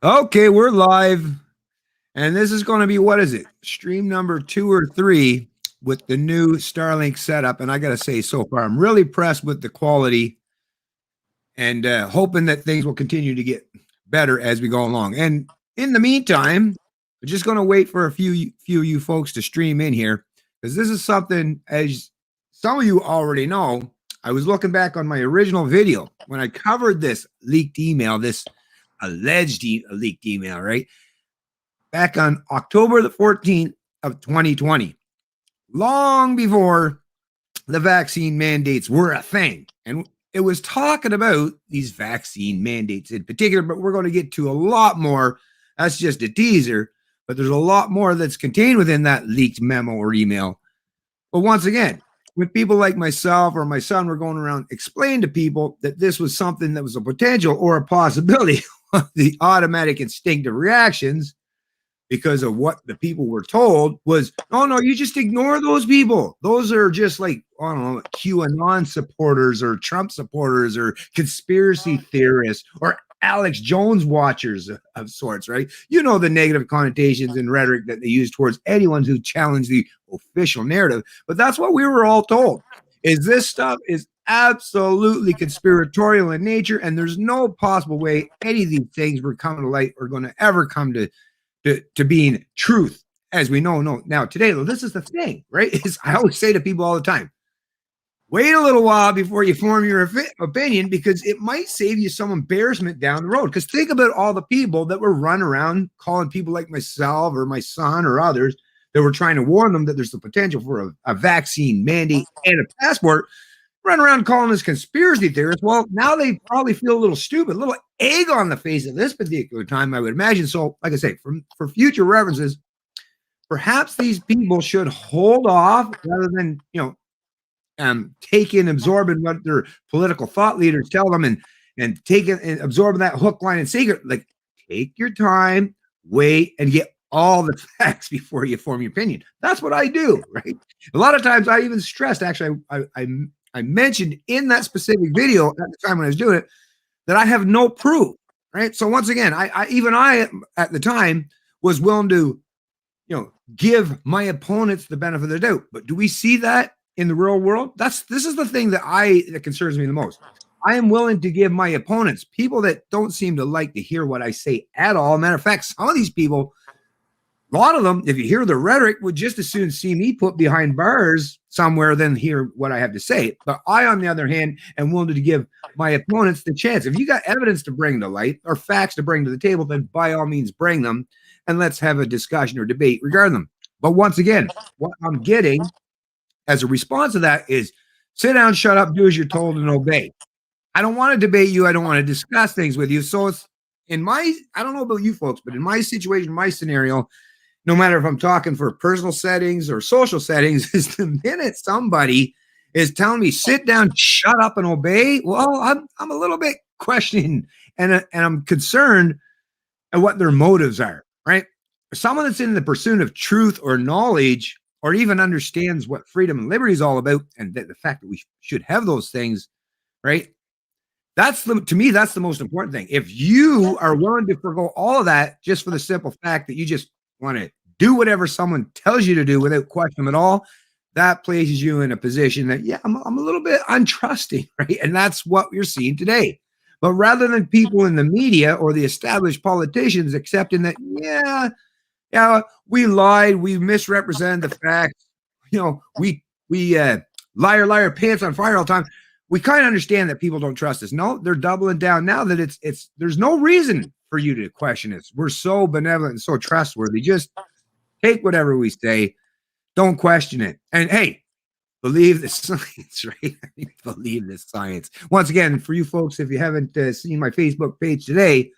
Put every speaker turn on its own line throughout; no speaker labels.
Okay, we're live, and this is going to be what is it? Stream number 2 or 3 with the new Starlink setup. And I got to say, so far, I'm really impressed with the quality, and hoping that things will continue to get better as we go along. And in the meantime, we're just going to wait for a few of you folks to stream in here, because this is something, as some of you already know. I was looking back on my original video when I covered this leaked email, this alleged leaked email, right? Back on October the 14th of 2020, long before the vaccine mandates were a thing. And it was talking about these vaccine mandates in particular, but we're going to get to a lot more. That's just a teaser, but there's a lot more that's contained within that leaked memo or email. But once again, with people like myself or my son, we're going around explaining to people that this was something that was a potential or a possibility of the automatic instinctive reactions, because of what the people were told was, oh no, you just ignore those people. Those are just like, I don't know, QAnon supporters or Trump supporters or conspiracy theorists or Alex Jones watchers of sorts, right? You know, the negative connotations and rhetoric that they use towards anyone who challenged the official narrative. But that's what we were all told, is this stuff is absolutely conspiratorial in nature, and there's no possible way any of these things were coming to light or going to ever come to being truth, as we know. No, now today, though, this is the thing, right? Is I always say to people all the time, wait a little while before you form your opinion, because it might save you some embarrassment down the road. Because think about all the people that were running around calling people like myself or my son or others that were trying to warn them that there's the potential for a vaccine mandate and a passport, run around calling us conspiracy theorists. Well, now they probably feel a little stupid, a little egg on the face at this particular time, I would imagine. So, like I say, for future references, perhaps these people should hold off rather than, take in, absorbing what their political thought leaders tell them, and take it and absorb that hook, line, and sinker. Like, take your time, wait, and get all the facts before you form your opinion. That's what I do, right? A lot of times I even stressed, actually, I mentioned in that specific video at the time when I was doing it that I have no proof, right? So once again, I at the time was willing to, give my opponents the benefit of the doubt. But do we see that in the real world? This is the thing that concerns me the most. I am willing to give my opponents, people that don't seem to like to hear what I say at all. Matter of fact, some of these people, a lot of them, if you hear the rhetoric, would just as soon see me put behind bars somewhere than hear what I have to say. But I, on the other hand, am willing to give my opponents the chance. If you got evidence to bring to light or facts to bring to the table, then by all means bring them, and let's have a discussion or debate regarding them. But once again, what I'm getting as a response to that is sit down, shut up, do as you're told, and obey. I don't want to debate you. I don't want to discuss things with you. So it's I don't know about you folks, but in my situation, my scenario, no matter if I'm talking for personal settings or social settings, is the minute somebody is telling me sit down, shut up, and obey, well, I'm a little bit questioning, and I'm concerned at what their motives are, right? Someone that's in the pursuit of truth or knowledge, or even understands what freedom and liberty is all about, and the fact that we should have those things, right? To me, that's the most important thing. If you are willing to forgo all of that just for the simple fact that you just want to do whatever someone tells you to do without question at all, that places you in a position that, yeah, I'm a little bit untrusting, right? And that's what you're seeing today. But rather than people in the media or the established politicians accepting that, yeah, we lied, we misrepresented the facts, we liar, pants on fire all the time. We kind of understand that people don't trust us. No, they're doubling down now that there's no reason for you to question us. We're so benevolent and so trustworthy. Just take whatever we say. Don't question it. And hey, believe the science, right? Believe the science. Once again, for you folks, if you haven't seen my Facebook page today,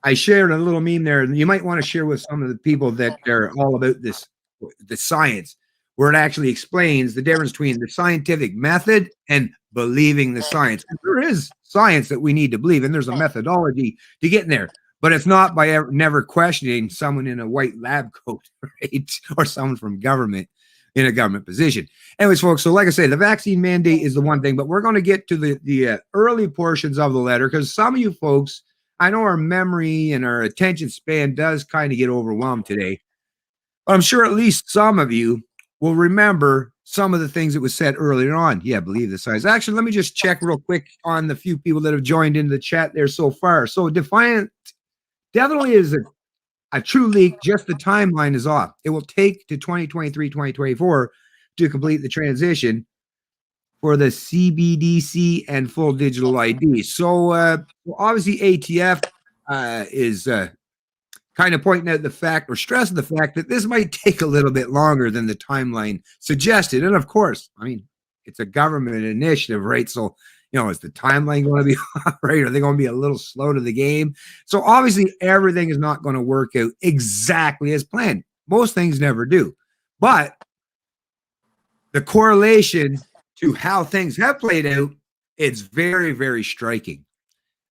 I shared a little meme there. You might want to share with some of the people that are all about the science, where it actually explains the difference between the scientific method and believing the science. And there is science that we need to believe, and there's a methodology to get in there. But it's not by never questioning someone in a white lab coat, right? Or someone from government in a government position. Anyways, folks, so like I say, the vaccine mandate is the one thing, but we're going to get to the early portions of the letter, because some of you folks, I know our memory and our attention span does kind of get overwhelmed today. But I'm sure at least some of you will remember some of the things that was said earlier on. Yeah, believe the size. Actually, let me just check real quick on the few people that have joined into the chat there so far. So Defiant definitely is a true leak. Just the timeline is off. It will take to 2023, 2024 to complete the transition for the CBDC and full digital ID. So obviously ATF is kind of pointing out the fact or stressing the fact that this might take a little bit longer than the timeline suggested. And of course, I mean, it's a government initiative, right? So, is the timeline going to be right? Are they going to be a little slow to the game? So obviously everything is not going to work out exactly as planned. Most things never do. But the correlation to how things have played out, it's very, very striking.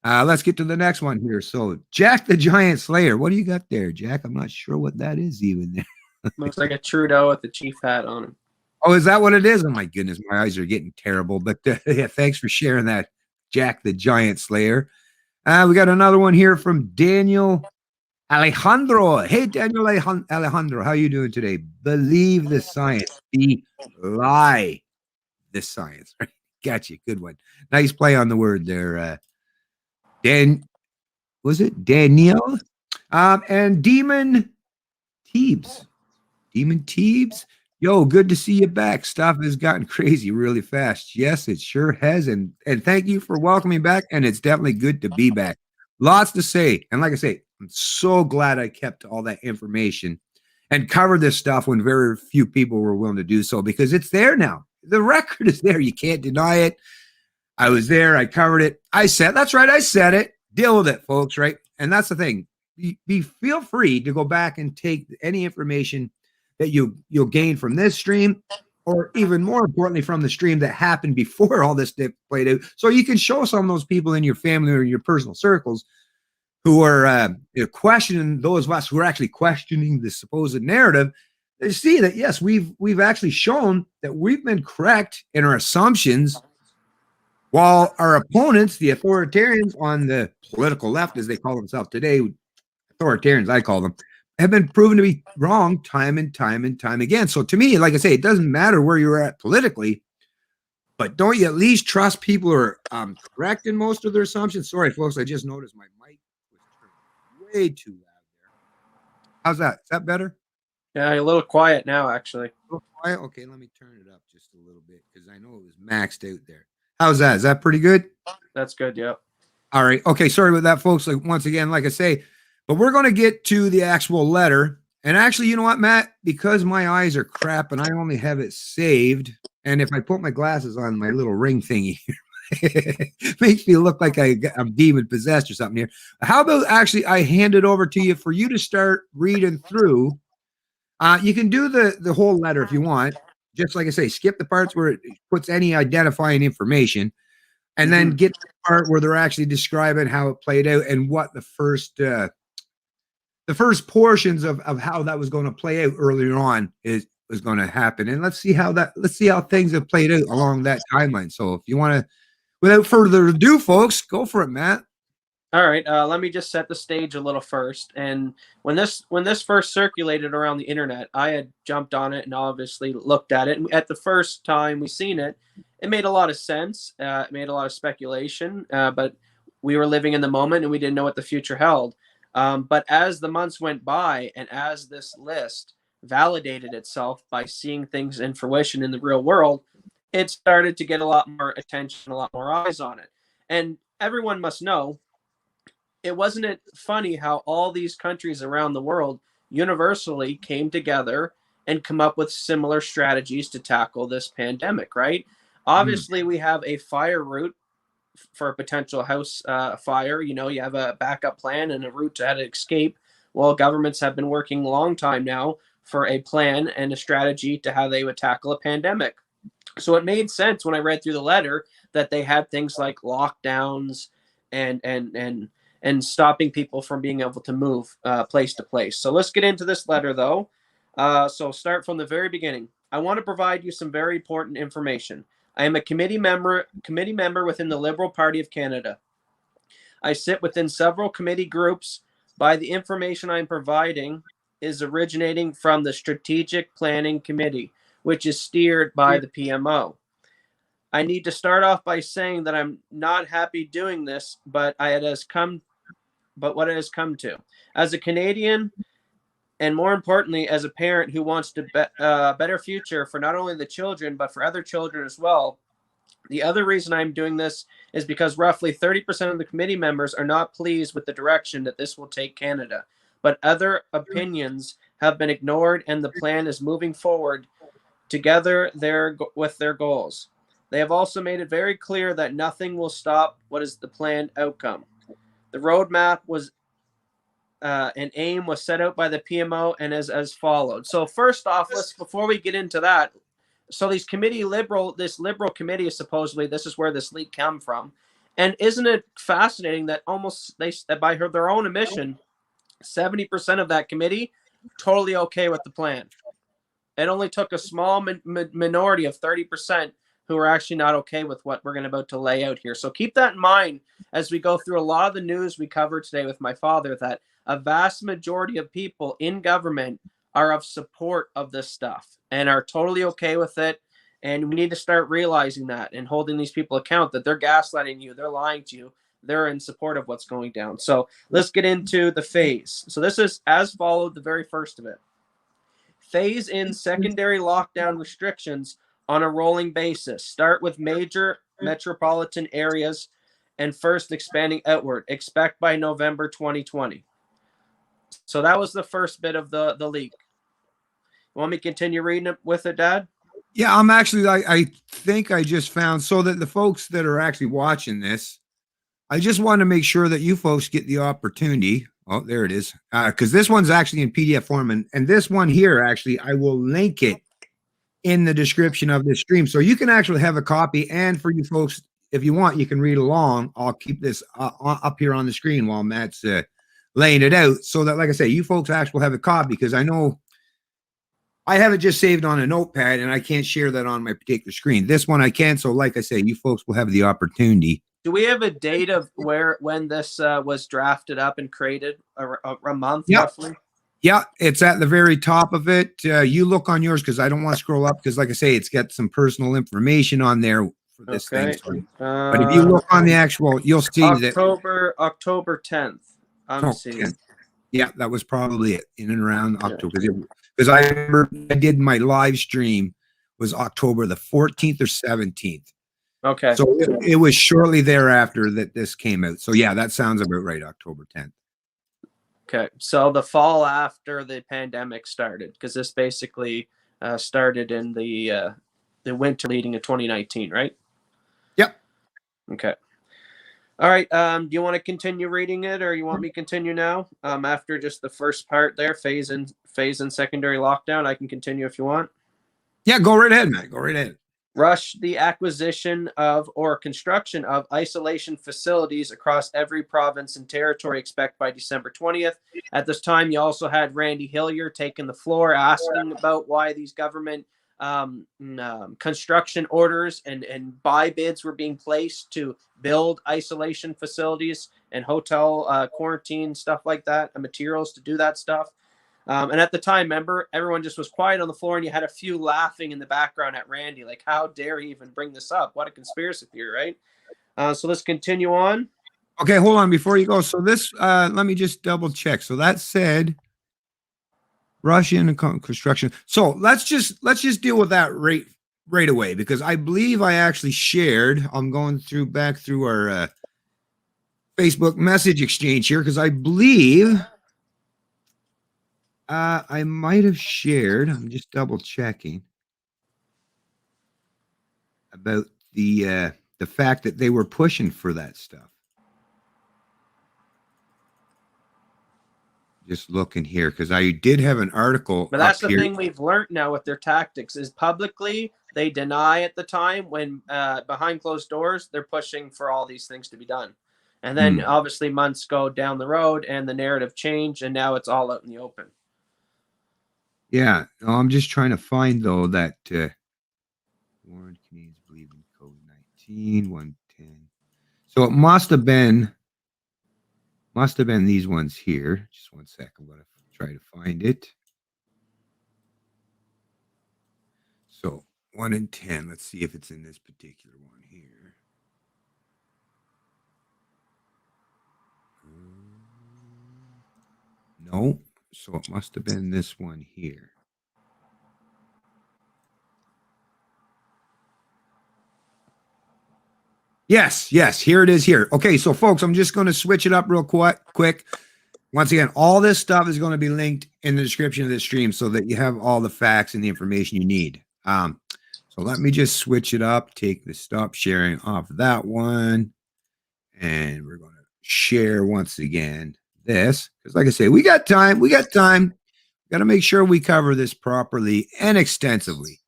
Let's get to the next one here. So, Jack the Giant Slayer. What do you got there, Jack? I'm not sure what that is even there.
Looks like a Trudeau with the chief hat on him.
Oh, is that what it is? Oh, my goodness. My eyes are getting terrible. But yeah, thanks for sharing that, Jack the Giant Slayer. We got another one here from Daniel Alejandro. Hey, Daniel Alejandro. How you doing today? Believe the science. Lie the science. Gotcha. Good one. Nice play on the word there. Was it Danielle? And Demon Teebs. Demon Teebs. Yo, good to see you back. Stuff has gotten crazy really fast. Yes, it sure has. And thank you for welcoming back. And it's definitely good to be back. Lots to say. And like I say, I'm so glad I kept all that information and covered this stuff when very few people were willing to do so, because it's there now. The record is there. You can't deny it. I was there. I covered it. That's right. I said it. Deal with it, folks, right? And that's the thing. Feel free to go back and take any information that you'll gain from this stream, or even more importantly, from the stream that happened before all this played out. So you can show some of those people in your family or your personal circles who are questioning, those of us who are actually questioning the supposed narrative. They see that, yes, we've actually shown that we've been correct in our assumptions, while our opponents, the authoritarians on the political left, as they call themselves today, authoritarians, I call them, have been proven to be wrong time and time and time again. So to me, like I say, it doesn't matter where you're at politically, but don't you at least trust people who are correct in most of their assumptions? Sorry, folks, I just noticed my mic was turned way too loud there. How's that? Is that better?
Yeah, a little quiet now, actually.
A little quiet? Okay, let me turn it up just a little bit, because I know it was maxed out there. How's that? Is that pretty good?
That's good, yeah.
All right. Okay, sorry about that, folks. Like, once again, like I say, but we're going to get to the actual letter. And actually, you know what, Matt? Because my eyes are crap and I only have it saved, and if I put my glasses on, my little ring thingy makes me look like I'm demon possessed or something here. How about actually I hand it over to you for you to start reading through. You can do the whole letter if you want. Just like I say, skip the parts where it puts any identifying information, and then get to the part where they're actually describing how it played out and what the first portions of how that was going to play out earlier on was going to happen. And let's see how things have played out along that timeline. So if you want to, without further ado, folks, go for it, Matt.
All right, let me just set the stage a little first. And when this first circulated around the internet, I had jumped on it and obviously looked at it. And at the first time we seen it, it made a lot of sense. It made a lot of speculation, but we were living in the moment and we didn't know what the future held. But as the months went by and as this list validated itself by seeing things in fruition in the real world, it started to get a lot more attention, a lot more eyes on it. And everyone must know, wasn't it funny how all these countries around the world universally came together and come up with similar strategies to tackle this pandemic, right? Obviously, we have a fire route for a potential house fire. You have a backup plan and a route to how to escape. Well, governments have been working a long time now for a plan and a strategy to how they would tackle a pandemic. So it made sense when I read through the letter that they had things like lockdowns and stopping people from being able to move place to place. So let's get into this letter, though. So start from the very beginning. I want to provide you some very important information. I am a committee member within the Liberal Party of Canada. I sit within several committee groups. By the information I'm providing is originating from the Strategic Planning Committee, which is steered by the PMO. I need to start off by saying that I'm not happy doing this, but what it has come to. As a Canadian, and more importantly, as a parent who wants to better future for not only the children, but for other children as well, the other reason I'm doing this is because roughly 30% of the committee members are not pleased with the direction that this will take Canada. But other opinions have been ignored, and the plan is moving forward together with their goals. They have also made it very clear that nothing will stop what is the planned outcome. The roadmap was an aim was set out by the PMO and is as followed. So first off, before we get into that, so this liberal committee is supposedly, this is where this leak come from. And isn't it fascinating that by their own admission, 70% of that committee totally okay with the plan. It only took a small minority of 30% who are actually not okay with what we're about to lay out here. So keep that in mind as we go through a lot of the news we covered today with my father, that a vast majority of people in government are of support of this stuff and are totally okay with it. And we need to start realizing that and holding these people account that they're gaslighting you, they're lying to you, they're in support of what's going down. So let's get into the phase. So this is as followed, the very first of it. Phase in secondary lockdown restrictions on a rolling basis. Start with major metropolitan areas and first expanding outward. Expect by November 2020. So that was the first bit of the leak. You want me to continue reading it with it, Dad?
Yeah, I'm actually, I think I just found, so that the folks that are actually watching this, I just want to make sure that you folks get the opportunity. Oh, there it is. Because this one's actually in PDF form. And this one here, actually, I will link it in the description of this stream. So you can actually have a copy. And for you folks, if you want, you can read along. I'll keep this up here on the screen while Matt's laying it out. So that, like I say, you folks actually have a copy, because I know I have it just saved on a notepad and I can't share that on my particular screen. This one I can. So like I say, you folks will have the opportunity.
Do we have a date of when this was drafted up and created? A month,
yep.
Roughly?
Yeah, it's at the very top of it. You look on yours, because I don't want to scroll up, because like I say, it's got some personal information on there for this thing. So, but if you look on the actual, you'll see
October 10th. I'm seeing.
Yeah, that was probably it, in and around October. Because I remember I did my live stream was October the 14th or 17th.
Okay.
So it was shortly thereafter that this came out. So yeah, that sounds about right, October 10th.
Okay, so the fall after the pandemic started, because this basically started in the winter leading to 2019, right?
Yep.
Okay. All right. Do you want to continue reading it, or you want me to continue now? After just the first part there, phase in secondary lockdown, I can continue if you want.
Yeah, go right ahead, Matt. Go right ahead.
Rush the acquisition of or construction of isolation facilities across every province and territory, expect by December 20th. At this time, you also had Randy Hillier taking the floor, asking about why these government construction orders and buy bids were being placed to build isolation facilities and hotel quarantine, stuff like that, and materials to do that stuff. And at the time, remember, everyone just was quiet on the floor, and you had a few laughing in the background at Randy, like, how dare he even bring this up? What a conspiracy theory, right? So let's continue on.
Okay, hold on before you go. So this, let me just double check. So that said, Russian construction. So let's just deal with that right away, because I believe I actually shared. I'm going back through our Facebook message exchange here, because I believe. I might have shared, I'm just double checking, about the fact that they were pushing for that stuff. Just looking here, because I did have an article.
But that's the thing we've learned now with their tactics is publicly they deny at the time, when behind closed doors they're pushing for all these things to be done. And then obviously months go down the road and the narrative changed, and now it's all out in the open.
Yeah, no, I'm just trying to find, though, that warned Canadians believe in COVID-19, 110. So it must have been must have been these ones here. Just one second. I'm going to try to find it. So 1 in 10. Let's see if it's in this particular one here. No. So it must have been this one here. Yes, here it is here. Okay, so folks, I'm just going to switch it up real quick. Once again, all this stuff is going to be linked in the description of this stream so that you have all the facts and the information you need. So let me just switch it up, take the stop sharing off that one, and we're going to share once again this, because like I say, we got time. Got to make sure we cover this properly and extensively.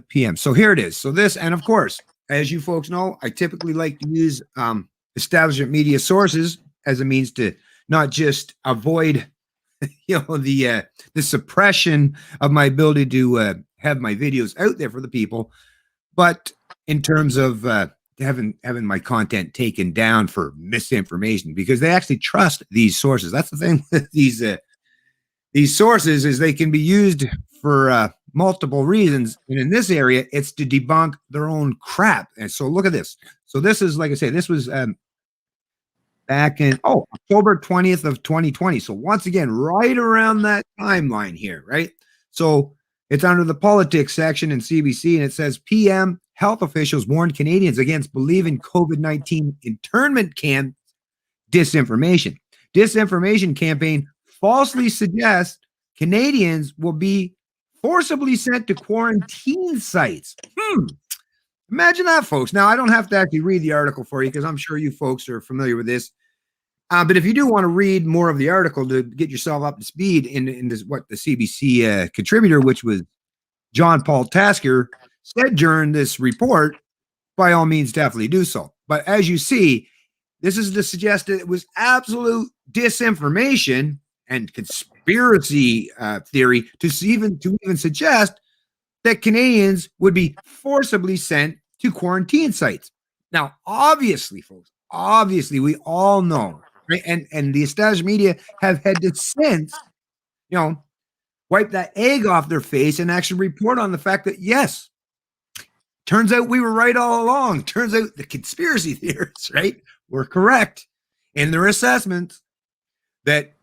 PM. So here it is. So this, and of course, as you folks know, I typically like to use establishment media sources as a means to not just avoid, the suppression of my ability to have my videos out there for the people, but in terms of having my content taken down for misinformation, because they actually trust these sources. That's the thing with these sources, is they can be used for multiple reasons. And in this area, it's to debunk their own crap. And so look at this. So this is, like I say, this was back in October 20th of 2020. So once again, right around that timeline here, right? So it's under the politics section in CBC, and it says PM health officials warned Canadians against believing COVID-19 internment camp disinformation. Disinformation campaign falsely suggests Canadians will be forcibly sent to quarantine sites. Imagine that, folks. Now, I don't have to actually read the article for you because I'm sure you folks are familiar with this. But if you do want to read more of the article to get yourself up to speed in this, what the CBC contributor, which was John Paul Tasker, said during this report, by all means, definitely do so. But as you see, this is to suggest that it was absolute disinformation and conspiracy theory to even suggest that Canadians would be forcibly sent to quarantine sites. Now, obviously, folks, we all know, right? And the established media have had to since, wipe that egg off their face and actually report on the fact that, yes, turns out we were right all along. Turns out the conspiracy theorists, right, were correct in their assessments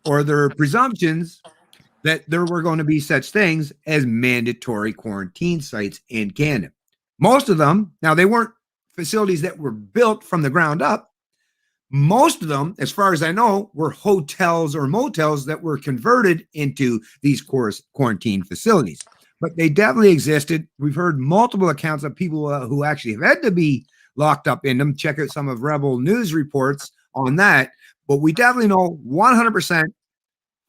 or their presumptions that there were going to be such things as mandatory quarantine sites in Canada. Most of them, now they weren't facilities that were built from the ground up. Most of them, as far as I know, were hotels or motels that were converted into these quarantine facilities. But they definitely existed. We've heard multiple accounts of people who actually have had to be locked up in them. Check out some of Rebel News reports on that. But we definitely know 100%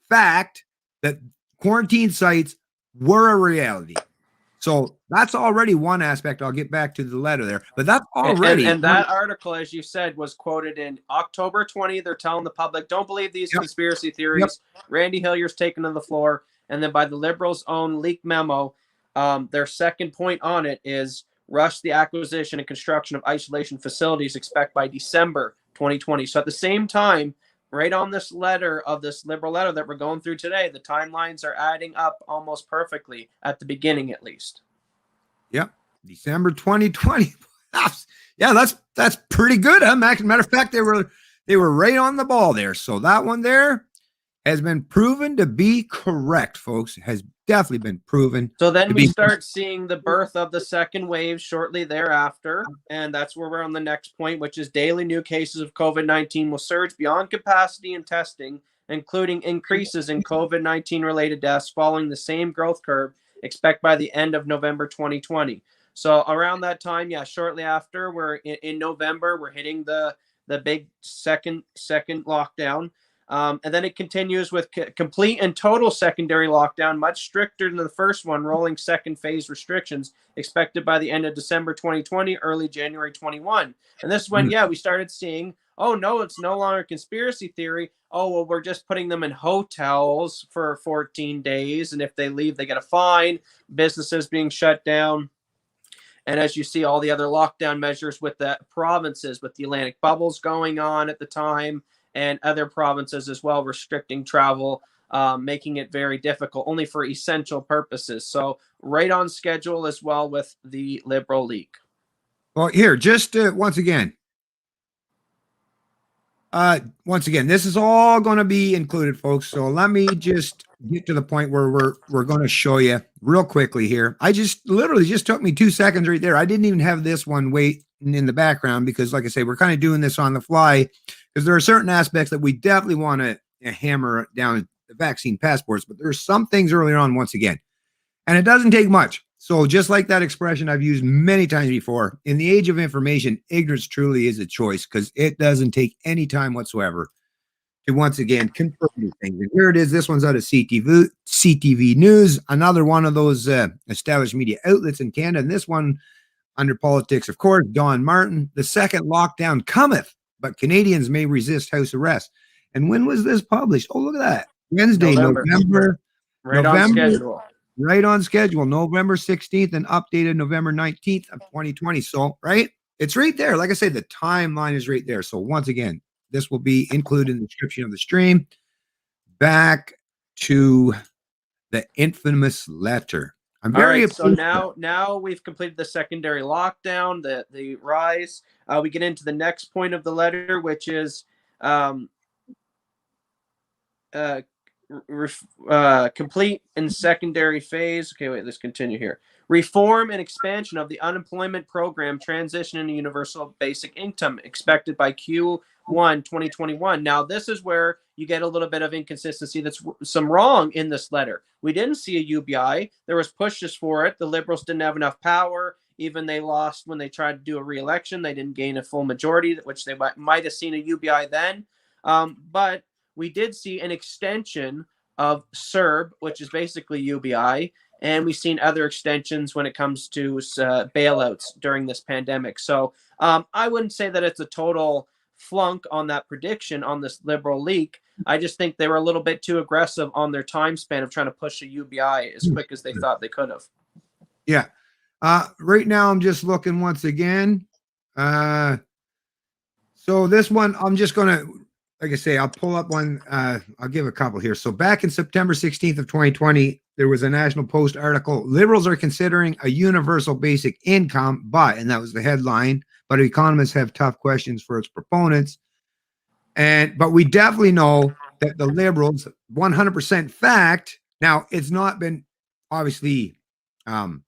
fact that quarantine sites were a reality. So that's already one aspect. I'll get back to the letter there, but that's already.
And that article, as you said, was quoted in October 20. They're telling the public, don't believe these conspiracy theories. Randy Hillier's taken to the floor. And then by the Liberals' own leaked memo, their second point on it is rush the acquisition and construction of isolation facilities expect by December 2020. So at the same time, right on this letter of this Liberal letter that we're going through today, the timelines are adding up almost perfectly at the beginning, at least.
Yep. December 2020. Yeah, that's pretty good. Huh? Matter of fact, they were right on the ball there. So that one there has been proven to be correct, folks. Has definitely been proven.
So then we start seeing the birth of the second wave shortly thereafter. And that's where we're on the next point, which is daily new cases of COVID-19 will surge beyond capacity and testing, including increases in COVID-19 related deaths following the same growth curve expect by the end of November 2020. So around that time, shortly after, we're in November, we're hitting the big second lockdown. And then it continues with complete and total secondary lockdown, much stricter than the first one, rolling second phase restrictions expected by the end of December 2020, early January 21. And this is when, we started seeing, oh, no, it's no longer conspiracy theory. Oh, well, we're just putting them in hotels for 14 days. And if they leave, they get a fine, businesses being shut down. And as you see, all the other lockdown measures with the provinces, with the Atlantic bubbles going on at the time, and other provinces as well restricting travel, making it very difficult, only for essential purposes. So right on schedule as well with the Liberal leak.
Well, here, just once again, this is all going to be included, folks. So let me just get to the point where we're going to show you real quickly here. I just literally just took me 2 seconds right there. I didn't even have this one waiting in the background because, like I say, we're kind of doing this on the fly because there are certain aspects that we definitely want to hammer down the vaccine passports, but there's some things earlier on, once again, and it doesn't take much. So just like that expression I've used many times before, in the age of information, ignorance truly is a choice because it doesn't take any time whatsoever to once again confirm these things. And here it is. This one's out of CTV News, another one of those established media outlets in Canada. And this one under politics, of course, Don Martin. The second lockdown cometh, but Canadians may resist house arrest. And when was this published? Oh, look at that. Wednesday, November.
Right on schedule.
Right on schedule, November 16th and updated November 19th of 2020. So, right, it's right there. Like I said, the timeline is right there. So once again, this will be included in the description of the stream. Back to the infamous letter. I'm very
right, so now we've completed the secondary lockdown, the rise. We get into the next point of the letter, which is complete and secondary phase. Okay, wait, let's continue here. Reform and expansion of the unemployment program, transition into universal basic income expected by Q1 2021. Now, this is where you get a little bit of inconsistency. That's some wrong in this letter. We didn't see a UBI. There was pushes for it. The Liberals didn't have enough power. Even they lost when they tried to do a re-election. They didn't gain a full majority, which they might have seen a UBI then. But we did see an extension of CERB, which is basically UBI, and we've seen other extensions when it comes to bailouts during this pandemic. So I wouldn't say that it's a total flunk on that prediction on this Liberal leak. I just think they were a little bit too aggressive on their time span of trying to push a UBI as quick as they thought they could have.
Yeah. Right now, I'm just looking once again. So this one, I'm just going to, like I say, I'll pull up one. I'll give a couple here. So back in September 16th of 2020, there was a National Post article. Liberals are considering a universal basic income, and that was the headline, but economists have tough questions for its proponents. But we definitely know that the Liberals, 100% fact. Now, it's not been obviously gone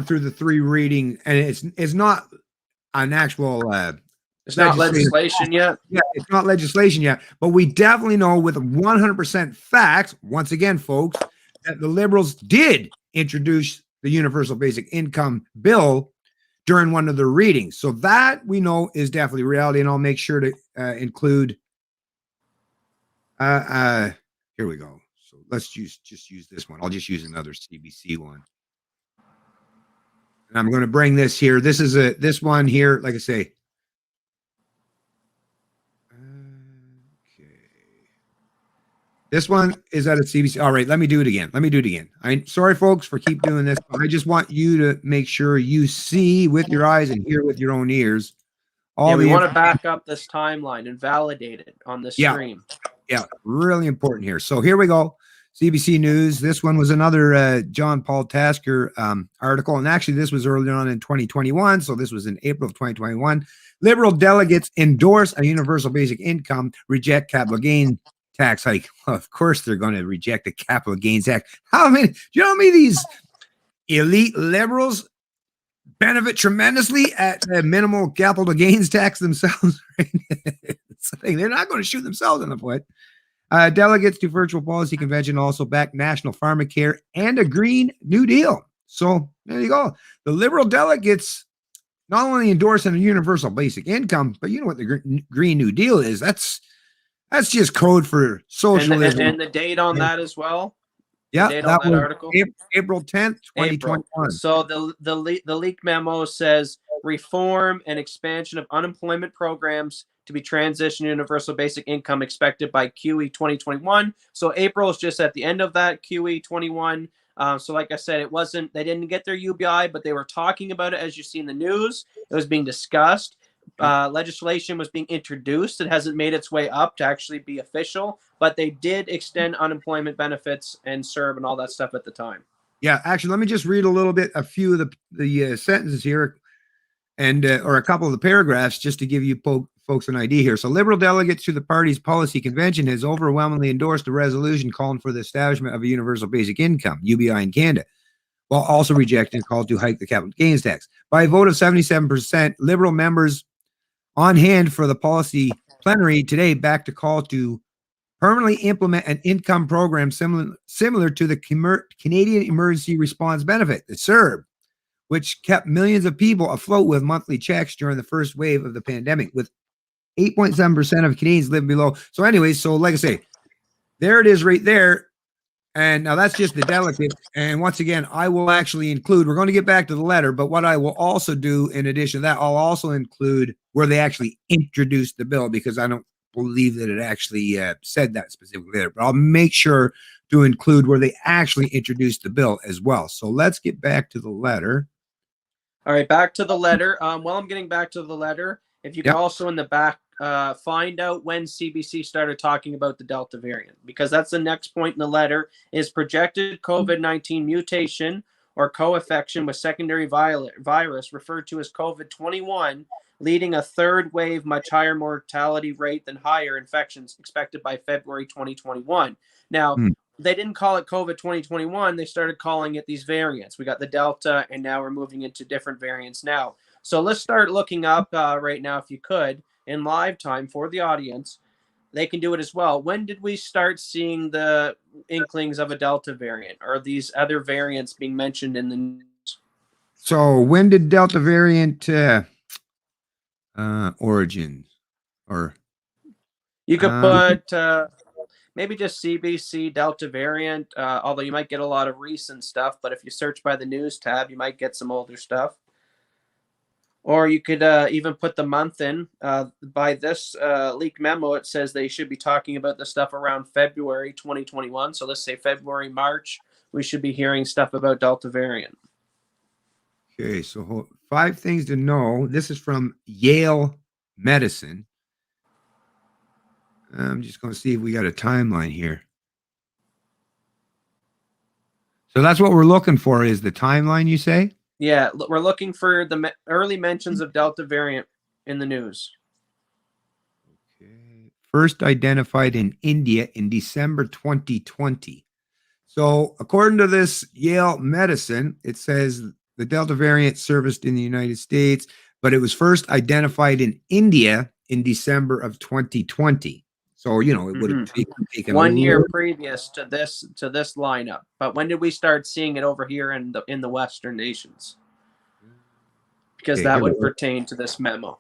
through the 3 reading, and it's not an actual
it's not legislation yet.
Yeah, it's not legislation yet, but we definitely know with 100% fact, once again, folks, that the Liberals did introduce the universal basic income bill during one of their readings. So that we know is definitely reality, and I'll make sure to include. Here we go. So let's just use this one. I'll just use another CBC one. And I'm going to bring this here. This is this one here, like I say. This one is out of CBC. All right, let me do it again. I'm sorry, folks, for keep doing this. But I just want you to make sure you see with your eyes and hear with your own ears.
We want to back up this timeline and validate it on the stream.
Yeah, really important here. So here we go. CBC News. This one was another John Paul Tasker article. And actually, this was earlier on in 2021. So this was in April of 2021. Liberal delegates endorse a universal basic income, reject capital gain tax hike. Well, of course, they're going to reject the capital gains tax. Do you know how many of these elite Liberals benefit tremendously at the minimal capital gains tax themselves? They're not going to shoot themselves in the foot. Delegates to virtual policy convention also back national pharmacare and a Green New Deal. So there you go. The Liberal delegates not only endorsing a universal basic income, but you know what the Green New Deal is? That's just code for socialism.
And the date on that as well.
Yeah, that was article. April 10th, 2021.
So the leak memo says reform and expansion of unemployment programs to be transitioned universal basic income expected by QE 2021. So April is just at the end of that QE 21 So like I said, they didn't get their UBI, but they were talking about it, as you see in the news. It was being discussed. Legislation was being introduced. It hasn't made its way up to actually be official, but they did extend unemployment benefits and CERB and all that stuff at the time.
Yeah, actually, let me just read a few of the sentences here, and or a couple of the paragraphs, just to give you folks an idea here. So, Liberal delegates to the party's policy convention has overwhelmingly endorsed a resolution calling for the establishment of a universal basic income (UBI) in Canada, while also rejecting a call to hike the capital gains tax. By a vote of 77%, Liberal members on hand for the policy plenary today backed a call to permanently implement an income program similar to the Canadian Emergency Response Benefit, the CERB, which kept millions of people afloat with monthly checks during the first wave of the pandemic, with 8.7% of Canadians living below. So anyways, so like I say, there it is right there. And now that's just the delegate. And once again, I will actually include, we're going to get back to the letter, but what I will also do in addition to that, I'll also include where they actually introduced the bill, because I don't believe that it actually said that specifically there, but I'll make sure to include where they actually introduced the bill as well. So let's get back to the letter.
All right, back to the letter. While I'm getting back to the letter, if you could also in the back find out when CBC started talking about the Delta variant, because that's the next point in the letter, is projected COVID-19 mutation or co-infection with secondary virus referred to as COVID-21, leading a third wave, much higher mortality rate than higher infections expected by February 2021. Now, they didn't call it COVID 2021. They started calling it these variants. We got the Delta, and now we're moving into different variants now. So let's start looking up right now, if you could, in live time for the audience. They can do it as well. When did we start seeing the inklings of a Delta variant or these other variants being mentioned in the news?
So when did Delta variant origin? Or
you could put maybe just CBC Delta variant, although you might get a lot of recent stuff, but if you search by the news tab, you might get some older stuff. Or you could even put the month in. By this leaked memo, it says they should be talking about the stuff around February 2021. So let's say February, March, we should be hearing stuff about Delta variant.
Okay, so 5 things to know. This is from Yale Medicine. I'm just going to see if we got a timeline here. So that's what we're looking for, is the timeline, you say?
Yeah, we're looking for the early mentions of Delta variant in the news.
Okay. First identified in India in December 2020. So according to this Yale Medicine, it says the Delta variant surfaced in the United States, but it was first identified in India in December of 2020. So, you know, it would have taken
1 year previous to this lineup. But when did we start seeing it over here in the Western nations? Because that would pertain to this memo.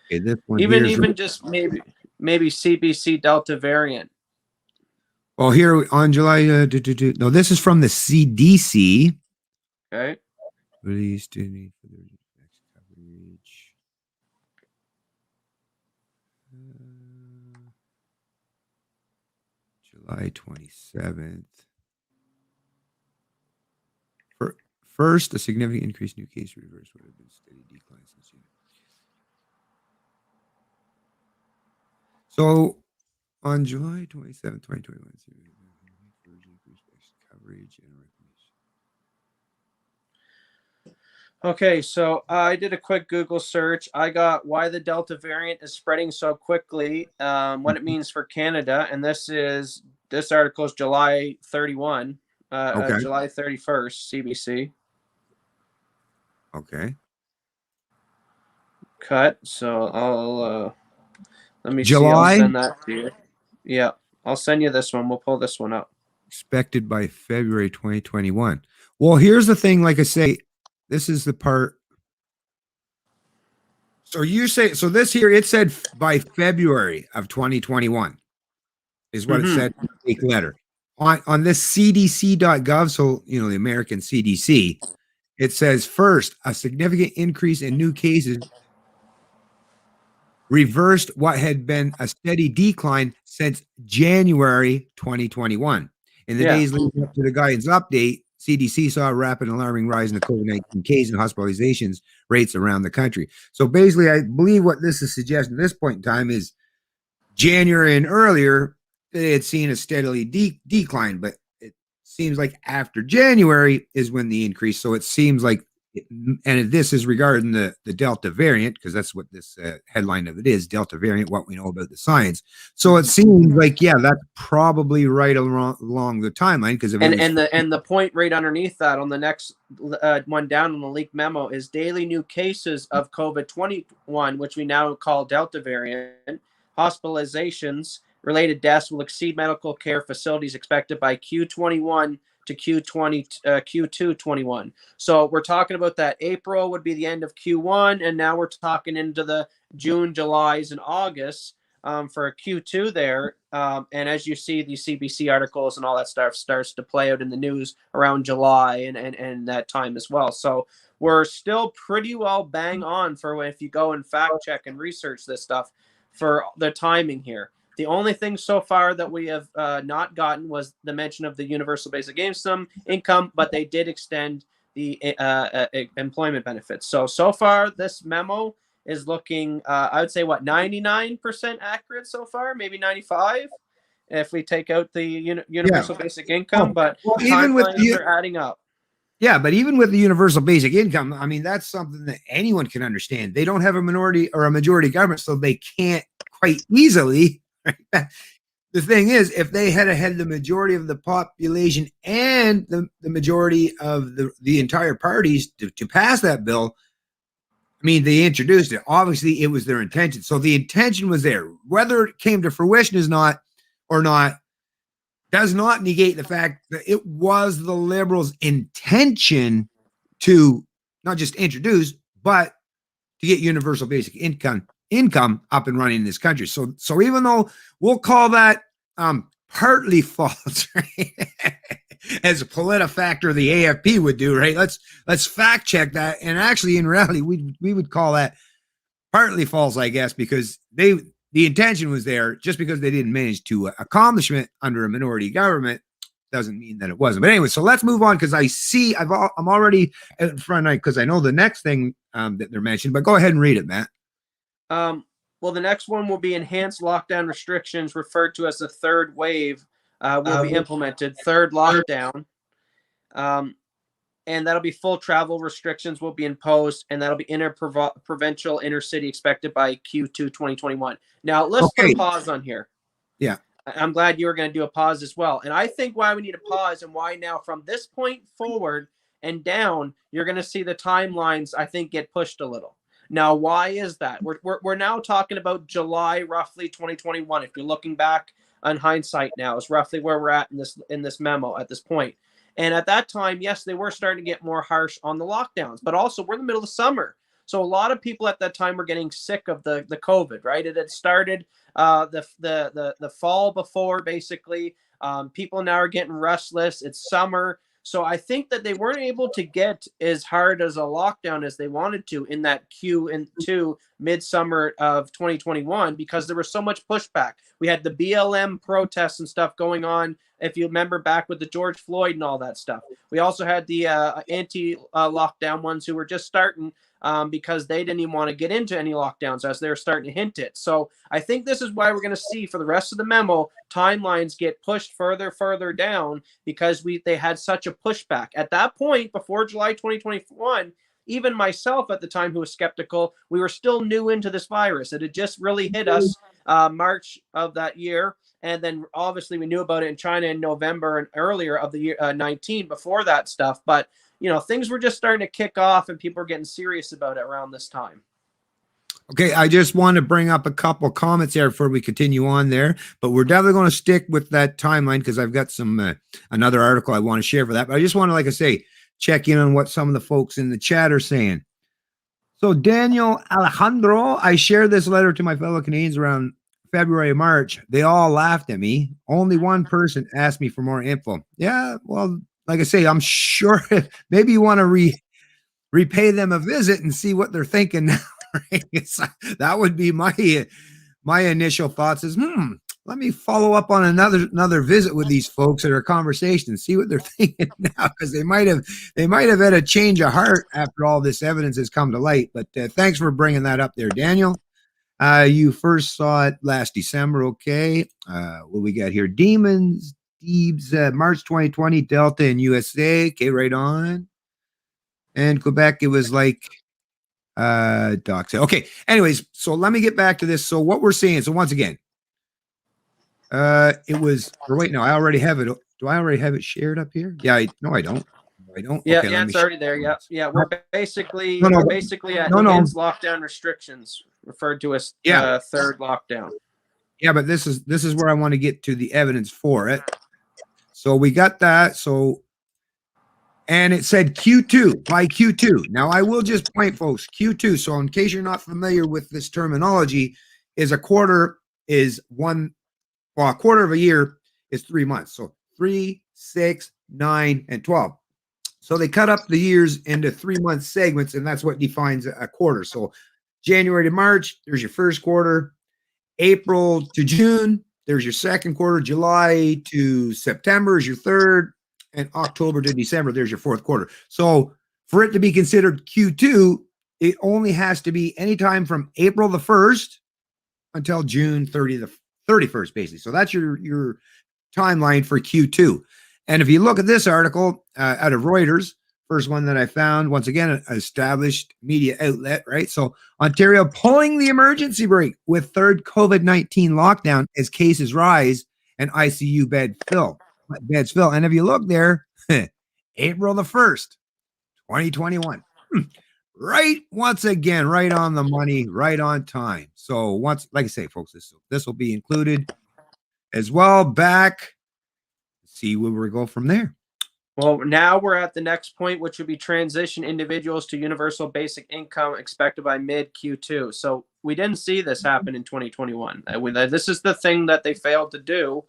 Okay, this one
even just maybe CBC Delta variant.
Well, here on July, no, this is from the CDC.
Okay.
Released to me for the next coverage. July 27th. First, a significant increase in new case reverse would have been steady decline since June. So on July 27th, 2021, coverage and recognition.
Okay, so I did a quick Google search. I got why the Delta variant is spreading so quickly, what it means for Canada, and this article is July 31, July 31st, CBC.
Okay.
Cut. So I'll let me
July?
see. I'll send that to you. Yeah, I'll send you this one. We'll pull this one up.
Expected by February 2021. Well, here's the thing. Like I say, this is the part. So you say, so this here, it said by February of 2021 is what it said in the big letter. On this cdc.gov, so, you know, the American CDC, it says first, a significant increase in new cases reversed what had been a steady decline since January 2021. In the days leading up to the guidance update, CDC saw a rapid alarming rise in the COVID-19 case and hospitalizations rates around the country. So basically, I believe what this is suggesting at this point in time is January and earlier, they had seen a steadily decline, but it seems like after January is when the increase. So it seems like, and this is regarding the Delta variant, because that's what this headline of it is, Delta variant, what we know about the science. So it seems like, yeah, that's probably right along the timeline. Because
the point right underneath that on the next one down on the leaked memo is daily new cases of COVID-21, which we now call Delta variant. Hospitalizations, related deaths will exceed medical care facilities expected by Q21 to Q2 21. So we're talking about that April would be the end of Q1, and now we're talking into the June, Julys, and August for Q2 there. And as you see, these CBC articles and all that stuff starts to play out in the news around July and that time as well. So we're still pretty well bang on for if you go and fact check and research this stuff for the timing here. The only thing so far that we have not gotten was the mention of the universal basic income, but they did extend the employment benefits. So far, this memo is looking, I would say, 99% accurate so far, maybe 95, if we take out the universal basic income. But even with are adding up.
Yeah, but even with the universal basic income, I mean, that's something that anyone can understand. They don't have a minority or a majority government, so they can't quite easily. Right? The thing is, if they had the majority of the population and the majority of the entire parties to pass that bill, I mean, they introduced it. Obviously, it was their intention. So the intention was there. Whether it came to fruition does not negate the fact that it was the Liberals' intention to not just introduce, but to get universal basic income up and running in this country. So even though we'll call that partly false, right? As a PolitiFactor, the AFP would do, right? Let's fact check that. And actually, in reality, we would call that partly false, I guess, because the intention was there. Just because they didn't manage to accomplish it under a minority government doesn't mean that it wasn't. But anyway, so let's move on, because I see I'm already in front, because I know the next thing that they're mentioning. But go ahead and read it, Matt.
Well, the next one will be enhanced lockdown restrictions, referred to as the third wave, will be implemented. Third lockdown. And that'll be full travel restrictions will be imposed, and that'll be provincial intercity expected by Q2 2021. Now, let's put a pause on here.
Yeah.
I'm glad you were going to do a pause as well. And I think why we need a pause and why now from this point forward and down, you're going to see the timelines, I think, get pushed a little. Now, why is that? We're now talking about July, roughly 2021. If you're looking back on hindsight now, is roughly where we're at in this memo at this point. And at that time, yes, they were starting to get more harsh on the lockdowns, but also we're in the middle of summer. So a lot of people at that time were getting sick of the COVID, right? It had started the fall before, basically. People now are getting restless. It's summer. So I think that they weren't able to get as hard as a lockdown as they wanted to in that Q2 midsummer of 2021, because there was so much pushback. We had the BLM protests and stuff going on, if you remember back with the George Floyd and all that stuff. We also had the anti-lockdown ones who were just starting because they didn't even want to get into any lockdowns as they were starting to hint it. So I think this is why we're going to see for the rest of the memo, timelines get pushed further down, because they had such a pushback. At that point, before July 2021, even myself at the time who was skeptical, we were still new into this virus. It had just really hit us March of that year. And then obviously we knew about it in China in November and earlier of the year 19 before that stuff. But, things were just starting to kick off and people were getting serious about it around this time.
Okay, I just want to bring up a couple of comments there before we continue on there, but we're definitely going to stick with that timeline because I've got some another article I want to share for that. But I just want to, like I say, check in on what some of the folks in the chat are saying. So Daniel Alejandro, I shared this letter to my fellow Canadians around February, March. They all laughed at me. Only one person asked me for more info. Yeah, well, like I say, I'm sure maybe you want to repay them a visit and see what they're thinking now. Right? That would be my initial thoughts is, let me follow up on another visit with these folks at our conversation and see what they're thinking now, because they might have had a change of heart after all this evidence has come to light. But thanks for bringing that up there, Daniel. You first saw it last December. Okay. What we got here? Demons, Deebs, March 2020, Delta in USA. Okay, right on. And Quebec, it was like docs. Okay. Anyways, so let me get back to this. So what we're seeing, so once again, it was, or wait, no, I already have it. Do I already have it shared up here? Yeah, no, I don't. I don't.
Yeah,
okay,
yeah, it's already there. Yeah, yeah. We're basically at enhanced lockdown restrictions, referred to as third lockdown.
Yeah, but this is where I want to get to the evidence for it. So we got that. So, and it said Q2 by Q2. Now I will just point, folks, Q2. So in case you're not familiar with this terminology, is a quarter is one. Well, a quarter of a year is 3 months. So 3, 6, 9, and 12. So they cut up the years into 3-month segments, and that's what defines a quarter. So January to March, there's your first quarter. April to June, there's your second quarter. July to September is your third. And October to December, there's your fourth quarter. So for it to be considered Q2, it only has to be anytime from April the 1st until June 31st, basically. So that's your timeline for Q2. And if you look at this article out of Reuters, first one that I found, once again, an established media outlet, right? So Ontario pulling the emergency brake with third COVID-19 lockdown as cases rise and ICU beds fill. And if you look there, April the 1st, 2021. Right, once again, right on the money, right on time. So once, like I say, folks, this will be included as well. Back, see where we go from there.
Well, now we're at the next point, which would be transition individuals to universal basic income expected by mid Q2. So we didn't see this happen in 2021. This is the thing that they failed to do.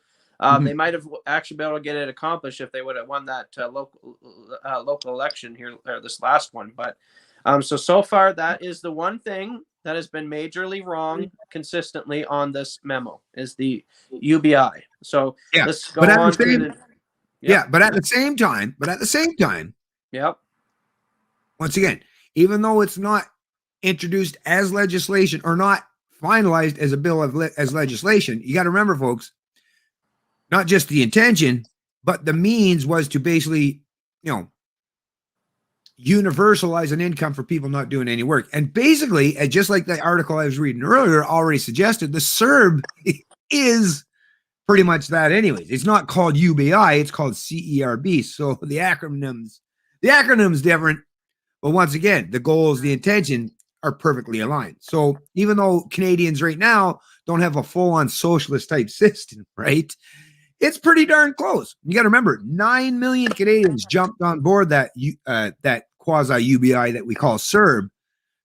They might have actually been able to get it accomplished if they would have won that local election here, or this last one. But so far, that is the one thing that has been majorly wrong consistently on this memo is the UBI. So let's go on to the.
Yeah, but at the same time,
yep.
Once again, even though it's not introduced as legislation or not finalized as a bill as legislation, you got to remember, folks, not just the intention, but the means was to basically, universalize an income for people not doing any work. And basically, just like the article I was reading earlier already suggested, the CERB is pretty much that anyways. It's not called UBI, it's called CERB. So the acronym's different, but once again, the goals, the intention are perfectly aligned. So even though Canadians right now don't have a full-on socialist type system, right? It's pretty darn close. You got to remember, 9 million Canadians jumped on board that quasi UBI that we call CERB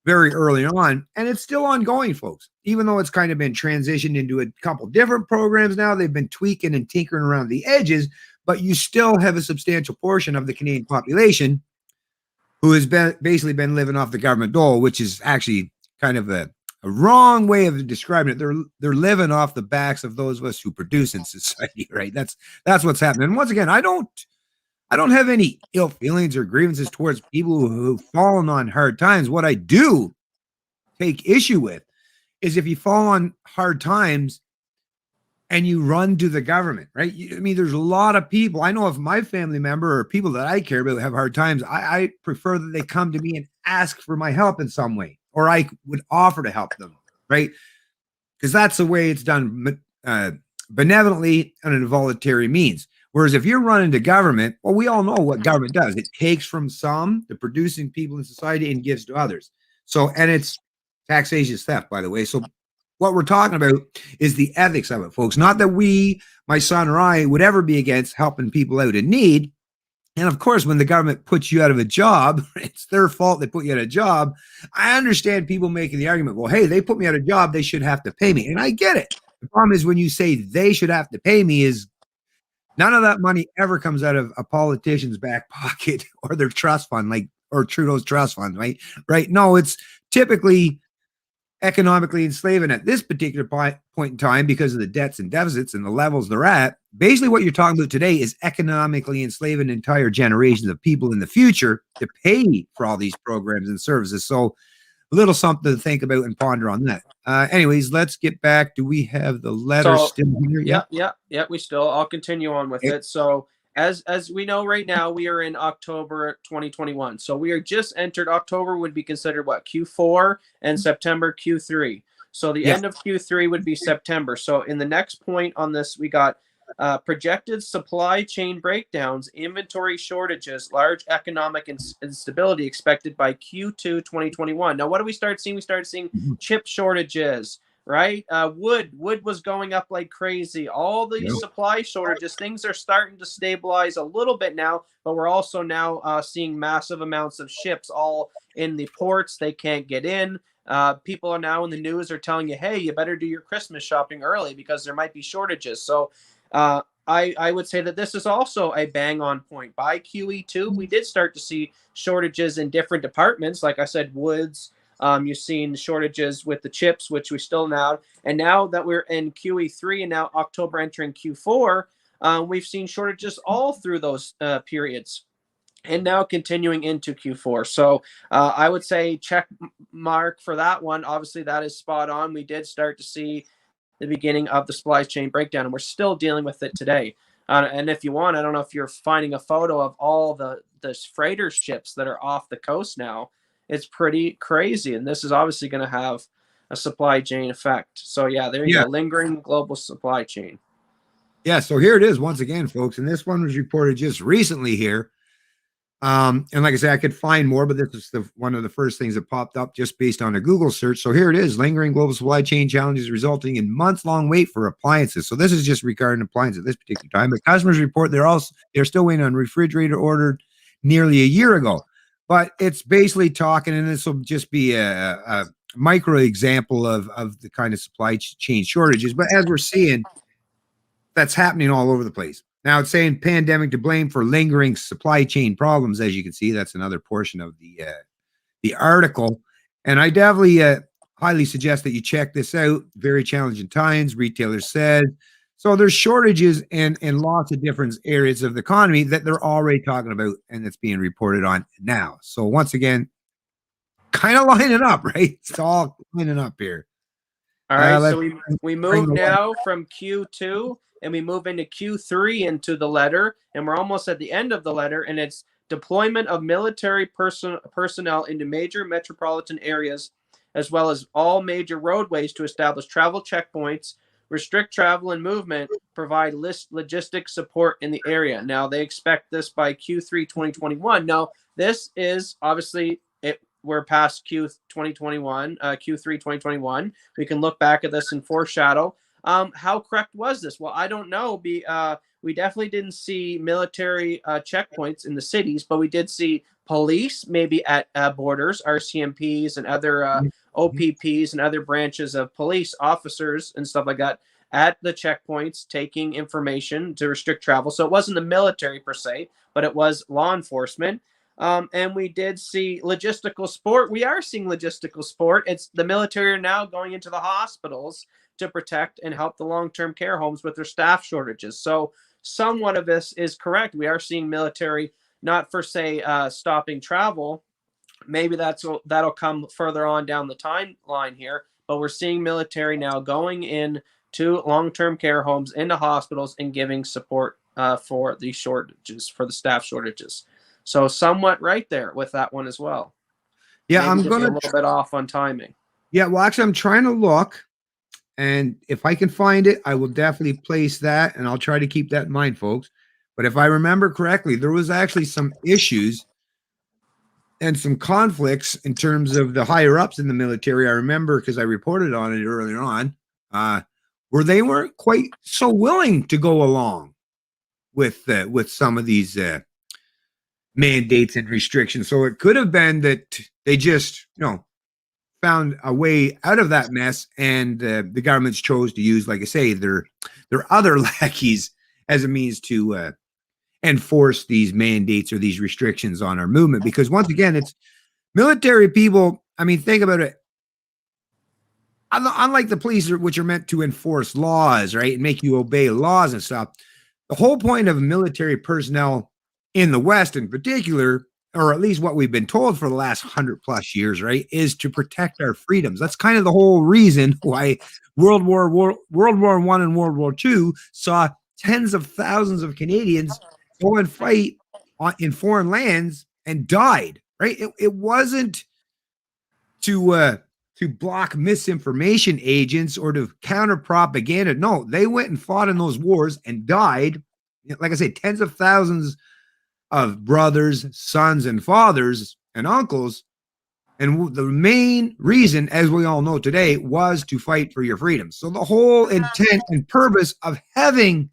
very early on, and it's still ongoing, folks. Even though it's kind of been transitioned into a couple different programs now, they've been tweaking and tinkering around the edges, but you still have a substantial portion of the Canadian population who has basically been living off the government dole, which is actually kind of a wrong way of describing it. They're living off the backs of those of us who produce in society, right? That's what's happening. And once again, I don't have any ill feelings or grievances towards people who've fallen on hard times. What I do take issue with is if you fall on hard times and you run to the government, right? I mean, there's a lot of people. I know if my family member or people that I care about have hard times, I prefer that they come to me and ask for my help in some way, or I would offer to help them, right? Because that's the way it's done benevolently and in voluntary means. Whereas if you're running to government, well, we all know what government does. It takes from some, the producing people in society, and gives to others. So, and it's taxation is theft, by the way. So what we're talking about is the ethics of it, folks. Not that we, my son or I, would ever be against helping people out in need. And of course, when the government puts you out of a job, it's their fault they put you out of a job. I understand people making the argument, well, hey, they put me out of a job, they should have to pay me. And I get it. The problem is when you say they should have to pay me is none of that money ever comes out of a politician's back pocket or their trust fund, or Trudeau's trust fund, right? Right? No, it's typically economically enslaving at this particular point in time because of the debts and deficits and the levels they're at. Basically, what you're talking about today is economically enslaving entire generations of people in the future to pay for all these programs and services. So a little something to think about and ponder on that. Anyways, let's get back. Do we have the letter still here?
Yeah. I'll continue on with it. So as we know right now, we are in October 2021. So we are just entered. October would be considered what, Q4, and September Q3. So the end of Q3 would be September. So in the next point on this, we got projected supply chain breakdowns, inventory shortages, large economic instability expected by Q2 2021. Now, what do we start seeing? We started seeing chip shortages, right? Wood was going up like crazy. All these supply shortages, things are starting to stabilize a little bit now, but we're also now seeing massive amounts of ships all in the ports. They can't get in. People are now in the news are telling you, hey, you better do your Christmas shopping early because there might be shortages. So I would say that this is also a bang on point. By QE2, we did start to see shortages in different departments. Like I said, woods, you've seen shortages with the chips, which we still now. And now that we're in QE3 and now October entering Q4, we've seen shortages all through those periods. And now continuing into Q4. So I would say check mark for that one. Obviously, that is spot on. We did start to see the beginning of the supply chain breakdown, and we're still dealing with it today. And if you want, I don't know if you're finding a photo of all the freighter ships that are off the coast now. It's pretty crazy, and this is obviously going to have a supply chain effect. So yeah, there you go, lingering global supply chain.
Yeah, so here it is once again, folks, and this one was reported just recently here. And like I said, I could find more, but this is one of the first things that popped up just based on a Google search. So here it is: lingering global supply chain challenges resulting in months-long wait for appliances. So this is just regarding appliances at this particular time. But customers report they're still waiting on refrigerator ordered nearly a year ago. But it's basically talking, and this will just be a micro example of the kind of supply chain shortages. But as we're seeing, that's happening all over the place. Now it's saying pandemic to blame for lingering supply chain problems. As you can see, that's another portion of the article. And I definitely highly suggest that you check this out. Very challenging times, retailers said. So there's shortages in lots of different areas of the economy that they're already talking about, and it's being reported on now. So once again, kind of lining up, right? It's all lining up here.
All right, so we move now from Q2 and we move into Q3 into the letter, and we're almost at the end of the letter, and it's deployment of military personnel into major metropolitan areas, as well as all major roadways to establish travel checkpoints, restrict travel and movement, provide logistic support in the area. Now, they expect this by Q3 2021. Now, this is obviously we're past Q3 2021. We can look back at this and foreshadow. How correct was this? Well, I don't know. We definitely didn't see military checkpoints in the cities, but we did see police maybe at borders, RCMPs and other OPPs and other branches of police officers and stuff like that at the checkpoints taking information to restrict travel. So it wasn't the military per se, but it was law enforcement. And we did see logistical support. We are seeing logistical support. It's the military are now going into the hospitals to protect and help the long-term care homes with their staff shortages. So somewhat of this is correct. We are seeing military, not for say stopping travel. Maybe that'll come further on down the timeline here. But we're seeing military now going in to long-term care homes, into hospitals, and giving support for the shortages, for the staff shortages. So somewhat right there with that one as well.
Yeah,
maybe
I'm going to
a little bit off on timing.
Yeah, well, actually, I'm trying to look, and if I can find it, I will definitely place that, and I'll try to keep that in mind, folks. But if I remember correctly, there was actually some issues and some conflicts in terms of the higher ups in the military. I remember because I reported on it earlier on, where they weren't quite so willing to go along with some of these mandates and restrictions. So it could have been that they just, found a way out of that mess, and the governments chose to use, like I say, their other lackeys as a means to enforce these mandates or these restrictions on our movement. Because once again, it's military people. I mean, think about it. unlike the police, which are meant to enforce laws, right, and make you obey laws and stuff, the whole point of military personnel in the West, in particular, or at least what we've been told for the last 100+ years, right, is to protect our freedoms. That's kind of the whole reason why World War I and World War II saw tens of thousands of Canadians go and fight in foreign lands and died. Right? It wasn't to block misinformation agents or to counter propaganda. No, they went and fought in those wars and died. Like I say, tens of thousands of brothers, sons, and fathers and uncles. And the main reason, as we all know today, was to fight for your freedom. So the whole intent and purpose of having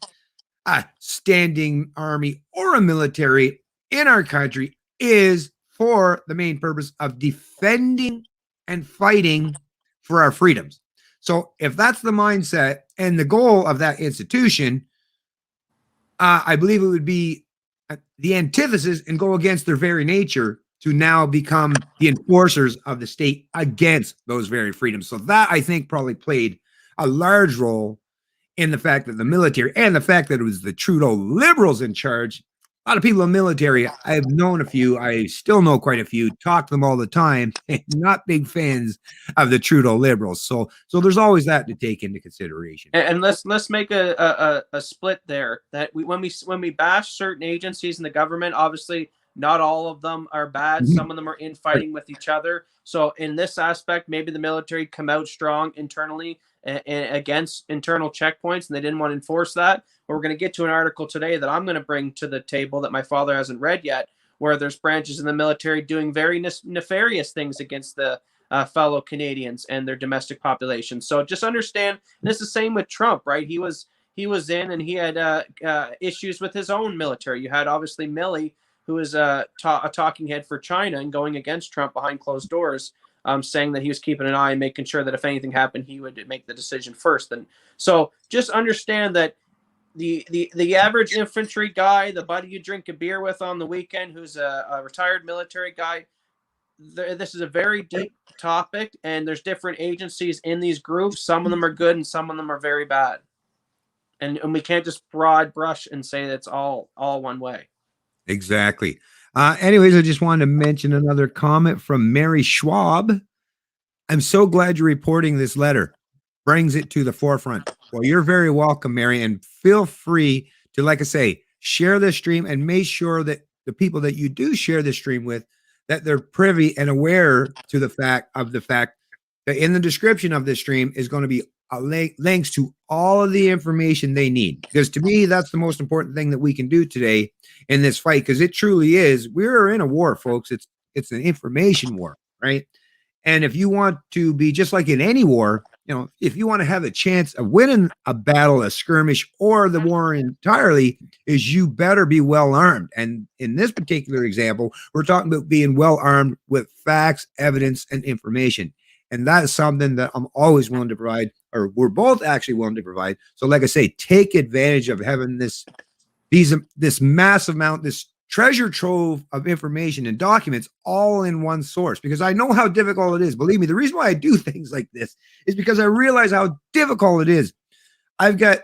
a standing army or a military in our country is for the main purpose of defending and fighting for our freedoms. So if that's the mindset and the goal of that institution, I believe it would be the antithesis and go against their very nature to now become the enforcers of the state against those very freedoms. So that, I think, probably played a large role in the fact that the military and the fact that it was the Trudeau Liberals in charge. A lot of people in the military, I've known a few, I still know quite a few, talk to them all the time, not big fans of the Trudeau Liberals. So there's always that to take into consideration.
And let's make a split there. That when we bash certain agencies in the government, obviously not all of them are bad.
Mhm.
Some of them are infighting with each other. So in this aspect, maybe the military come out strong internally against internal checkpoints, and they didn't want to enforce that. But we're going to get to an article today that I'm going to bring to the table that my father hasn't read yet, where there's branches in the military doing very nefarious things against the fellow Canadians and their domestic population. So just understand, and it's the same with Trump, right? He was in, and he had issues with his own military. You had obviously Milley, who is a talking head for China and going against Trump behind closed doors, saying that he was keeping an eye and making sure that if anything happened, he would make the decision first. And so just understand that the average infantry guy, the buddy you drink a beer with on the weekend, who's a retired military guy, this is a very deep topic, and there's different agencies in these groups. Some of them are good and some of them are very bad. And we can't just broad brush and say that's all one way.
Exactly. Anyways, I just wanted to mention another comment from Mary Schwab. I'm so glad you're reporting this letter. Brings it to the forefront. Well, you're very welcome, Mary, and feel free to, like I say, share this stream and make sure that the people that you do share this stream with, that they're privy and aware to the fact that in the description of this stream is going to be links to all of the information they need. Because to me, that's the most important thing that we can do today in this fight, because it truly is. We're in a war, folks. It's an information war, right? And if you want to be just like in any war, if you want to have a chance of winning a battle, a skirmish, or the war entirely, is you better be well armed. And in this particular example, we're talking about being well armed with facts, evidence, and information. And that is something that I'm always willing to provide, or we're both actually willing to provide. So like I say, take advantage of having this massive amount, this treasure trove of information and documents all in one source, because I know how difficult it is. Believe me, the reason why I do things like this is because I realize how difficult it is. I've got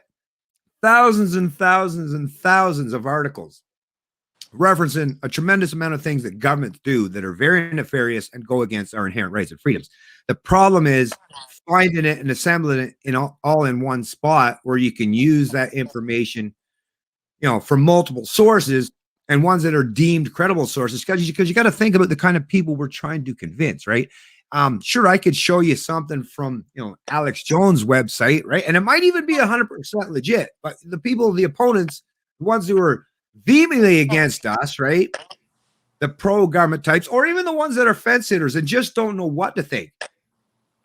thousands and thousands and thousands of articles referencing a tremendous amount of things that governments do that are very nefarious and go against our inherent rights and freedoms. The problem is finding it and assembling it all in one spot where you can use that information, from multiple sources, and ones that are deemed credible sources, because you got to think about the kind of people we're trying to convince, right? Sure, I could show you something from Alex Jones' website, right? And it might even be 100% legit, but the opponents, the ones who are vehemently against us, right? The pro-government types, or even the ones that are fence sitters and just don't know what to think.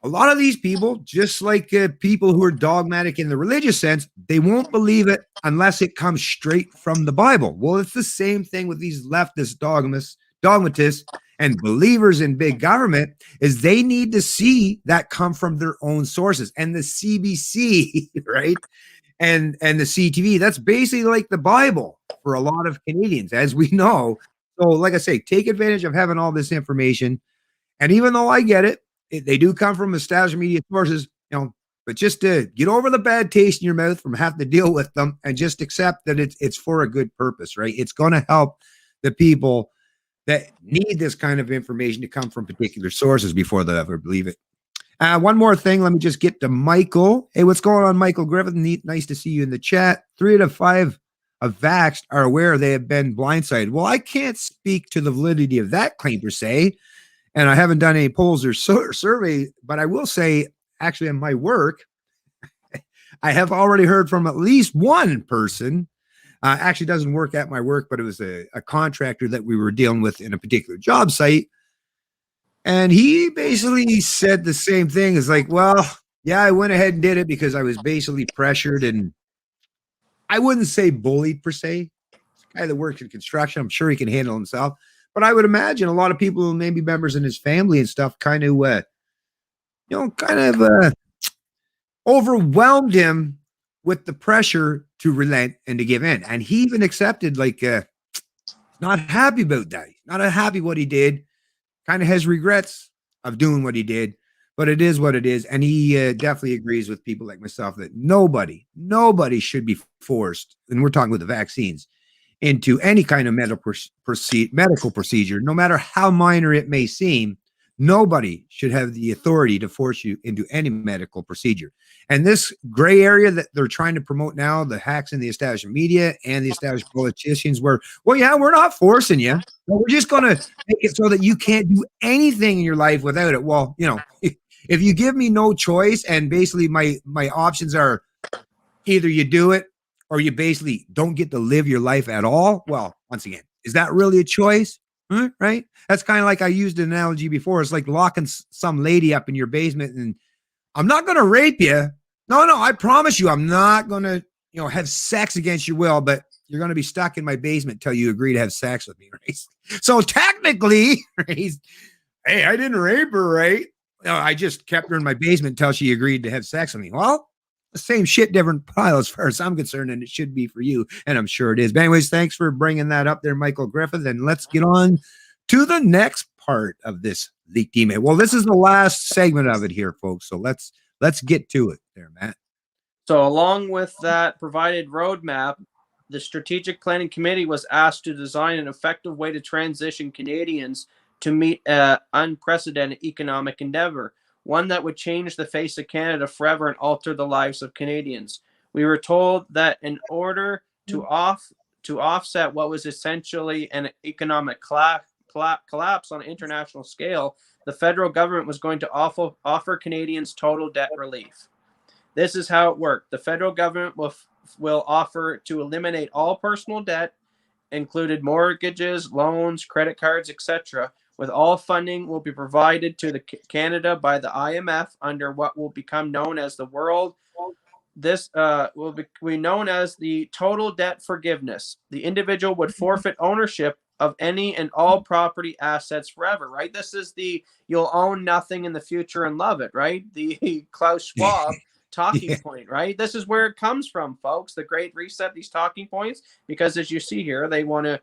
A lot of these people, just like people who are dogmatic in the religious sense, they won't believe it unless it comes straight from the Bible. Well, it's the same thing with these leftist dogmatists and believers in big government, is they need to see that come from their own sources. And the CBC, right? And the CTV, that's basically like the Bible for a lot of Canadians, as we know. So like I say, take advantage of having all this information. And even though I get it, they do come from established media sources, but just to get over the bad taste in your mouth from having to deal with them and just accept that it's for a good purpose, right? It's going to help the people that need this kind of information to come from particular sources before they ever believe it. One more thing. Let me just get to Michael. Hey, what's going on, Michael Griffith? Nice to see you in the chat. 3 out of 5 of vaxxed are aware they have been blindsided. Well, I can't speak to the validity of that claim per se, and I haven't done any polls or survey, but I will say, actually, in my work, I have already heard from at least one person. Actually doesn't work at my work, but it was a contractor that we were dealing with in a particular job site. And he basically said the same thing. It's like, well, yeah, I went ahead and did it because I was basically pressured, and I wouldn't say bullied per se. It's a guy that works in construction. I'm sure he can handle himself. But I would imagine a lot of people, maybe members in his family and stuff, kind of overwhelmed him with the pressure to relent and to give in. And he even accepted, like, not happy about that. Not happy what he did. Kind of has regrets of doing what he did, but it is what it is. And he definitely agrees with people like myself that nobody should be forced, and we're talking with the vaccines, into any kind of medical procedure, no matter how minor it may seem. Nobody should have the authority to force you into any medical procedure. And this gray area that they're trying to promote now, the hacks in the established media and the established politicians, were, well, yeah, we're not forcing you. We're just going to make it so that you can't do anything in your life without it. Well, if you give me no choice and basically my options are either you do it or you basically don't get to live your life at all. Well, once again, is that really a choice? Right? That's kind of like I used an analogy before. It's like locking some lady up in your basement and I'm not going to rape you. No, I promise you, I'm not going to, have sex against your will, but you're going to be stuck in my basement until you agree to have sex with me, right? So technically, right, hey, I didn't rape her, right? I just kept her in my basement until she agreed to have sex with me. Well, the same shit, different pile as far as I'm concerned, and it should be for you, and I'm sure it is. But anyways, thanks for bringing that up there, Michael Griffith, and let's get on to the next part of this leaked email. Well, this is the last segment of it here, folks, so let's get to it there, Matt.
So along with that provided roadmap, the Strategic Planning Committee was asked to design an effective way to transition Canadians to meet an unprecedented economic endeavor, one that would change the face of Canada forever and alter the lives of Canadians. We were told that in order to offset what was essentially an economic collapse on an international scale, the federal government was going to offer Canadians total debt relief. This is how it worked. The federal government will offer to eliminate all personal debt, included mortgages, loans, credit cards, etc., with all funding will be provided to Canada by the IMF under what will become known as the world. This will be known as the total debt forgiveness. The individual would forfeit ownership of any and all property assets forever, right? This is the you'll own nothing in the future and love it, right? The Klaus Schwab talking point, right? This is where it comes from, folks. The Great Reset, these talking points, because as you see here, they want to,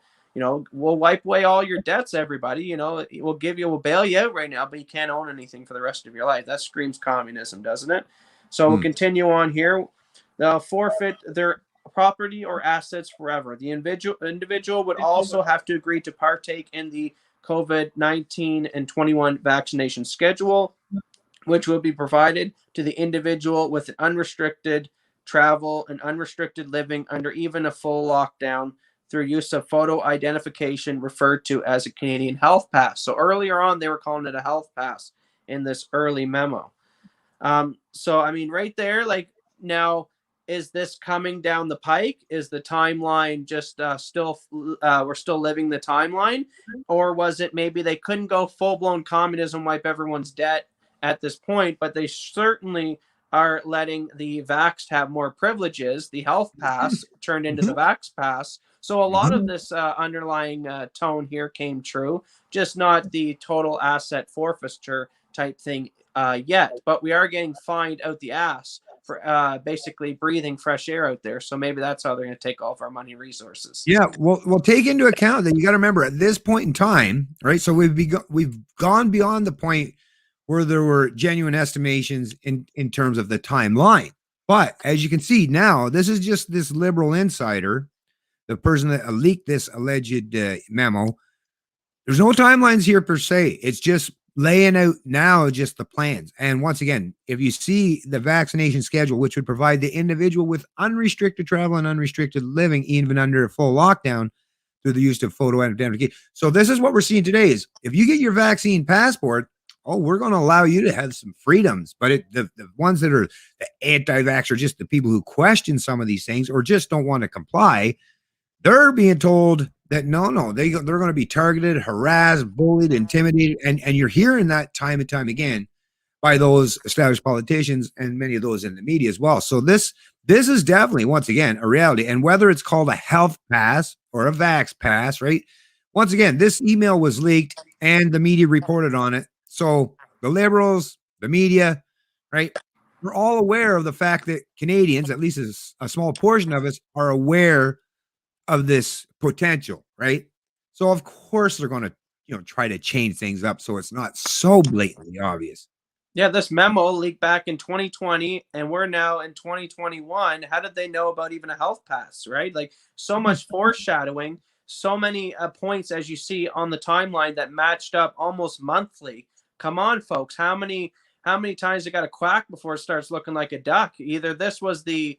we'll wipe away all your debts, everybody. We'll bail you out right now, but you can't own anything for the rest of your life. That screams communism, doesn't it? So we'll continue on here. They'll forfeit their property or assets forever. The individual would also have to agree to partake in the COVID-19 and 21 vaccination schedule, which will be provided to the individual with an unrestricted travel and unrestricted living under even a full lockdown through use of photo identification referred to as a Canadian health pass. So earlier on, they were calling it a health pass in this early memo. So, I mean, right there, like, now, is this coming down the pike? Is the timeline just we're still living the timeline? Or was it maybe they couldn't go full-blown communism, wipe everyone's debt at this point, but they certainly are letting the vaxxed have more privileges. The health pass turned into the vax pass. So a lot of this underlying tone here came true, just not the total asset forfeiture type thing yet. But we are getting fined out the ass for basically breathing fresh air out there. So maybe that's how they're going to take all of our money and resources.
Yeah, well, take into account that you got to remember at this point in time, right? So we've gone beyond the point where there were genuine estimations in terms of the timeline. But as you can see now, this is just this liberal insider, the person that leaked this alleged memo. There's no timelines here per se. It's just laying out now just the plans. And once again, if you see the vaccination schedule, which would provide the individual with unrestricted travel and unrestricted living, even under a full lockdown, through the use of photo identification. So this is what we're seeing today is if you get your vaccine passport, oh, we're going to allow you to have some freedoms. But the ones that are the anti-vax or just the people who question some of these things or just don't want to comply, they're being told that no, they're going to be targeted, harassed, bullied, intimidated. And you're hearing that time and time again by those established politicians and many of those in the media as well. So this is definitely, once again, a reality. And whether it's called a health pass or a vax pass, right? Once again, this email was leaked and the media reported on it. So the liberals, the media, right? We're all aware of the fact that Canadians, at least a small portion of us, are aware of this potential, right? So of course they're going to, try to change things up so it's not so blatantly obvious.
Yeah, this memo leaked back in 2020 and we're now in 2021. How did they know about even a health pass, right? Like so much foreshadowing, so many points as you see on the timeline that matched up almost monthly. Come on, folks. How many times it got a quack before it starts looking like a duck? Either this was a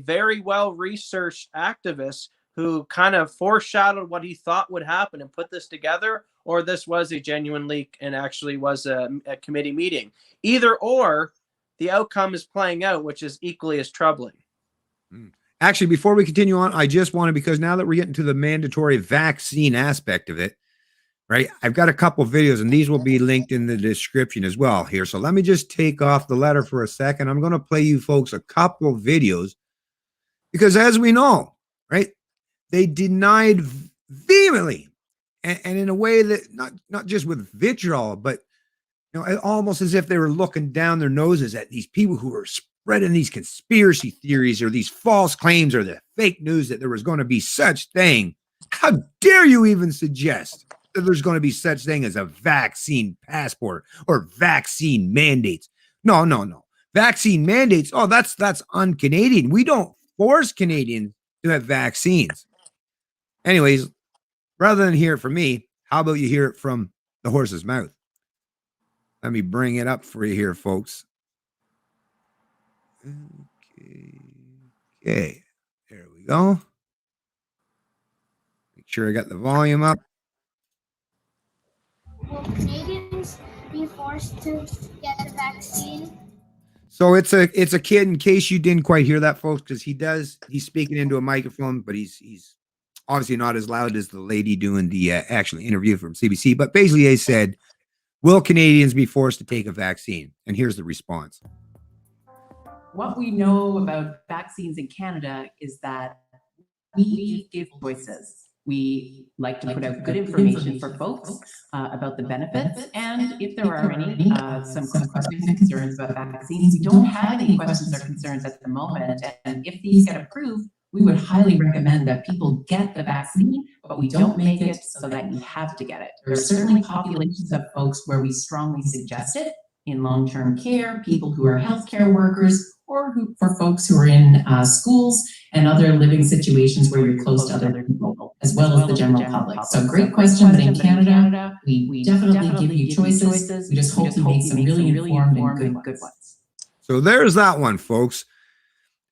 very well-researched activist who kind of foreshadowed what he thought would happen and put this together, or this was a genuine leak and actually was a committee meeting. Either or, the outcome is playing out, which is equally as troubling.
Actually, before we continue on, I just want to, because now that we're getting to the mandatory vaccine aspect of it, right? I've got a couple of videos and these will be linked in the description as well here. So let me just take off the letter for a second. I'm going to play you folks a couple of videos because as we know, right, they denied vehemently and in a way that not just with vitriol, but almost as if they were looking down their noses at these people who were spreading these conspiracy theories or these false claims or the fake news that there was going to be such thing. How dare you even suggest that there's going to be such thing as a vaccine passport or vaccine mandates? No. Vaccine mandates. Oh, that's un-Canadian. We don't force Canadians to have vaccines. Anyways, rather than hear it from me, how about you hear it from the horse's mouth? Let me bring it up for you here, folks. Okay. There we go. Make sure I got the volume up.
Will Canadians be forced to get the vaccine?
So it's a kid, in case you didn't quite hear that, folks, because he's speaking into a microphone, but he's obviously not as loud as the lady doing the actual interview from CBC. But basically, they said, will Canadians be forced to take a vaccine? And here's the response.
What we know about vaccines in Canada is that we give choices. We like to put out good information for folks about the benefits, and if there are any, some questions and concerns about vaccines. We don't have any questions or concerns at the moment, and if these get approved, we would highly recommend that people get the vaccine, but we don't make it so that you have to get it. There are certainly populations of folks where we strongly suggest it in long-term care, people who are healthcare workers, or for folks who are in schools and other living situations where you're close to other people, as well as the general public. So great question, but in Canada, we definitely give you choices. We just hope you make some really informed and good ones.
So there's that one, folks.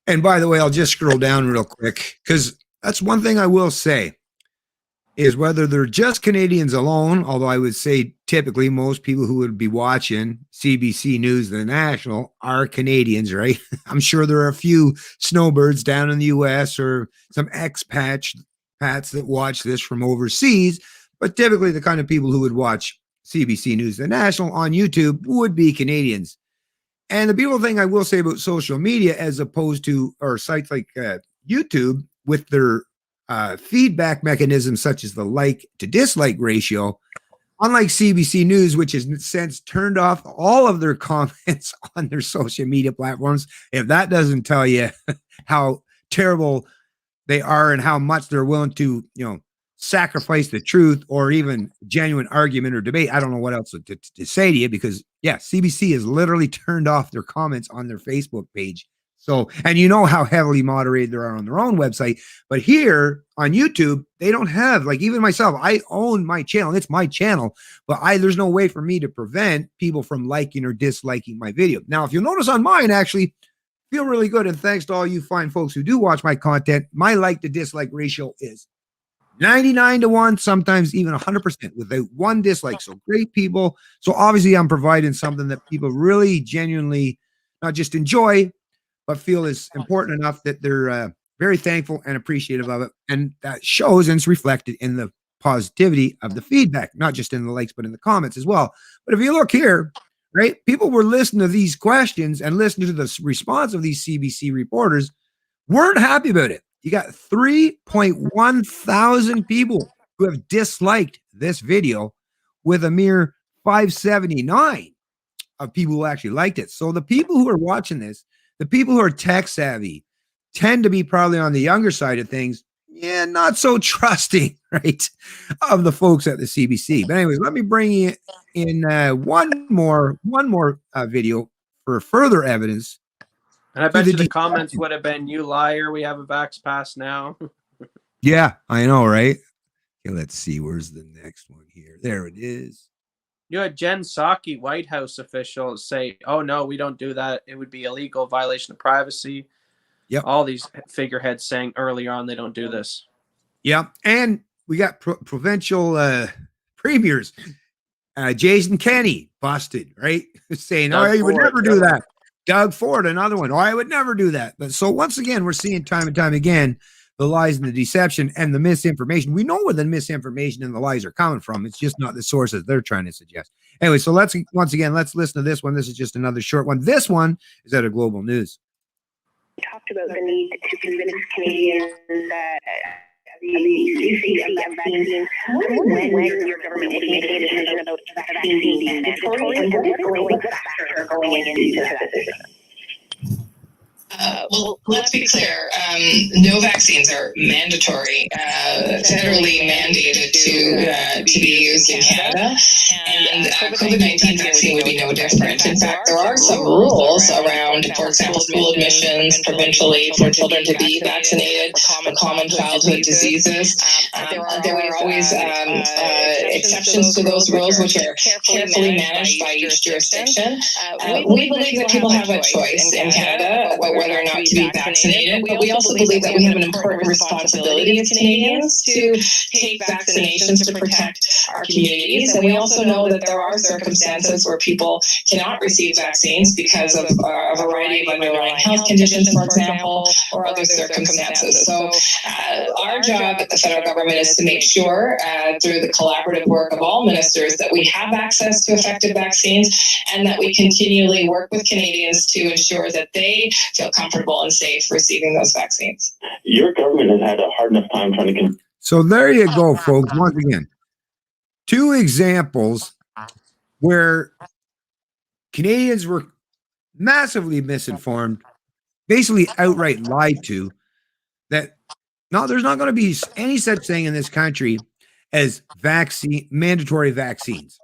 And by the way, I'll just scroll down real quick because that's one thing I will say is whether they're just Canadians alone, although I would say typically most people who would be watching CBC News, the national, are Canadians, right? I'm sure there are a few snowbirds down in the US or some expats that watch this from overseas, but typically the kind of people who would watch CBC News, the national on YouTube would be Canadians. And the beautiful thing I will say about social media as opposed to or sites like YouTube with their feedback mechanisms such as the like to dislike ratio, unlike CBC News, which has since turned off all of their comments on their social media platforms. If that doesn't tell you how terrible they are and how much they're willing to, sacrifice the truth or even genuine argument or debate. I don't know what else to say to you because, yeah, CBC has literally turned off their comments on their Facebook page. So, and you know how heavily moderated they are on their own website. But here on YouTube, they don't have, like, even myself, I own my channel. It's my channel, but there's no way for me to prevent people from liking or disliking my video. Now, if you'll notice on mine, actually, feel really good. And thanks to all you fine folks who do watch my content, my like to dislike ratio is 99-1, sometimes even 100% without one dislike. So great people. So obviously I'm providing something that people really genuinely not just enjoy, but feel is important enough that they're very thankful and appreciative of it. And that shows and it's reflected in the positivity of the feedback, not just in the likes, but in the comments as well. But if you look here, right, people were listening to these questions and listening to the response of these CBC reporters, weren't happy about it. You got 3.1 thousand people who have disliked this video with a mere 579 of people who actually liked it. So the people who are watching this, the people who are tech savvy, tend to be probably on the younger side of things. Yeah, not so trusting, right, of the folks at the CBC. But anyways, let me bring you in one more video for further evidence.
And I bet you the comments would have been, "You liar, we have a Vax Pass now."
Yeah, I know, right? Okay, let's see. Where's the next one here? There it is.
You had Jen Psaki, White House officials, say, "Oh, no, we don't do that. It would be illegal, violation of privacy."
Yep.
All these figureheads saying earlier on they don't do this.
Yep. And we got provincial premiers. Jason Kenney busted, right? Saying,
Doug
you would
Ford,
never do that. Doug Ford, another one. I would never do that. But so once again, we're seeing time and time again the lies and the deception and the misinformation. We know where the misinformation and the lies are coming from. It's just not the sources they're trying to suggest. Anyway, so let's listen to this one. This is just another short one. This one is out of Global News.
We talked about the need to convince Canadians that the safety of vaccines. When your government will be making a decision about vaccines being mandatory, and what factors are going into that decision?
Well, let's be clear. No vaccines are mandatory, federally mandated to be used in Canada, and COVID-19 vaccine would be no different. In fact, there are some rules around, for example, school admissions, provincial aid for children to be vaccinated for common childhood diseases. There are always exceptions to those rules, which are carefully managed by each jurisdiction. We believe that people have a choice in Canada whether or not to be vaccinated, but we also believe that we have an important responsibility as Canadians to take vaccinations to protect our communities. And we also know that there are circumstances where people cannot receive vaccines because of a variety of underlying health conditions, for example, or other circumstances. So our job at the federal government is to make sure through the collaborative work of all ministers that we have access to effective vaccines and that we continually work with Canadians to ensure that they feel comfortable and safe receiving those vaccines.
Your government has had a hard enough time trying to.
So there you go, folks. Once again, two examples where Canadians were massively misinformed, basically outright lied to, that no, there's not going to be any such thing in this country as mandatory vaccines.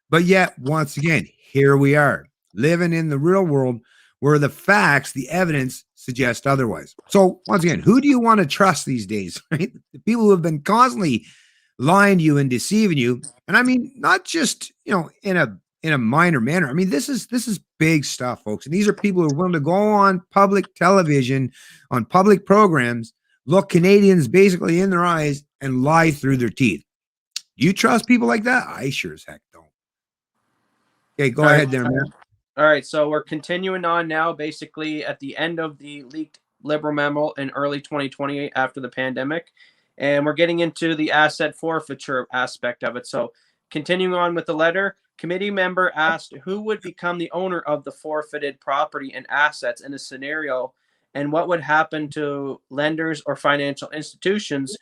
But yet, once again, here we are living in the real world where the facts, the evidence suggest otherwise. So once again, who do you want to trust these days, right? The people who have been constantly lying to you and deceiving you. And I mean, not just, in a minor manner. I mean, this is big stuff, folks. And these are people who are willing to go on public television, on public programs, look Canadians basically in their eyes and lie through their teeth. Do you trust people like that? I sure as heck don't. Okay, go ahead there, man.
All right, so we're continuing on now, basically at the end of the leaked Liberal memo in early 2020 after the pandemic, and we're getting into the asset forfeiture aspect of it. So continuing on with the letter, committee member asked who would become the owner of the forfeited property and assets in a scenario, and what would happen to lenders or financial institutions.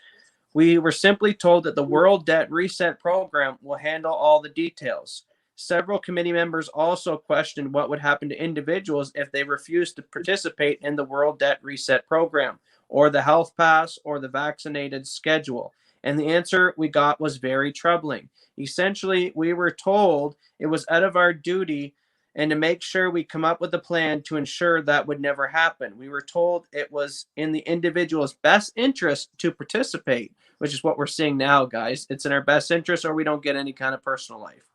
We were simply told that the World Debt Reset Program will handle all the details. Several committee members also questioned what would happen to individuals if they refused to participate in the World Debt Reset Program or the Health Pass or the vaccinated schedule. And the answer we got was very troubling. Essentially, we were told it was out of our duty and to make sure we come up with a plan to ensure that would never happen. We were told it was in the individual's best interest to participate, which is what we're seeing now, guys. It's in our best interest or we don't get any kind of personal life.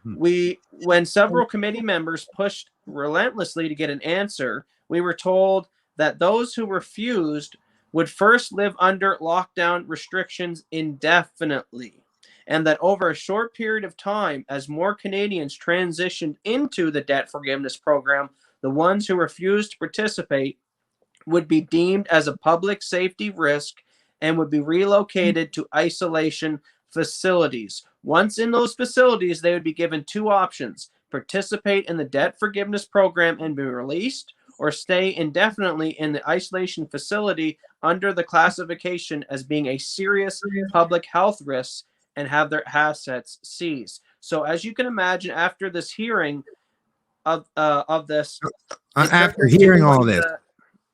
When several committee members pushed relentlessly to get an answer, we were told that those who refused would first live under lockdown restrictions indefinitely, and that over a short period of time, as more Canadians transitioned into the debt forgiveness program, the ones who refused to participate would be deemed as a public safety risk and would be relocated to isolation facilities. Once in those facilities, they would be given two options: participate in the debt forgiveness program and be released, or stay indefinitely in the isolation facility under the classification as being a serious public health risk and have their assets seized. So as you can imagine, after this hearing of this,
after hearing all this,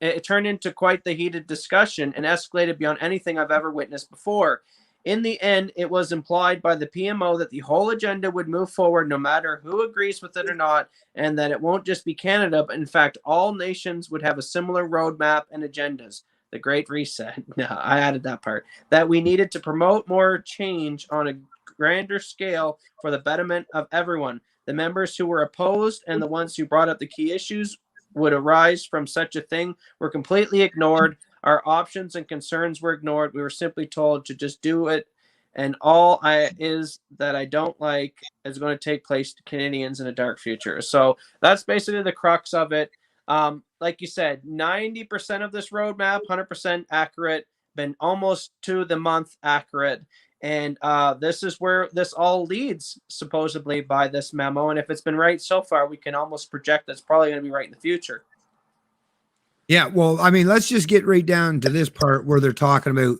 it turned into quite the heated discussion and escalated beyond anything I've ever witnessed before. In the end, it was implied by the PMO that the whole agenda would move forward no matter who agrees with it or not, and that it won't just be Canada, but in fact, all nations would have a similar roadmap and agendas. The Great Reset. No, I added that part. That we needed to promote more change on a grander scale for the betterment of everyone. The members who were opposed and the ones who brought up the key issues would arise from such a thing were completely ignored. Our options and concerns were ignored. We were simply told to just do it. And all that I don't like is going to take place to Canadians in a dark future. So that's basically the crux of it. Like you said, 90% of this roadmap, 100% accurate, been almost to the month accurate. And this is where this all leads, supposedly, by this memo. And if it's been right so far, we can almost project that's probably going to be right in the future.
Yeah, well, I mean, let's just get right down to this part where they're talking about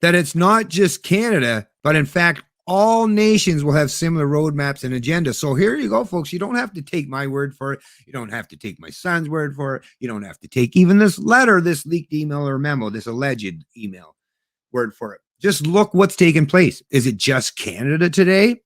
that it's not just Canada, but in fact, all nations will have similar roadmaps and agendas. So here you go, folks. You don't have to take my word for it. You don't have to take my son's word for it. You don't have to take even this letter, this leaked email or memo, this alleged email word for it. Just look what's taking place. Is it just Canada today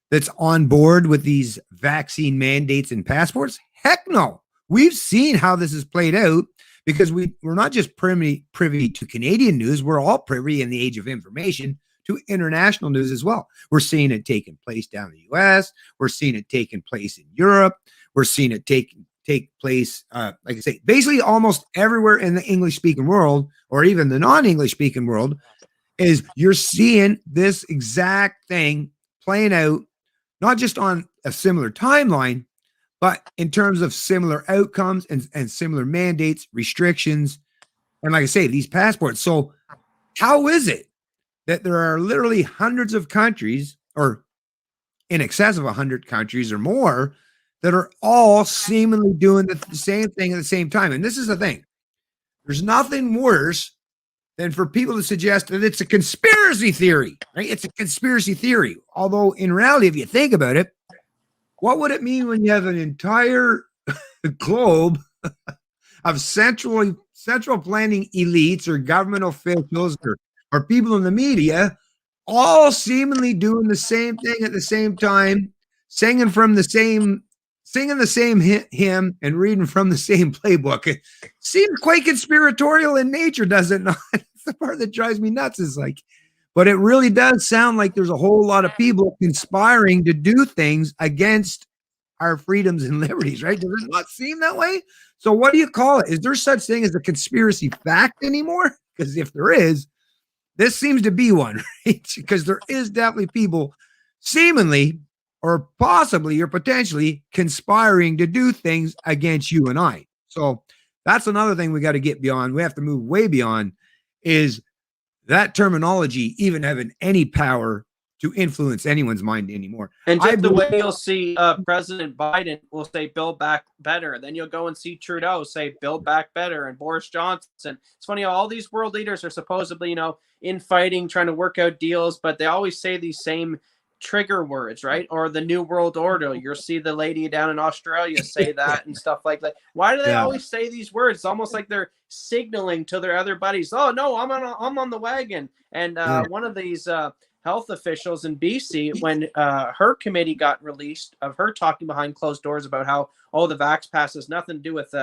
that's on board with these vaccine mandates and passports? Heck no. We've seen how this has played out because we're not just privy to Canadian news. We're all privy in the age of information to international news as well. We're seeing it taking place down in the US. We're seeing it taking place in Europe. We're seeing it take place, like I say, basically almost everywhere in the English-speaking world, or even the non-English-speaking world, is you're seeing this exact thing playing out, not just on a similar timeline, but in terms of similar outcomes and similar mandates, restrictions, and like I say, these passports. So how is it that there are literally hundreds of countries, or in excess of 100 countries or more, that are all seemingly doing the same thing at the same time? And this is the thing. There's nothing worse than for people to suggest that it's a conspiracy theory, right? It's a conspiracy theory. Although in reality, if you think about it, what would it mean when you have an entire globe of central planning elites or government officials or people in the media all seemingly doing the same thing at the same time, singing the same hymn and reading from the same playbook? It seems quite conspiratorial in nature, does it not? That's the part that drives me nuts. Is like, but it really does sound like there's a whole lot of people conspiring to do things against our freedoms and liberties, right? Does it not seem that way? So what do you call it? Is there such thing as a conspiracy fact anymore? Because if there is, this seems to be one, right? Because there is definitely people seemingly or possibly or potentially conspiring to do things against you and I. So that's another thing we got to get beyond. We have to move way beyond, is that terminology even having any power to influence anyone's mind anymore.
And just the way you'll see President Biden will say build back better. Then you'll go and see Trudeau say build back better, and Boris Johnson. It's funny, all these world leaders are supposedly, infighting, trying to work out deals, but they always say these same trigger words, right? Or the New World Order. You'll see the lady down in Australia say that and stuff like that. Why do they
Yeah.
always say these words? It's almost like they're signaling to their other buddies, oh no, I'm on the wagon. And one of these health officials in BC, when her committee got released of her talking behind closed doors about how, oh, the vax pass has nothing to do with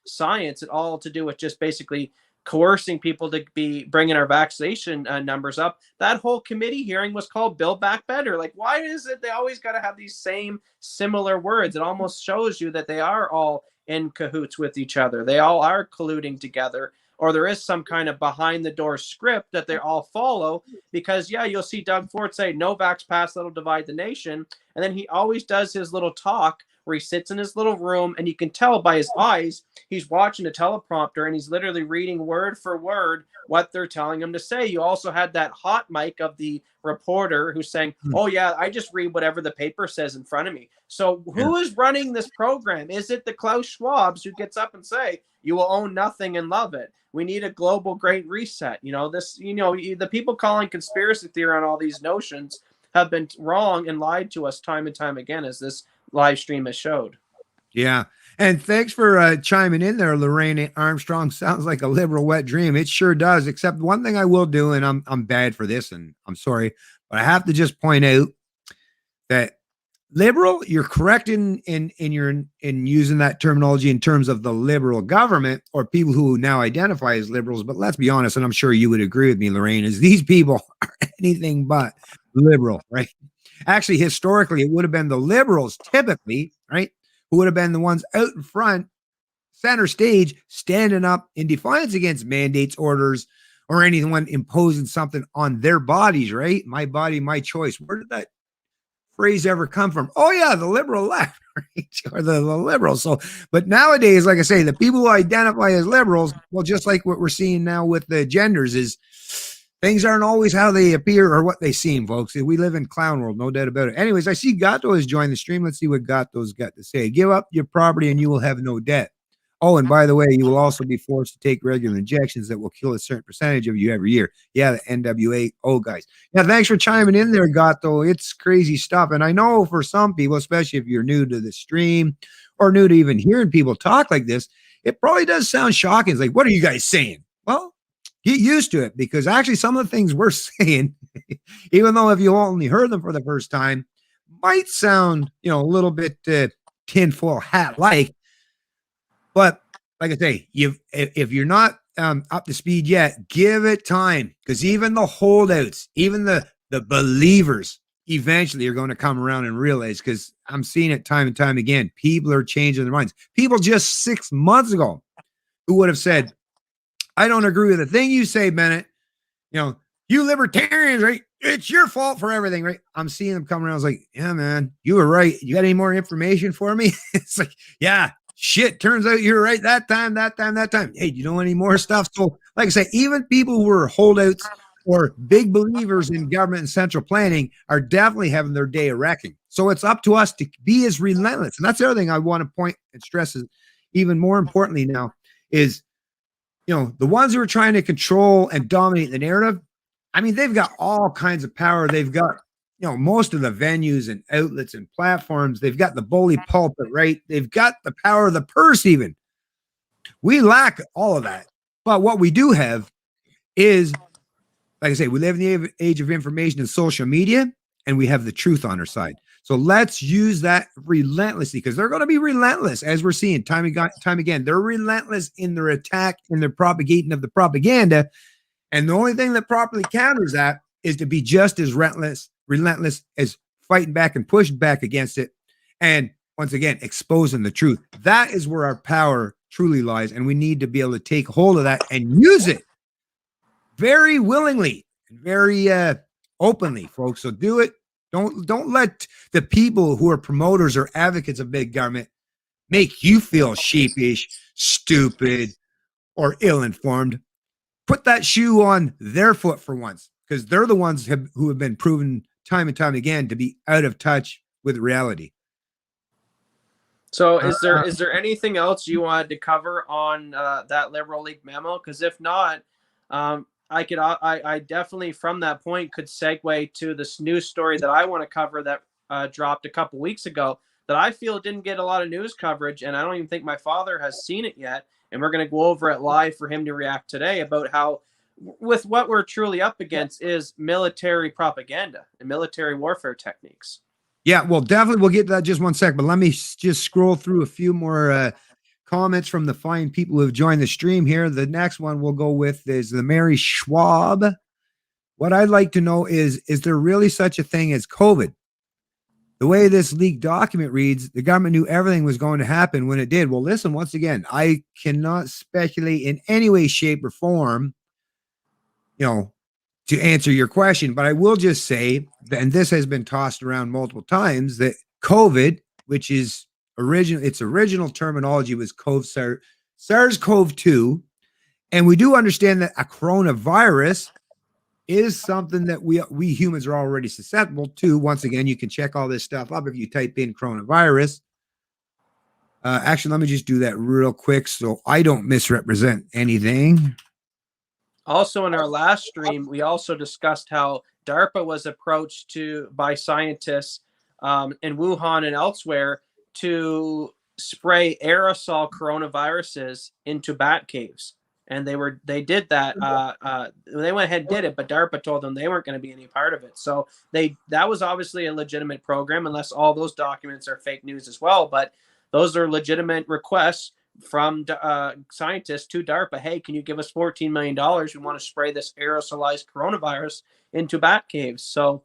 science, it all to do with just basically coercing people to be bringing our vaccination numbers up. That whole committee hearing was called Build Back Better. Like, why is it they always got to have these same similar words? It almost shows you that they are all in cahoots with each other. They all are colluding together, or there is some kind of behind the door script that they all follow. Because yeah, you'll see Doug Ford say no vax pass, that'll divide the nation. And then he always does his little talk where he sits in his little room and you can tell by his eyes, he's watching a teleprompter and he's literally reading word for word what they're telling him to say. You also had that hot mic of the reporter who's saying, oh yeah, I just read whatever the paper says in front of me. So who is running this program? Is it the Klaus Schwabs who gets up and say, you will own nothing and love it? We need a global great reset. The people calling conspiracy theory on all these notions have been wrong and lied to us time and time again, as this live stream has showed.
Yeah. And thanks for chiming in there, Lorraine Armstrong. Sounds like a liberal wet dream. It sure does. Except one thing I will do, and I'm bad for this, and I'm sorry, but I have to just point out that liberal, you're correct in using that terminology in terms of the liberal government or people who now identify as liberals. But let's be honest, and I'm sure you would agree with me, Lorraine, is these people are anything but liberal, right? Actually, historically, it would have been the liberals typically, right, who would have been the ones out in front, center stage, standing up in defiance against mandates, orders, or anyone imposing something on their bodies, right? My body, my choice. Where did that phrase ever come from? Oh yeah, the liberal left, right? Or the liberals. So, but nowadays, like I say, the people who identify as liberals, well, just like what we're seeing now with the genders, is things aren't always how they appear or what they seem, folks. We live in clown world, no doubt about it. Anyways, I see Gato has joined the stream. Let's see what Gato's got to say. Give up your property and you will have no debt. Oh, and by the way, you will also be forced to take regular injections that will kill a certain percentage of you every year. Yeah, the NWA guys. Yeah, thanks for chiming in there, Gato. It's crazy stuff. And I know for some people, especially if you're new to the stream or new to even hearing people talk like this, it probably does sound shocking. It's like, what are you guys saying? Well, get used to it, because actually some of the things we're saying, even though if you only heard them for the first time, might sound, a little bit tinfoil hat like. But like I say, if you're not up to speed yet, give it time, because even the holdouts, even the believers, eventually are going to come around and realize, because I'm seeing it time and time again, people are changing their minds. People just 6 months ago who would have said, I don't agree with the thing you say, Bennett. You libertarians, right? It's your fault for everything, right? I'm seeing them come around. I was like, yeah, man, you were right. You got any more information for me? It's like, yeah, shit. Turns out you're right that time. Hey, do you know any more stuff? So, like I say, even people who were holdouts or big believers in government and central planning are definitely having their day of wrecking. So it's up to us to be as relentless. And that's the other thing I want to point and stress is even more importantly now is, the ones who are trying to control and dominate the narrative, I mean, they've got all kinds of power. They've got, most of the venues and outlets and platforms. They've got the bully pulpit, right? They've got the power of the purse even. We lack all of that. But what we do have is, like I say, we live in the age of information and social media, and we have the truth on our side. So let's use that relentlessly, because they're going to be relentless, as we're seeing time again. They're relentless in their attack, in their propagating of the propaganda. And the only thing that properly counters that is to be just as relentless as fighting back and pushing back against it. And once again, exposing the truth. That is where our power truly lies. And we need to be able to take hold of that and use it very willingly and very openly, folks. So do it. Don't let the people who are promoters or advocates of big government make you feel sheepish, stupid, or ill-informed. Put that shoe on their foot for once, because they're the ones who have been proven time and time again to be out of touch with reality.
So is there anything else you wanted to cover on that Liberal League memo? Because if not, I definitely from that point could segue to this news story that I want to cover that dropped a couple weeks ago that I feel didn't get a lot of news coverage, and I don't even think my father has seen it yet. And we're going to go over it live for him to react today about how, with what we're truly up against, is military propaganda and military warfare techniques.
Yeah, well, definitely we'll get to that just one sec, but let me just scroll through a few more comments from the fine people who have joined the stream here. The next one we'll go with is the Mary Schwab. What I'd like to know is there really such a thing as COVID? The way this leaked document reads, the government knew everything was going to happen when it did. Well, listen, once again, I cannot speculate in any way, shape, or form, to answer your question, but I will just say, and this has been tossed around multiple times, that COVID, which is its original terminology was SARS-CoV-2, and we do understand that a coronavirus is something that we humans are already susceptible to. Once again, you can check all this stuff up if you type in coronavirus. Actually, let me just do that real quick so I don't misrepresent anything.
Also, in our last stream, we also discussed how DARPA was approached by scientists in Wuhan and elsewhere to spray aerosol coronaviruses into bat caves. And they did that. They went ahead and did it, but DARPA told them they weren't going to be any part of it. So that was obviously a legitimate program, unless all those documents are fake news as well. But those are legitimate requests from scientists to DARPA. Hey, can you give us $14 million? We want to spray this aerosolized coronavirus into bat caves. So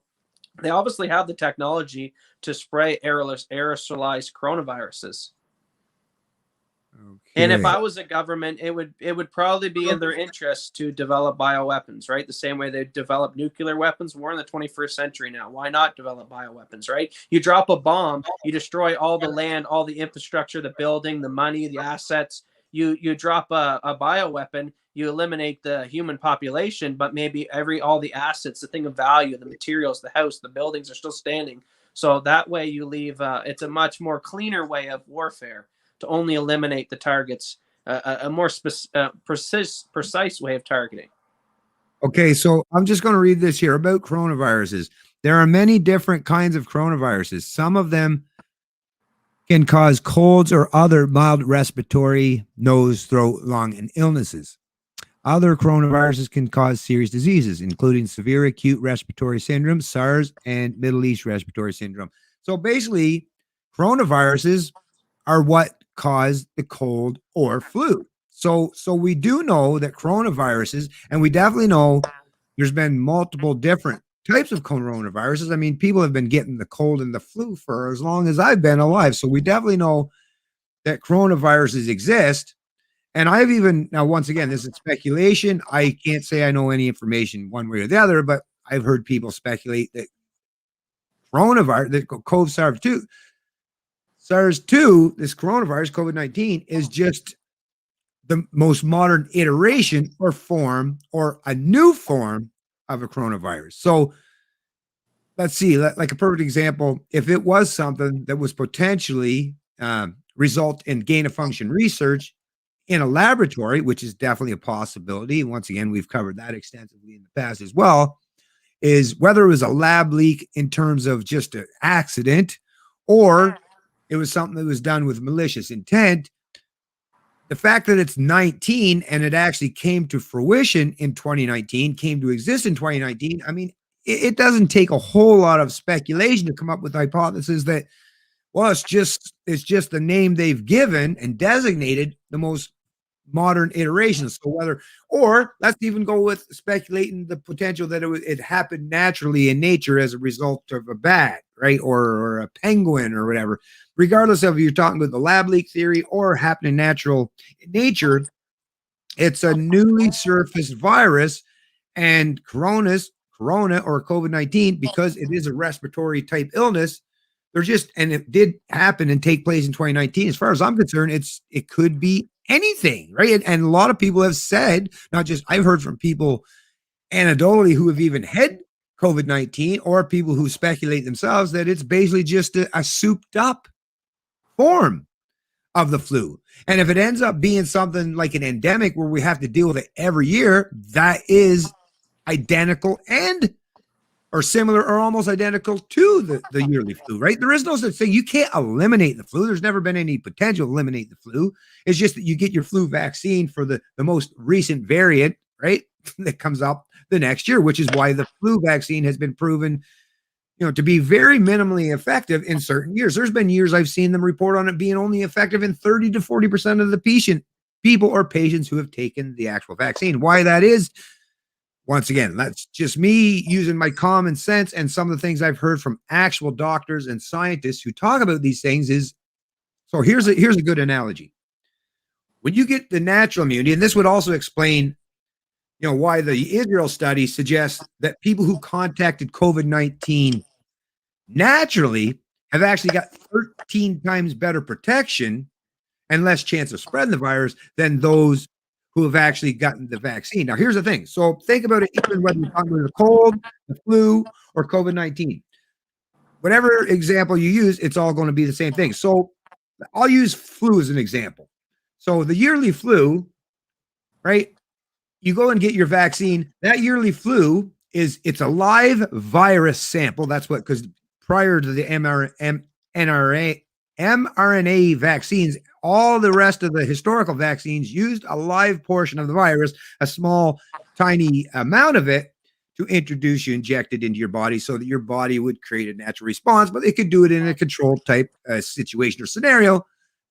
they obviously have the technology to spray aerosolized coronaviruses. Okay. And if I was a government, it would probably be in their interest to develop bioweapons, right? The same way they develop nuclear weapons. We're in the 21st century now. Why not develop bioweapons, right? You drop a bomb, you destroy all the land, all the infrastructure, the building, the money, the assets. You drop a bioweapon, you eliminate the human population, but maybe all the assets, the thing of value, the materials, the house, the buildings are still standing. So that way you leave, it's a much more cleaner way of warfare, to only eliminate the targets, a more precise way of targeting.
Okay, so I'm just going to read this here about coronaviruses. There are many different kinds of coronaviruses. Some of them can cause colds or other mild respiratory, nose, throat, lung, and illnesses. Other coronaviruses can cause serious diseases, including severe acute respiratory syndrome, SARS, and Middle East respiratory syndrome. So basically, coronaviruses are what cause the cold or flu. So we do know that coronaviruses, and we definitely know there's been multiple different types of coronaviruses. I mean, people have been getting the cold and the flu for as long as I've been alive. So we definitely know that coronaviruses exist. And I've even, now, once again, this is speculation. I can't say I know any information one way or the other, but I've heard people speculate that coronavirus, that SARS-2, this coronavirus, COVID-19, is just the most modern iteration or form, or a new form of a coronavirus. So let's see, like a perfect example, if it was something that was potentially result in gain-of-function research in a laboratory, which is definitely a possibility. Once again, we've covered that extensively in the past as well, is whether it was a lab leak in terms of just an accident, or it was something that was done with malicious intent. The fact that it's 19 and it actually came to fruition in 2019, came to exist in 2019, I mean, it doesn't take a whole lot of speculation to come up with hypotheses that, well, it's just the name they've given and designated the most modern iterations. So whether, or let's even go with speculating the potential that it happened naturally in nature as a result of a bat, right? Or a penguin or whatever. Regardless of if you're talking about the lab leak theory or happening natural in nature, it's a newly surfaced virus, and corona or COVID-19, because it is a respiratory type illness, and it did happen and take place in 2019. As far as I'm concerned, it could be anything, right? And a lot of people have said, not just, I've heard from people anecdotally who have even had COVID-19, or people who speculate themselves that it's basically just a souped up form of the flu. And if it ends up being something like an endemic where we have to deal with it every year, that is identical and or similar or almost identical to the yearly flu, right? There is no such thing. You can't eliminate the flu. There's never been any potential to eliminate the flu. It's just that you get your flu vaccine for the most recent variant, right? That comes up the next year, which is why the flu vaccine has been proven, to be very minimally effective in certain years. There's been years I've seen them report on it being only effective in 30 to 40% of the people or patients who have taken the actual vaccine. Why that is, once again, that's just me using my common sense and some of the things I've heard from actual doctors and scientists who talk about these things is, so here's a good analogy. When you get the natural immunity, and this would also explain, why the Israel study suggests that people who contacted COVID-19 naturally have actually got 13 times better protection and less chance of spreading the virus than those who have actually gotten the vaccine. Now, here's the thing. So think about it, even whether you're talking about the cold, the flu, or COVID-19. Whatever example you use, it's all going to be the same thing. So I'll use flu as an example. So the yearly flu, right? You go and get your vaccine. That yearly flu it's a live virus sample. That's what, because prior to the mRNA vaccines, all the rest of the historical vaccines used a live portion of the virus, a small, tiny amount of it, to introduce you, inject it into your body so that your body would create a natural response, but they could do it in a controlled type situation or scenario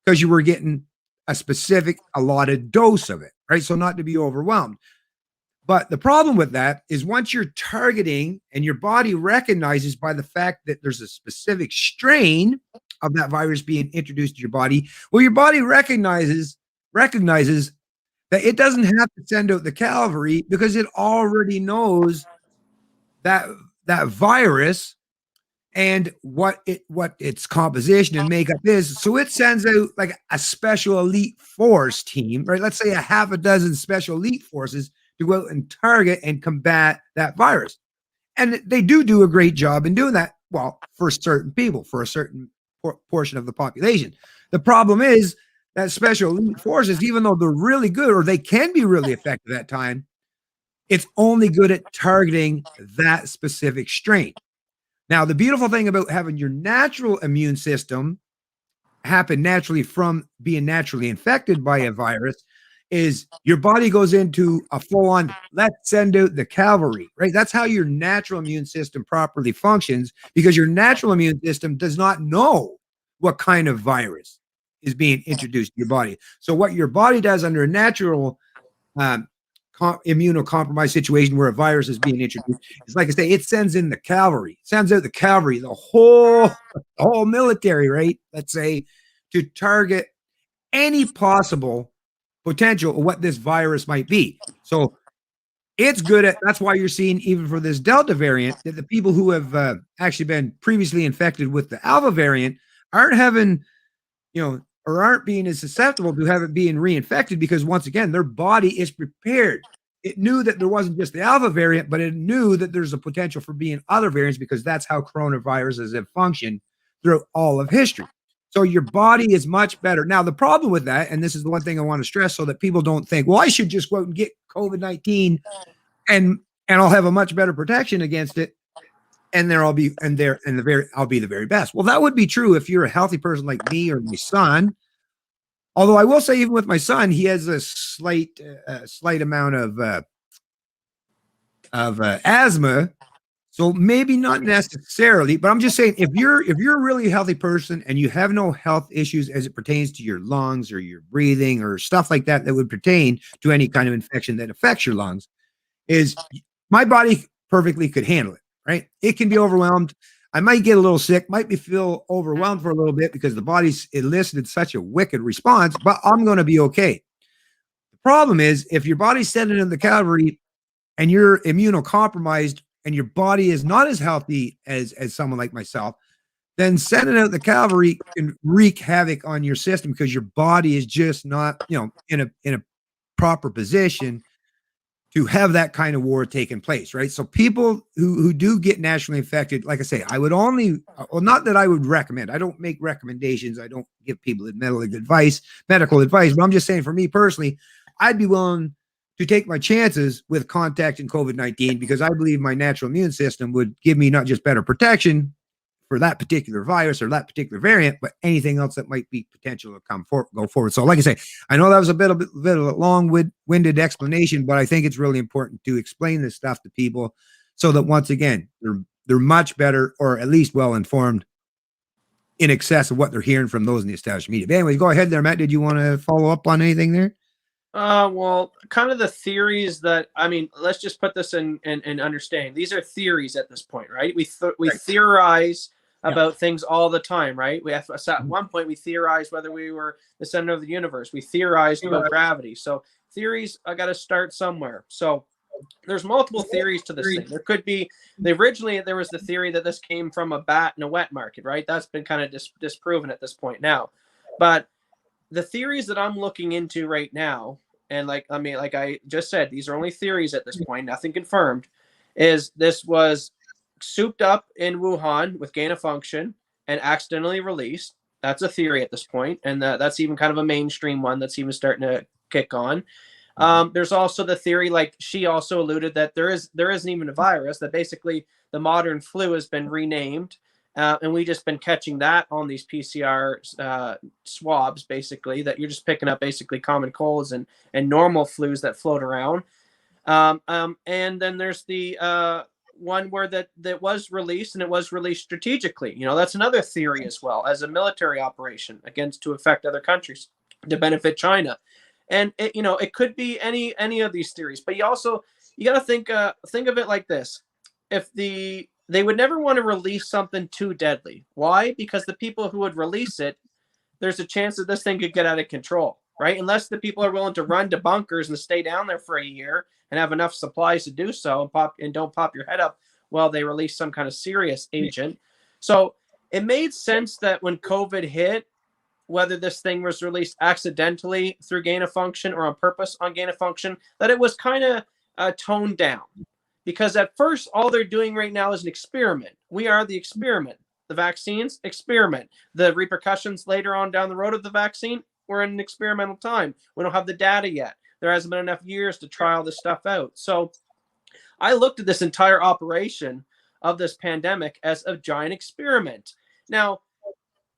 because you were getting a specific allotted dose of it, right? So not to be overwhelmed. But the problem with that is once you're targeting and your body recognizes by the fact that there's a specific strain of that virus being introduced to your body, well, your body recognizes that it doesn't have to send out the cavalry because it already knows that virus and what its composition and makeup is. So it sends out like a special elite force team, right? Let's say a half a dozen special elite forces to go out and target and combat that virus. And they do a great job in doing that. Well, for certain people, for a certain portion of the population. The problem is that special elite forces, even though they're really good or they can be really effective at that time, it's only good at targeting that specific strain. Now, the beautiful thing about having your natural immune system happen naturally from being naturally infected by a virus is your body goes into a full-on, let's send out the cavalry, right? That's how your natural immune system properly functions, because your natural immune system does not know what kind of virus is being introduced to your body. So what your body does under a natural immunocompromised situation where a virus is being introduced is, like I say, it sends in the cavalry, sends out the cavalry, the whole military, right? Let's say, to target any possible potential of what this virus might be. So it's good at, that's why you're seeing, even for this Delta variant, that the people who have actually been previously infected with the Alpha variant aren't having, or aren't being as susceptible to have it being reinfected, because once again, their body is prepared. It knew that there wasn't just the Alpha variant, but it knew that there's a potential for being other variants, because that's how coronaviruses have functioned throughout all of history. So your body is much better. Now, the problem with that, and this is the one thing I want to stress so that people don't think, well, I should just go out and get COVID-19 and I'll have a much better protection against it. And I'll be the very best. Well, that would be true if you're a healthy person like me or my son. Although I will say, even with my son, he has a slight amount of asthma. So maybe not necessarily, but I'm just saying, if you're a really healthy person and you have no health issues as it pertains to your lungs or your breathing or stuff like that would pertain to any kind of infection that affects your lungs, is my body perfectly could handle it, right? It can be overwhelmed. I might get a little sick, might feel overwhelmed for a little bit because the body's elicited such a wicked response, but I'm going to be okay. The problem is, if your body's sending in the cavalry and you're immunocompromised and your body is not as healthy as someone like myself, then sending out the cavalry can wreak havoc on your system, because your body is just not, in a proper position to have that kind of war taking place, right? So people who do get nationally infected, like I say, I would only, well, not that I would recommend. I don't make recommendations. I don't give people medical advice, but I'm just saying for me personally, I'd be willing to take my chances with contacting COVID-19 because I believe my natural immune system would give me not just better protection for that particular virus or that particular variant, but anything else that might be potential to go forward. So like I say, I know that was a bit of a long-winded explanation, but I think it's really important to explain this stuff to people so that once again, they're much better or at least well-informed in excess of what they're hearing from those in the established media. But anyways, go ahead there, Matt. Did you want to follow up on anything there?
Well, kind of the theories that, I mean, let's just put this in understanding. These are theories at this point, right? We theorize about things all the time, right? We have, at one point we theorized whether we were the center of the universe. We theorized about gravity. So theories, I got to start somewhere. So there's multiple theories to this thing. There could be, originally there was the theory that this came from a bat in a wet market, right? That's been kind of disproven at this point now. But the theories that I'm looking into right now, and like I just said, these are only theories at this point, nothing confirmed, is this was souped up in Wuhan with gain of function and accidentally released. That's a theory at this point, and that's even kind of a mainstream one that's even starting to kick on. There's also the theory, like she also alluded, that there isn't even a virus, that basically the modern flu has been renamed, and we just been catching that on these PCR swabs, basically, that you're just picking up basically common colds and normal flus that float around. And then there's the one where that was released, and it was released strategically. You know, that's another theory as well, as a military operation against to affect other countries to benefit China. And it, you know, it could be any of these theories, but you got to think of it like this: if they would never want to release something too deadly. Why? Because the people who would release it, there's a chance that this thing could get out of control, right? Unless the people are willing to run to bunkers and stay down there for a year and have enough supplies to do so, and don't pop your head up while they release some kind of serious agent. So it made sense that when COVID hit, whether this thing was released accidentally through gain of function or on purpose on gain of function, that it was kind of toned down. Because at first, all they're doing right now is an experiment. We are the experiment. The vaccines, experiment. The repercussions later on down the road of the vaccine, we're in an experimental time. We don't have the data yet. There hasn't been enough years to trial this stuff out. So I looked at this entire operation of this pandemic as a giant experiment. Now,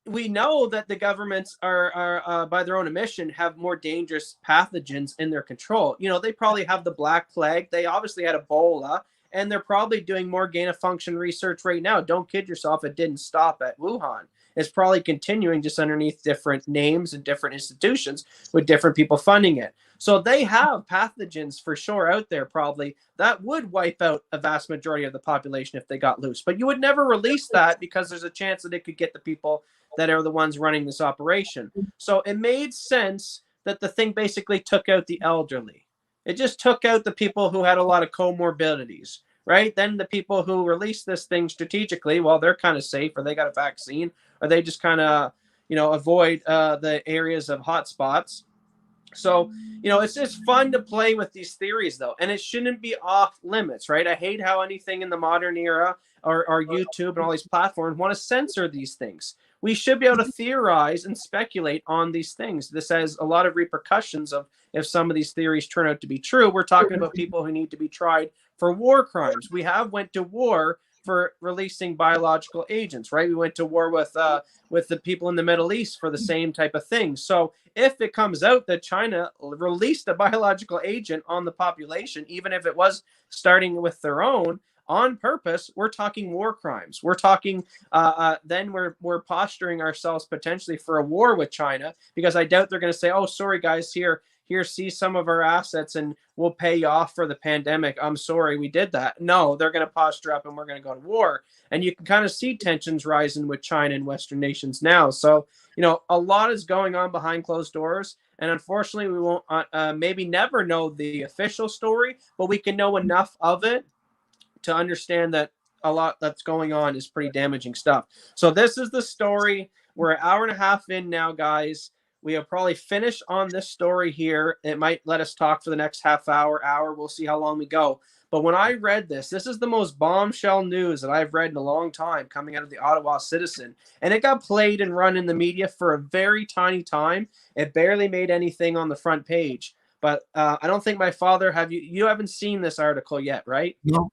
we know that the governments are by their own admission, have more dangerous pathogens in their control. You know, they probably have the Black Plague. They obviously had Ebola, and they're probably doing more gain of function research right now. Don't kid yourself. It didn't stop at Wuhan. It's probably continuing just underneath different names and different institutions with different people funding it. So they have pathogens for sure out there probably that would wipe out a vast majority of the population if they got loose. But you would never release that because there's a chance that it could get the people that are the ones running this operation. So it made sense that the thing basically took out the elderly. It just took out the people who had a lot of comorbidities, right? Then the people who released this thing strategically, well, they're kind of safe, or they got a vaccine, or they just kind of, you know, avoid the areas of hotspots. So, you know, it's just fun to play with these theories, though, and it shouldn't be off limits, right? I hate how anything in the modern era or YouTube and all these platforms want to censor these things. We should be able to theorize and speculate on these things. This has a lot of repercussions of if some of these theories turn out to be true. We're talking about people who need to be tried for war crimes. We have went to war for releasing biological agents, right? We went to war with the people in the Middle East for the same type of thing. So if it comes out that China released a biological agent on the population, even if it was starting with their own, on purpose, we're talking war crimes. We're talking, then we're posturing ourselves potentially for a war with China, because I doubt they're going to say, oh, sorry, guys, here, see some of our assets and we'll pay you off for the pandemic. I'm sorry, we did that. No, they're going to posture up and we're going to go to war. And you can kind of see tensions rising with China and Western nations now. So, you know, a lot is going on behind closed doors. And unfortunately, we won't maybe never know the official story, but we can know enough of it to understand that a lot that's going on is pretty damaging stuff. So this is the story. We're an hour and a half in now, guys. We'll probably finish on this story here. It might let us talk for the next half hour. We'll see how long we go. But when I read this is the most bombshell news that I've read in a long time coming out of the Ottawa Citizen. And it got played and run in the media for a very tiny time. It barely made anything on the front page. But I don't think my father, you haven't seen this article yet, right?
No.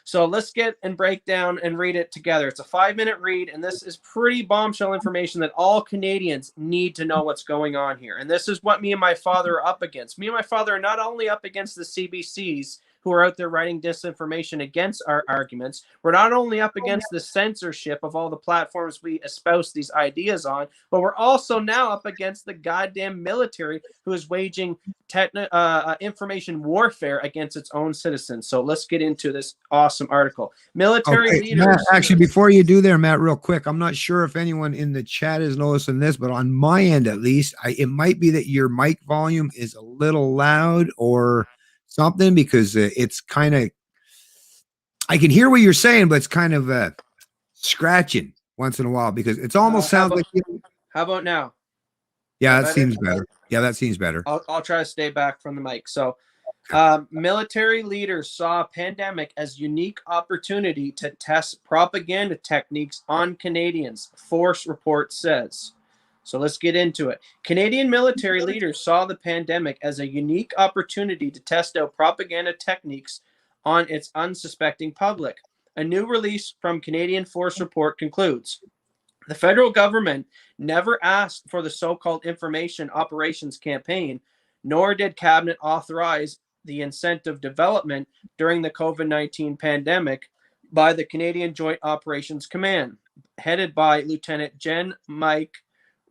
So let's get and break down and read it together. It's a 5-minute read, and this is pretty bombshell information that all Canadians need to know what's going on here. And this is what me and my father are up against. Me and my father are not only up against the CBCs who are out there writing disinformation against our arguments. We're not only up against the censorship of all the platforms we espouse these ideas on, but we're also now up against the goddamn military who is waging information warfare against its own citizens. So let's get into this awesome article. Military leaders.
Matt, actually, before you do there, Matt, real quick, I'm not sure if anyone in the chat is noticing this, but on my end, at least, it might be that your mic volume is a little loud or something, because it's kind of, I can hear what you're saying, but it's kind of scratching once in a while, because it's almost sounds like.
How about now?
Yeah, that seems better. Yeah, that seems better.
I'll try to stay back from the mic. So, military leaders saw a pandemic as unique opportunity to test propaganda techniques on Canadians, Force report says. So let's get into it. Canadian military leaders saw the pandemic as a unique opportunity to test out propaganda techniques on its unsuspecting public. A new release from Canadian Force report concludes, the federal government never asked for the so-called information operations campaign, nor did cabinet authorize the incentive development during the COVID-19 pandemic by the Canadian Joint Operations Command, headed by Lieutenant Gen Mike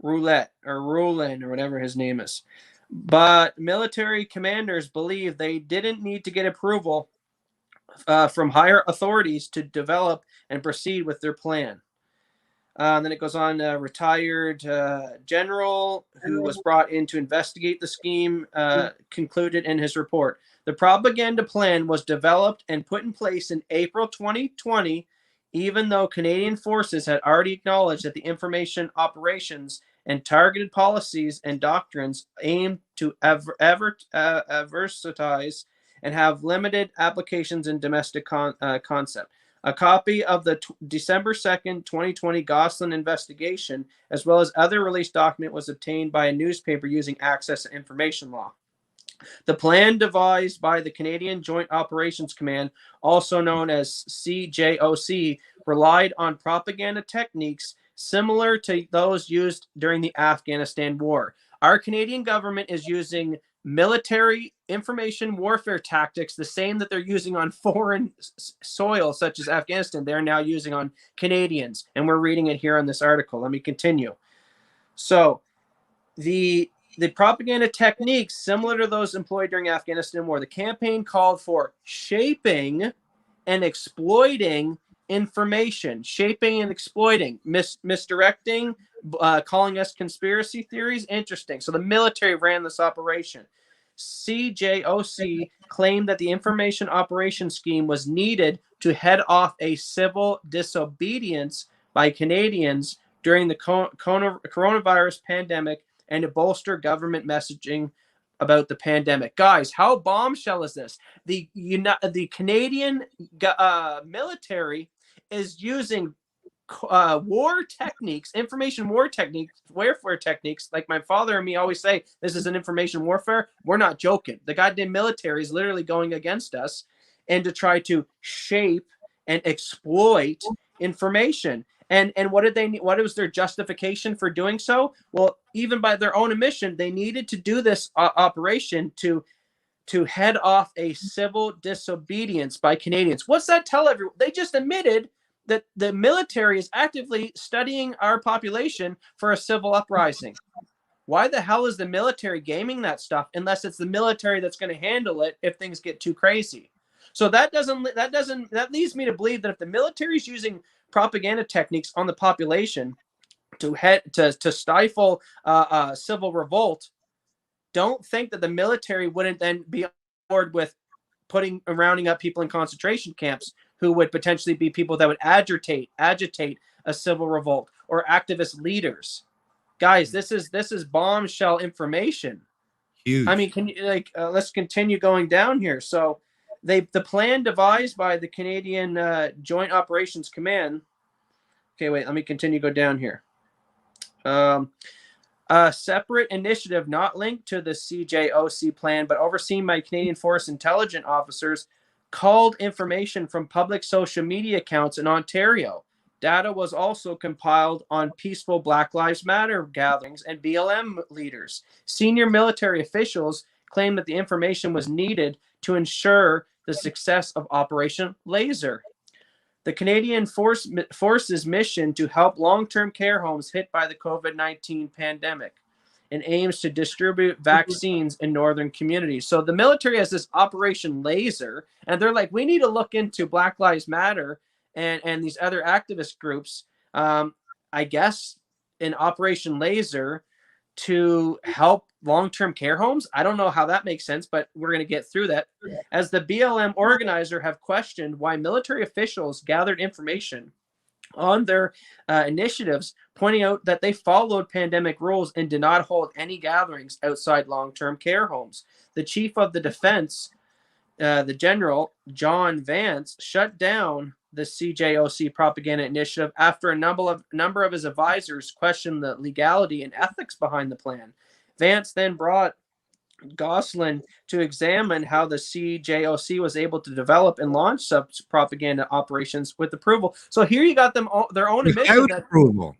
Roulette or Roulin or whatever his name is. But military commanders believe they didn't need to get approval from higher authorities to develop and proceed with their plan. Then it goes on, retired general who was brought in to investigate the scheme concluded in his report. The propaganda plan was developed and put in place in April 2020, even though Canadian forces had already acknowledged that the information operations and targeted policies and doctrines aimed to adversitize and have limited applications in domestic concept. A copy of the December 2nd, 2020 Gosselin investigation, as well as other released document, was obtained by a newspaper using access to information law. The plan devised by the Canadian Joint Operations Command, also known as CJOC, relied on propaganda techniques similar to those used during the Afghanistan war. Our Canadian government is using military information warfare tactics, the same that they're using on foreign soil, such as Afghanistan, they're now using on Canadians. And we're reading it here on this article. Let me continue. So the propaganda techniques similar to those employed during Afghanistan war, the campaign called for shaping and exploiting information, shaping and exploiting, misdirecting, calling us conspiracy theories. Interesting. So the military ran this operation. CJOC claimed that the information operation scheme was needed to head off a civil disobedience by Canadians during the coronavirus pandemic and to bolster government messaging about the pandemic. Guys, how bombshell is this? The Canadian military is using war techniques, information war techniques, warfare techniques. Like my father and me always say, this is an information warfare. We're not joking. The goddamn military is literally going against us and to try to shape and exploit information. And what did they need? What was their justification for doing so? Well, even by their own admission, they needed to do this operation to head off a civil disobedience by Canadians. What's that tell everyone? They just admitted that the military is actively studying our population for a civil uprising. Why the hell is the military gaming that stuff unless it's the military that's going to handle it if things get too crazy? So that leads me to believe that if the military is using propaganda techniques on the population to stifle civil revolt, don't think that the military wouldn't then be on board with rounding up people in concentration camps who would potentially be people that would agitate a civil revolt or activist leaders. guys, this is bombshell information.
Huge.
I mean, can you let's continue going down here. So the plan devised by the Canadian Joint Operations Command. Okay, wait, let me continue go down here. A separate initiative not linked to the CJOC plan, but overseen by Canadian Force intelligence officers, culled information from public social media accounts in Ontario. Data was also compiled on peaceful Black Lives Matter gatherings and BLM leaders. Senior military officials claimed that the information was needed to ensure the success of Operation Laser. The Canadian Force's mission to help long-term care homes hit by the COVID-19 pandemic and aims to distribute vaccines in northern communities. So the military has this Operation Laser, and they're like, we need to look into Black Lives Matter and these other activist groups, I guess, in Operation Laser to help long-term care homes. I don't know how that makes sense, but we're going to get through that. As the BLM organizer have questioned why military officials gathered information on their initiatives, pointing out that they followed pandemic rules and did not hold any gatherings outside long-term care homes. The chief of the defense, the General John Vance, shut down the CJOC propaganda initiative after a number of his advisors questioned the legality and ethics behind the plan. Vance then brought Gosselin to examine how the CJOC was able to develop and launch such propaganda operations with approval. So here you got them their own admission.
Without approval.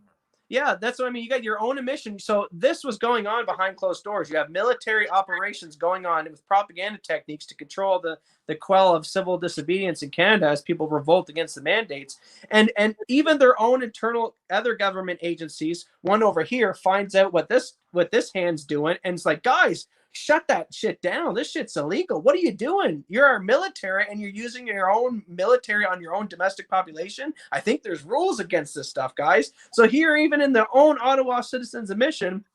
Yeah, that's what I mean. You got your own admission. So this was going on behind closed doors. You have military operations going on with propaganda techniques to control the quell of civil disobedience in Canada as people revolt against the mandates. And even their own internal other government agencies, one over here, finds out what this hand's doing, and it's like, guys, shut that shit down. This shit's illegal. What are you doing? You're our military and you're using your own military on your own domestic population. I think there's rules against this stuff, guys. So here, even in their own Ottawa citizens' admission,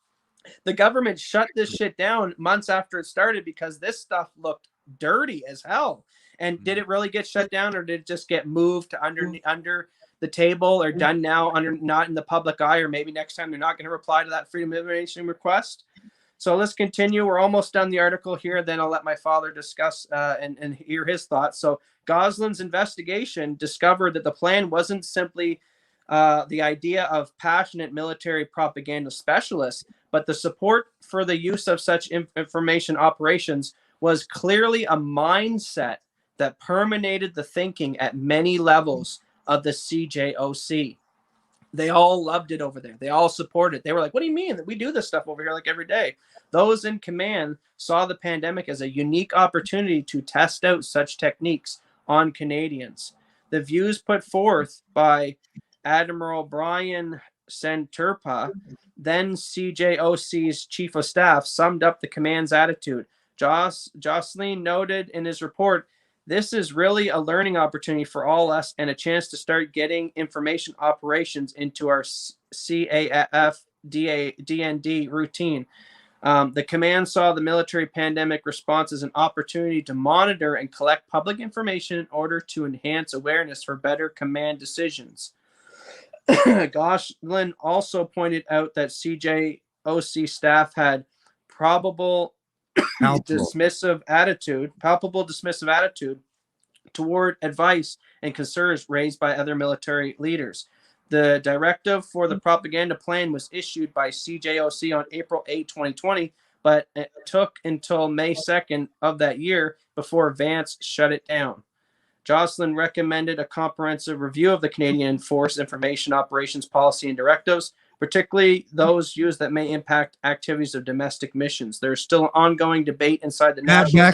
the government shut this shit down months after it started because this stuff looked dirty as hell. And did it really get shut down, or did it just get moved to under the table, or done now not in the public eye, or maybe next time they're not going to reply to that freedom of information request? So let's continue. We're almost done the article here. Then I'll let my father discuss and hear his thoughts. So Gosselin's investigation discovered that the plan wasn't simply the idea of passionate military propaganda specialists, but the support for the use of such information operations was clearly a mindset that permeated the thinking at many levels of the CJOC. They all loved it over there. They all supported it. They were like, what do you mean that we do this stuff over here like every day? Those in command saw the pandemic as a unique opportunity to test out such techniques on Canadians. The views put forth by Admiral Brian Centurpa, then CJOC's chief of staff, summed up the command's attitude. Jocelyn noted in his report, this is really a learning opportunity for all us and a chance to start getting information operations into our CAF DND routine. The command saw the military pandemic response as an opportunity to monitor and collect public information in order to enhance awareness for better command decisions. Gosselin also pointed out that CJOC staff had palpable dismissive attitude toward advice and concerns raised by other military leaders. The directive for the propaganda plan was issued by CJOC on April 8, 2020, but it took until May 2nd of that year before Vance shut it down. Jocelyn recommended a comprehensive review of the Canadian Force Information Operations Policy and Directives, particularly those used that may impact activities of domestic missions. There's still ongoing debate inside the national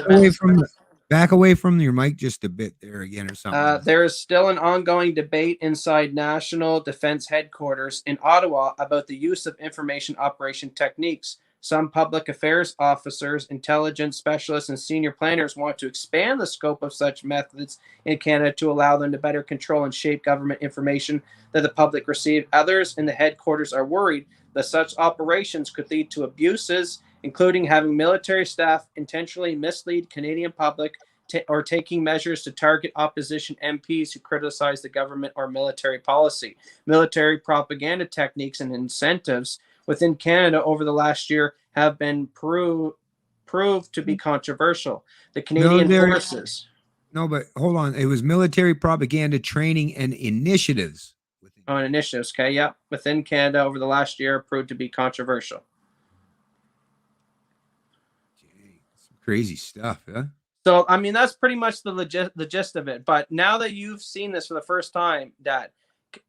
back away from your mic just a bit there again or something.
There is still an ongoing debate inside National Defense Headquarters in Ottawa about the use of information operation techniques. Some public affairs officers, intelligence specialists, and senior planners want to expand the scope of such methods in Canada to allow them to better control and shape government information that the public receive. Others in the headquarters are worried that such operations could lead to abuses, including having military staff intentionally mislead Canadian public or taking measures to target opposition MPs who criticize the government or military policy. Military propaganda techniques and incentives within Canada over the last year have been proved to be controversial. The Canadian
Military-
forces.
No, but hold on. It was military propaganda training and initiatives.
On initiatives, okay, yeah, within Canada over the last year proved to be controversial.
Some crazy stuff, huh?
So, I mean, that's pretty much the gist of it. But now that you've seen this for the first time, Dad,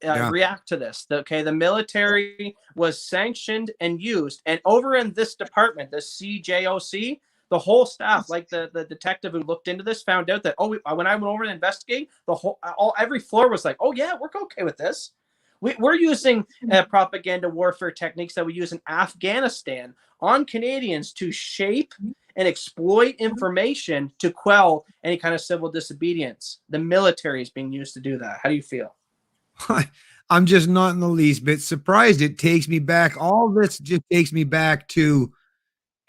react to this. Okay, the military was sanctioned and used, and over in this department, the CJOC, the whole staff, like the detective who looked into this, found out that when I went over to investigate, every floor was like, oh yeah, we're okay with this. We're using propaganda warfare techniques that we use in Afghanistan on Canadians to shape and exploit information to quell any kind of civil disobedience. The military is being used to do that. How do you feel?
I'm just not in the least bit surprised. It takes me back. All this just takes me back to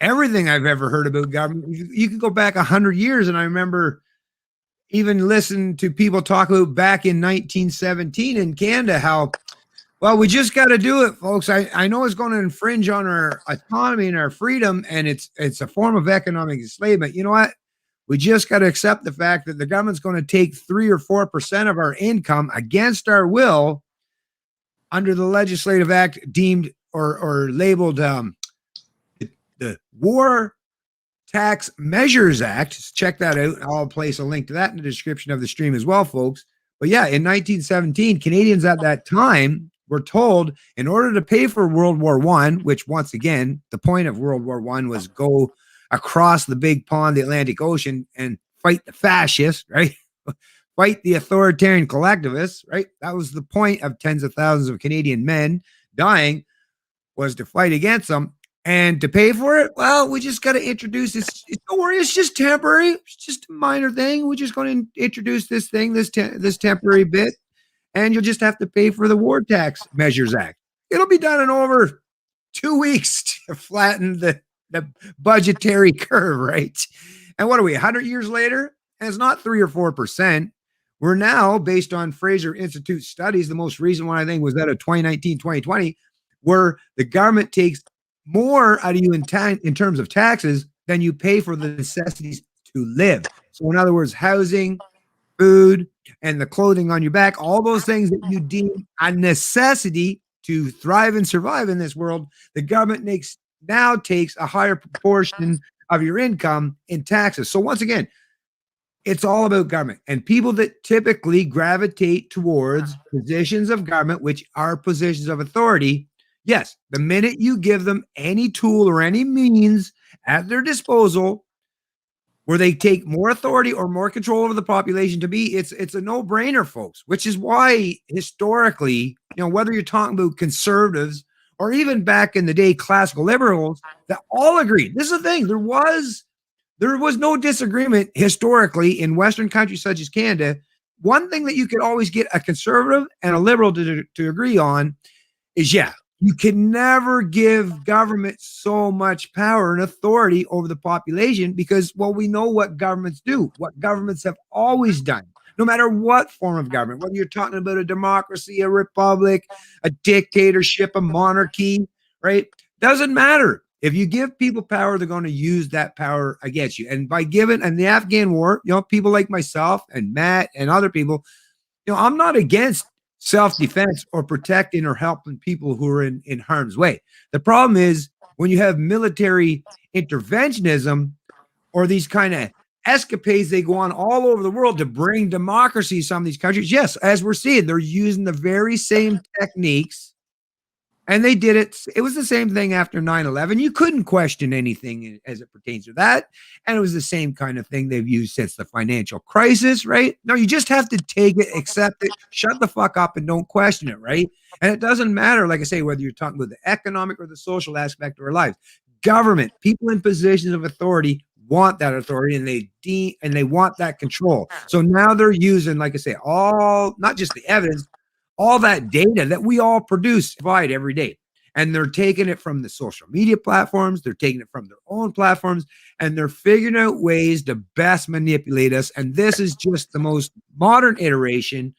everything I've ever heard about government. You can go back 100 years, and I remember even listening to people talk about back in 1917 in Canada how, well, we just got to do it, folks. I know it's going to infringe on our autonomy and our freedom, and it's a form of economic enslavement. You know what? We just got to accept the fact that the government's going to take 3 or 4% of our income against our will under the legislative act deemed or labeled the War Tax Measures Act. Check that out. I'll place a link to that in the description of the stream as well, folks. But yeah, in 1917, Canadians at that time were told in order to pay for World War I, which once again, the point of World War I was go across the big pond, the Atlantic Ocean, and fight the fascists, right? Fight the authoritarian collectivists, right? That was the point of tens of thousands of Canadian men dying, was to fight against them. And to pay for it, well, we just got to introduce this. Don't worry, it's just temporary. It's just a minor thing. We're just going to introduce this thing, this temporary bit, and you'll just have to pay for the War Tax Measures Act. It'll be done in over 2 weeks to flatten the budgetary curve, right? And what are we, 100 years later? And it's not 3 or 4%. We're now, based on Fraser Institute studies, the most recent one I think was that of 2019, 2020, where the government takes more out of you in terms of taxes than you pay for the necessities to live. So in other words, housing, food, and the clothing on your back, all those things that you deem a necessity to thrive and survive in this world, the government now takes a higher proportion of your income in taxes. So once again, it's all about government, and people that typically gravitate towards positions of government, which are positions of authority. Yes, the minute you give them any tool or any means at their disposal where they take more authority or more control over the population, to me, it's a no-brainer, folks, which is why historically, whether you're talking about conservatives or even back in the day, classical liberals, that all agreed. This is the thing. There was no disagreement historically in Western countries such as Canada. One thing that you could always get a conservative and a liberal to agree on is, you can never give government so much power and authority over the population because, well, we know what governments do, what governments have always done, no matter what form of government, whether you're talking about a democracy, a republic, a dictatorship, a monarchy, right? Doesn't matter. If you give people power, they're going to use that power against you. And by giving, and the Afghan war, people like myself and Matt and other people, I'm not against self-defense or protecting or helping people who are in harm's way. The problem is when you have military interventionism or these kind of escapades, they go on all over the world to bring democracy to some of these countries. Yes, as we're seeing, they're using the very same techniques. And they did it. It was the same thing after 9/11. You couldn't question anything as it pertains to that. And it was the same kind of thing they've used since the financial crisis, right? No, you just have to take it, accept it, shut the fuck up, and don't question it, right? And it doesn't matter, like I say, whether you're talking about the economic or the social aspect of our lives. Government, people in positions of authority want that authority, and they want that control. So now they're using, like I say, not just the evidence, all that data that we all provide every day. And they're taking it from the social media platforms. They're taking it from their own platforms, and they're figuring out ways to best manipulate us. And this is just the most modern iteration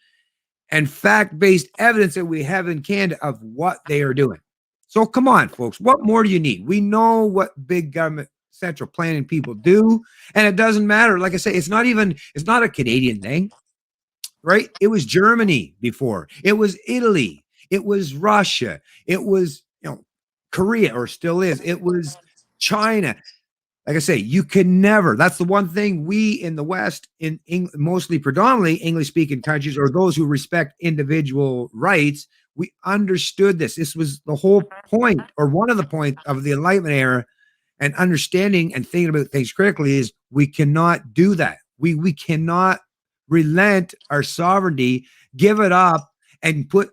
and fact-based evidence that we have in Canada of what they are doing. So come on, folks. What more do you need? We know what big government central planning people do, and it doesn't matter. Like I say, it's not a Canadian thing, right? It was Germany before. It was Italy. It was Russia. It was, Korea, or still is. It was China. Like I say, you can never. That's the one thing we in the West, mostly predominantly English speaking countries, or those who respect individual rights, we understood this. This was the whole point, or one of the points of the Enlightenment era, and understanding and thinking about things critically is we cannot do that. We cannot relent our sovereignty, give it up, and put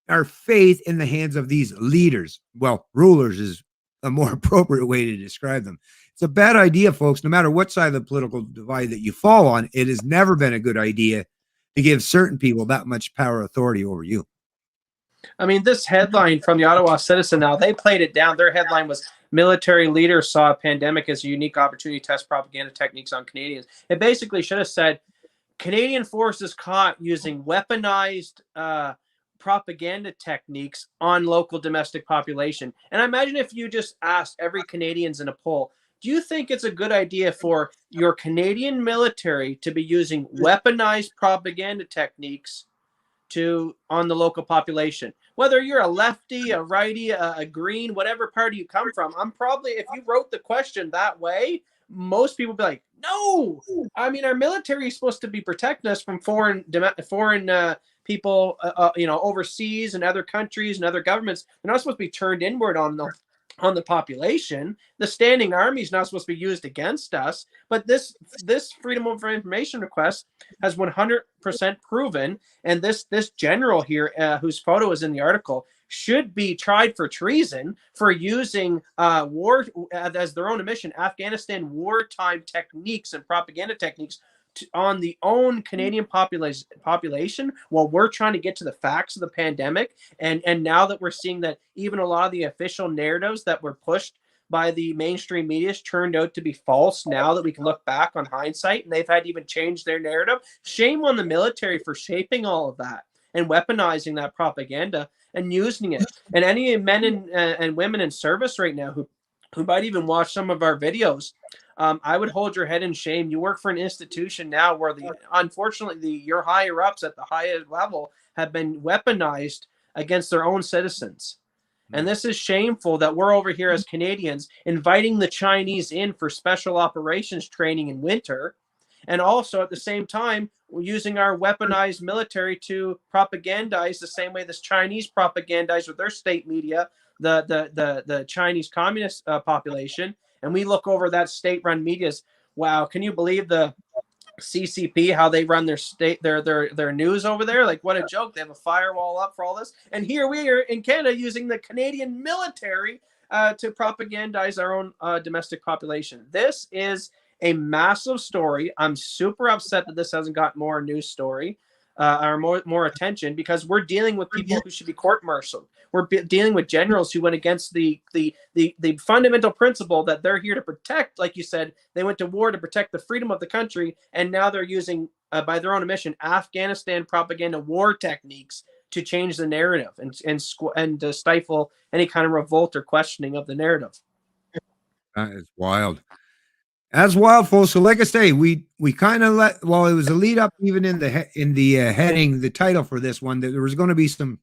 our faith in the hands of these leaders. Well, rulers is a more appropriate way to describe them. It's a bad idea, folks. No matter what side of the political divide that you fall on, it has never been a good idea to give certain people that much power, authority over you.
I mean, this headline from the Ottawa Citizen, now they played it down. Their headline was "Military Leaders Saw a Pandemic as a Unique Opportunity to Test Propaganda Techniques on Canadians." It basically should have said, Canadian forces caught using weaponized propaganda techniques on local domestic population. And I imagine if you just asked every Canadians in a poll, do you think it's a good idea for your Canadian military to be using weaponized propaganda techniques on the local population? Whether you're a lefty, a righty, a green, whatever party you come from, I'm probably, if you wrote the question that way, most people be like, no. I mean, our military is supposed to be protecting us from foreign people, overseas and other countries and other governments. They're not supposed to be turned inward on the population. The standing army is not supposed to be used against us. But this Freedom of Information request has 100% proven, and this general here, whose photo is in the article, should be tried for treason for using war as their own admission, Afghanistan wartime techniques and propaganda techniques on the own Canadian population, while we're trying to get to the facts of the pandemic. And now that we're seeing that even a lot of the official narratives that were pushed by the mainstream media turned out to be false, now that we can look back on hindsight, and they've had to even change their narrative. Shame on the military for shaping all of that and weaponizing that propaganda and using it. And any men and women in service right now who might even watch some of our videos, I would hold your head in shame. You work for an institution now where unfortunately your higher ups at the highest level have been weaponized against their own citizens. And this is shameful that we're over here as Canadians inviting the Chinese in for special operations training in winter. And also at the same time, we're using our weaponized military to propagandize the same way this Chinese propagandize with their state media, the Chinese communist population. And we look over that state-run media's, wow, can you believe the CCP, how they run their news over there? Like, what a joke. They have a firewall up for all this. And here we are in Canada using the Canadian military to propagandize our own domestic population. This is a massive story. I'm super upset that this hasn't got more news story or more attention, because we're dealing with people who should be court-martialed. We're dealing with generals who went against the fundamental principle that they're here to protect. Like you said, they went to war to protect the freedom of the country, and now they're using, by their own admission, Afghanistan propaganda war techniques to change the narrative and to stifle any kind of revolt or questioning of the narrative.
That is wild. That's wild, folks. So, like I say, we kind of it was a lead up, even in the heading, the title for this one, that there was going to be some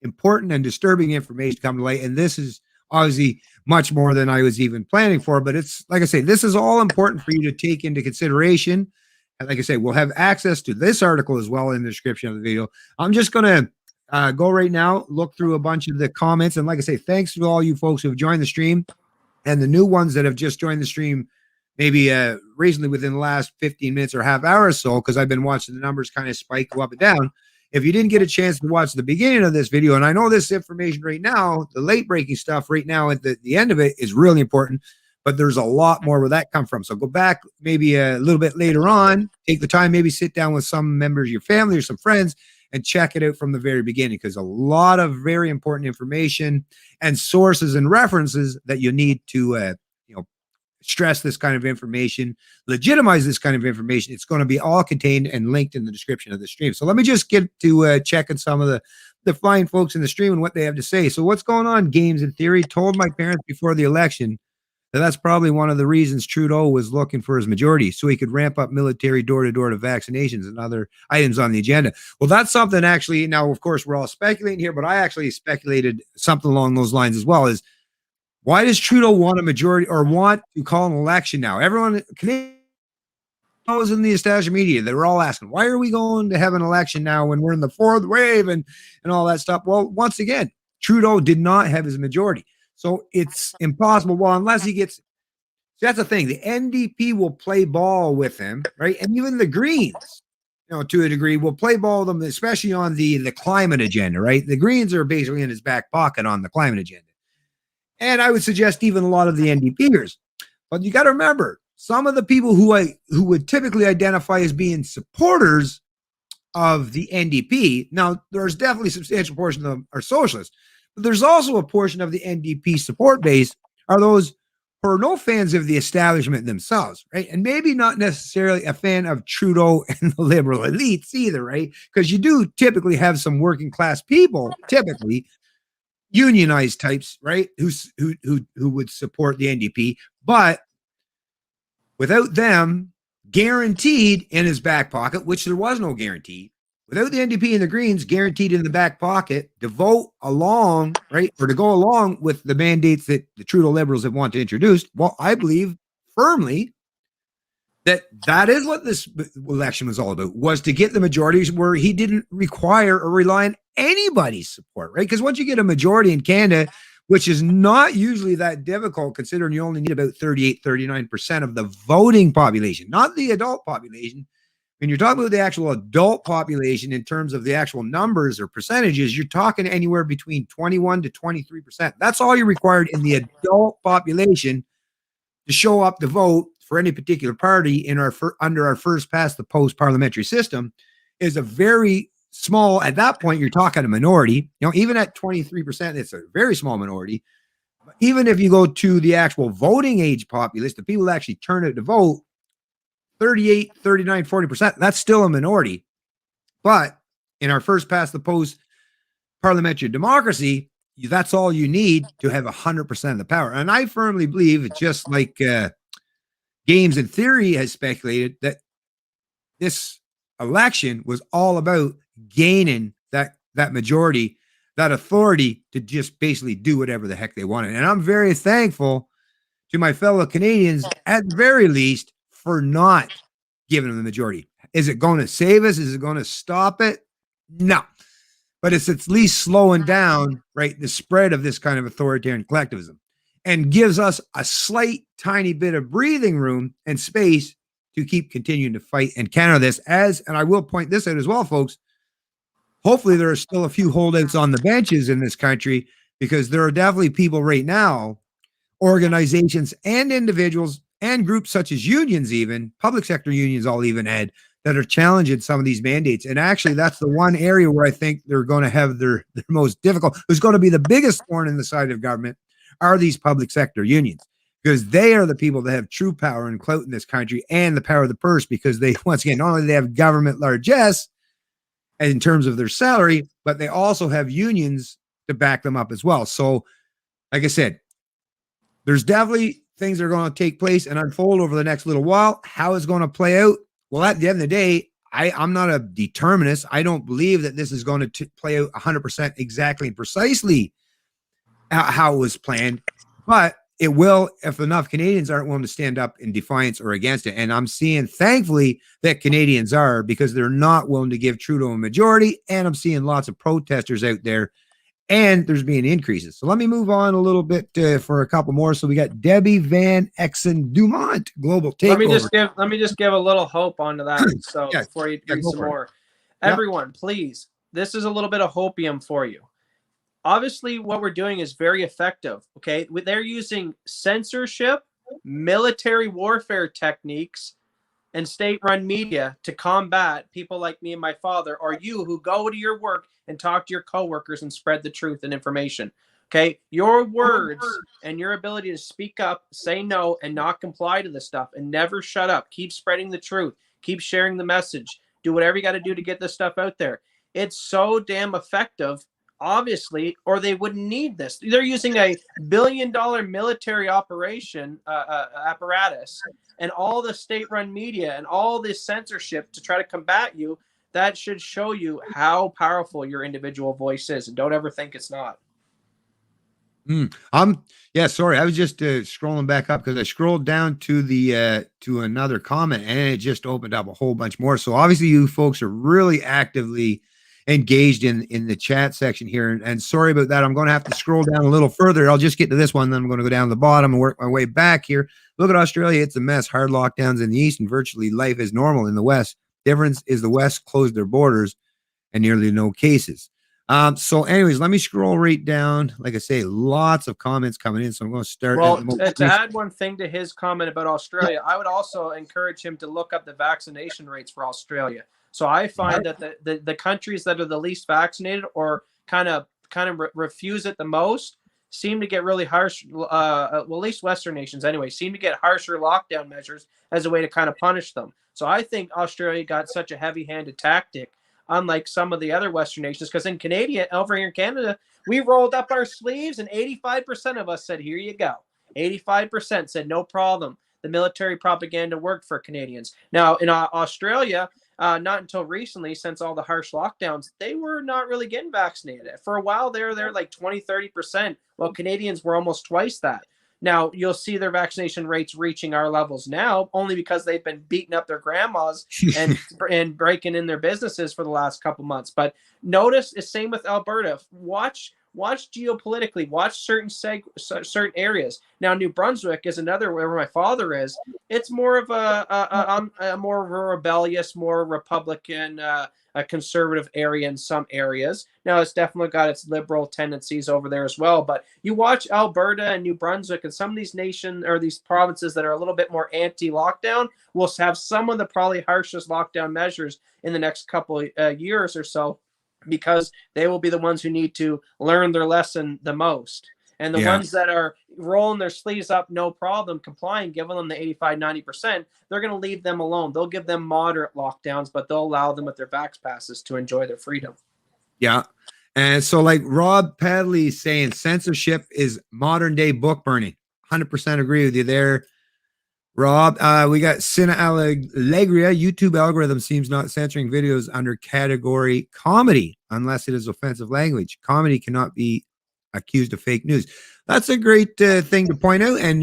important and disturbing information come to light, and this is obviously much more than I was even planning for. But it's like I say, this is all important for you to take into consideration. And like I say, we'll have access to this article as well in the description of the video. I'm just going to go right now, look through a bunch of the comments, and like I say, thanks to all you folks who have joined the stream and the new ones that have just joined the stream. Maybe recently within the last 15 minutes or half hour or so, because I've been watching the numbers kind of spike, go up and down. If you didn't get a chance to watch the beginning of this video, and I know this information right now, the late breaking stuff right now at the end of it is really important, but there's a lot more where that come from. So go back maybe a little bit later on, take the time, maybe sit down with some members of your family or some friends and check it out from the very beginning, because a lot of very important information and sources and references that you need to stress this kind of information, legitimize this kind of information. It's going to be all contained and linked in the description of the stream. So let me just get to checking some of the fine folks in the stream and what they have to say. So what's going on, Games in Theory? Told my parents before the election that that's probably one of the reasons Trudeau was looking for his majority, so he could ramp up military door-to-door to vaccinations and other items on the agenda. Well, that's something actually, now, of course, we're all speculating here, but I actually speculated something along those lines as well, is why does Trudeau want a majority or want to call an election now? Everyone, Canadians in the established media, they were all asking, why are we going to have an election now when we're in the fourth wave and all that stuff? Well, once again, Trudeau did not have his majority. So it's impossible. Well, unless he gets, that's the thing. The NDP will play ball with him, right? And even the Greens, to a degree, will play ball with them, especially on the climate agenda, right? The Greens are basically in his back pocket on the climate agenda. And I would suggest even a lot of the NDPers. But you got to remember, some of the people who would typically identify as being supporters of the NDP, now there's definitely a substantial portion of them are socialists, but there's also a portion of the NDP support base are those who are no fans of the establishment themselves, right? And maybe not necessarily a fan of Trudeau and the liberal elites either, right? Because you do typically have some working class people, typically unionized types, right? Who would support the NDP, but without them guaranteed in his back pocket, which there was no guarantee, without the NDP and the Greens guaranteed in the back pocket to vote along, right, or to go along with the mandates that the Trudeau Liberals have wanted to introduce, well, I believe firmly that is what this election was all about, was to get the majorities where he didn't require or rely on anybody's support, right? Because once you get a majority in Canada, which is not usually that difficult considering you only need about 38, 39% of the voting population, not the adult population. When you're talking about the actual adult population in terms of the actual numbers or percentages, you're talking anywhere between 21 to 23%. That's all you're required in the adult population to show up to vote for any particular party in under our first past the post parliamentary system is a very small, at that point, you're talking a minority. Even at 23%, it's a very small minority. Even if you go to the actual voting age populace, the people that actually turn out to vote, 38, 39, 40%, that's still a minority. But in our first past the post parliamentary democracy, that's all you need to have 100% of the power. And I firmly believe, just like Games in Theory has speculated, that this election was all about gaining that majority, that authority to just basically do whatever the heck they wanted. And I'm very thankful to my fellow Canadians, at the very least, for not giving them the majority. Is it going to save us? Is it going to stop it? No. But it's at least slowing down, right, the spread of this kind of authoritarian collectivism, and gives us a slight tiny bit of breathing room and space to keep continuing to fight and counter this. And I will point this out as well, folks, hopefully there are still a few holdouts on the benches in this country, because there are definitely people right now, organizations and individuals and groups such as unions, even public sector unions, I'll even add, that are challenging some of these mandates. And actually, that's the one area where I think they're going to have their most difficult, who's going to be the biggest thorn in the side of government, are these public sector unions, because they are the people that have true power and clout in this country and the power of the purse, because they, once again, not only do they have government largesse in terms of their salary, but they also have unions to back them up as well. So, like I said, there's definitely things that are going to take place and unfold over the next little while. How it's going to play out? Well, at the end of the day, I'm not a determinist. I don't believe that this is going to play out 100% exactly and precisely how it was planned, but it will if enough Canadians aren't willing to stand up in defiance or against it. And I'm seeing, thankfully, that Canadians are, because they're not willing to give Trudeau a majority. And I'm seeing lots of protesters out there, and there's being increases. So let me move on a little bit for a couple more. So we got Debbie Van Exen Dumont, Global Takeover.
Let me just give a little hope onto that. So
Yeah,
before you do some more,
Yeah.
everyone, please, this is a little bit of hopium for you. Obviously, what we're doing is very effective. Okay, they're using censorship, military warfare techniques, and state-run media to combat people like me and my father, or you, who go to your work and talk to your coworkers and spread the truth and information. Okay, your words and your ability to speak up, say no, and not comply to this stuff, and never shut up. Keep spreading the truth. Keep sharing the message. Do whatever you got to do to get this stuff out there. It's so damn effective obviously, or they wouldn't need this. They're using a billion-dollar military operation apparatus and all the state-run media and all this censorship to try to combat you. That should show you how powerful your individual voice is, and don't ever think it's not.
Yeah, sorry. I was just scrolling back up because I scrolled down to the to another comment and it just opened up a whole bunch more. So obviously you folks are really actively engaged in the chat section here. And sorry about that. I'm going to have to scroll down a little further. I'll just get to this one, then I'm going to go down to the bottom and work my way back here. Look at Australia. It's a mess. Hard lockdowns in the east and virtually life is normal in the west. Difference is the west closed their borders and nearly no cases. So anyways, let me scroll right down. Like I say, lots of comments coming in. So I'm going to start.
Well, to add one thing to his comment about Australia, I would also encourage him to look up the vaccination rates for Australia. So I find that the countries that are the least vaccinated or kind of refuse it the most seem to get really harsh. Well, at least Western nations anyway, seem to get harsher lockdown measures as a way to kind of punish them. So I think Australia got such a heavy-handed tactic, unlike some of the other Western nations, because over here in Canada, we rolled up our sleeves and 85% of us said, here you go. 85% said, no problem. The military propaganda worked for Canadians. Now, in Australia, not until recently, since all the harsh lockdowns, they were not really getting vaccinated. For a while, they're like 20, 30%, while Canadians were almost twice that. Now, you'll see their vaccination rates reaching our levels now, only because they've been beating up their grandmas and breaking in their businesses for the last couple months. But notice the same with Alberta. Watch geopolitically, watch certain areas. Now, New Brunswick is another, where my father is. It's more of a more of a rebellious, more Republican, a conservative area in some areas. Now, it's definitely got its liberal tendencies over there as well. But you watch Alberta and New Brunswick and some of these nations or these provinces that are a little bit more anti-lockdown will have some of the probably harshest lockdown measures in the next couple of years or so, because they will be the ones who need to learn their lesson the most. And the ones that are rolling their sleeves up, no problem, complying, giving them the 85, 90%, they're going to leave them alone. They'll give them moderate lockdowns, but they'll allow them with their vax passes to enjoy their freedom. Yeah.
And so like Rob Padley saying censorship is modern day book burning. 100% agree with you there, Rob. We got Sina Allegria. YouTube algorithm seems not censoring videos under category comedy unless it is offensive language. Comedy cannot be accused of fake news. That's a great thing to point out. And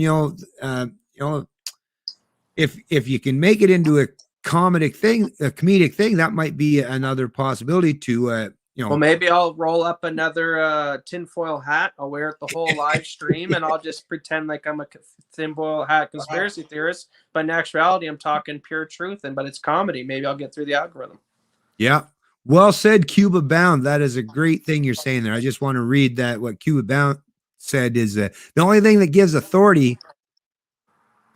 if you can make it into a comedic thing, that might be another possibility to
well, maybe I'll roll up another tinfoil hat. I'll wear it the whole live stream, and I'll just pretend like I'm a tinfoil hat conspiracy theorist. But in actuality, I'm talking pure truth, but it's comedy. Maybe I'll get through the algorithm.
Yeah. Well said, Cuba Bound. That is a great thing you're saying there. I just want to read that. What Cuba Bound said is the only thing that gives authority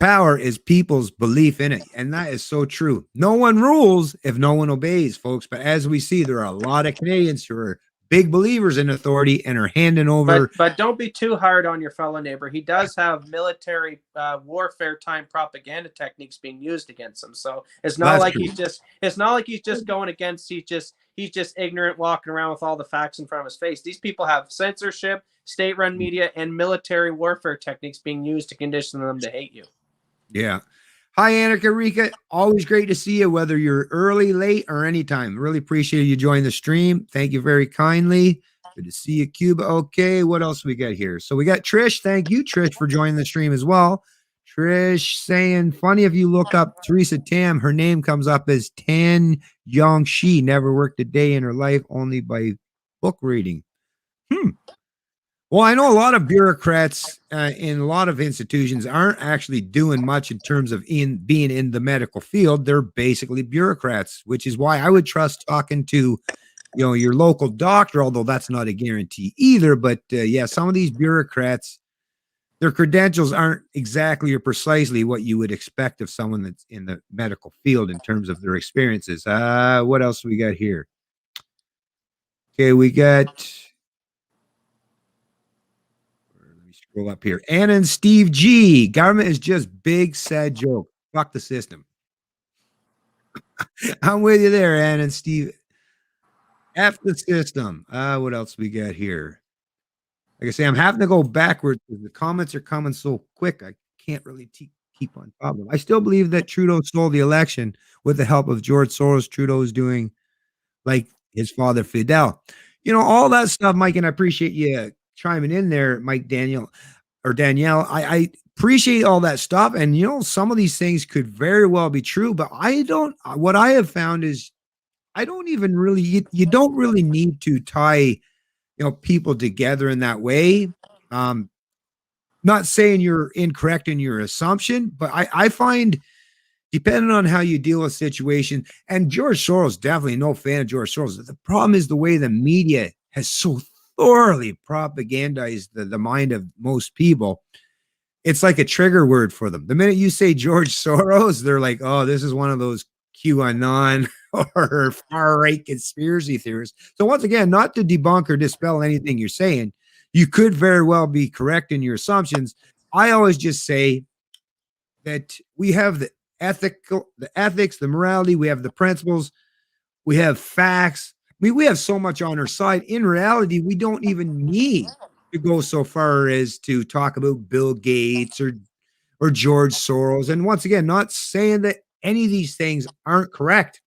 power is people's belief in it. And that is so true. No one rules if no one obeys, folks. But as we see, there are a lot of Canadians who are big believers in authority and are handing over.
But don't be too hard on your fellow neighbor. He does have military warfare time propaganda techniques being used against him. So it's not like he's just going against. He's just ignorant, walking around with all the facts in front of his face. These people have censorship, state-run media, and military warfare techniques being used to condition them to hate you.
Yeah. Hi, Annika Rika. Always great to see you, whether you're early, late, or anytime. Really appreciate you joining the stream. Thank you very kindly. Good to see you, Cuba. Okay, what else we got here? So we got Trish. Thank you, Trish, for joining the stream as well. Trish saying, funny if you look up Theresa Tam, her name comes up as Tan Yong Shi. Never worked a day in her life, only by book reading. Well, I know a lot of bureaucrats in a lot of institutions aren't actually doing much in terms of being in the medical field. They're basically bureaucrats, which is why I would trust talking to, your local doctor, although that's not a guarantee either. But yeah, some of these bureaucrats, their credentials aren't exactly or precisely what you would expect of someone that's in the medical field in terms of their experiences. What else we got here? Okay, we got... Scroll up here. Anna and Steve G. Government is just big, sad joke. Fuck the system. I'm with you there, Anna and Steve. F the system. What else we got here? Like I say, I'm having to go backwards because the comments are coming so quick. I can't really keep on top of them. I still believe that Trudeau stole the election with the help of George Soros. Trudeau is doing like his father Fidel. All that stuff, Mike, and I appreciate you chiming in there, Mike, Daniel, or Danielle. I appreciate all that stuff. And, some of these things could very well be true, but what I have found is I don't even really, you don't really need to tie, people together in that way. Um, Not saying you're incorrect in your assumption, but I find depending on how you deal with situation, and George Soros, definitely no fan of George Soros. The problem is the way the media has so thoroughly propagandized the mind of most people. It's like a trigger word for them. The minute you say George Soros, they're like, oh, this is one of those QAnon or far right conspiracy theorists. So once again, not to debunk or dispel anything you're saying, you could very well be correct in your assumptions. I always just say that we have the ethics, the morality, we have the principles, we have facts. I mean, we have so much on our side. In reality, we don't even need to go so far as to talk about Bill Gates or George Soros. And once again, not saying that any of these things aren't correct.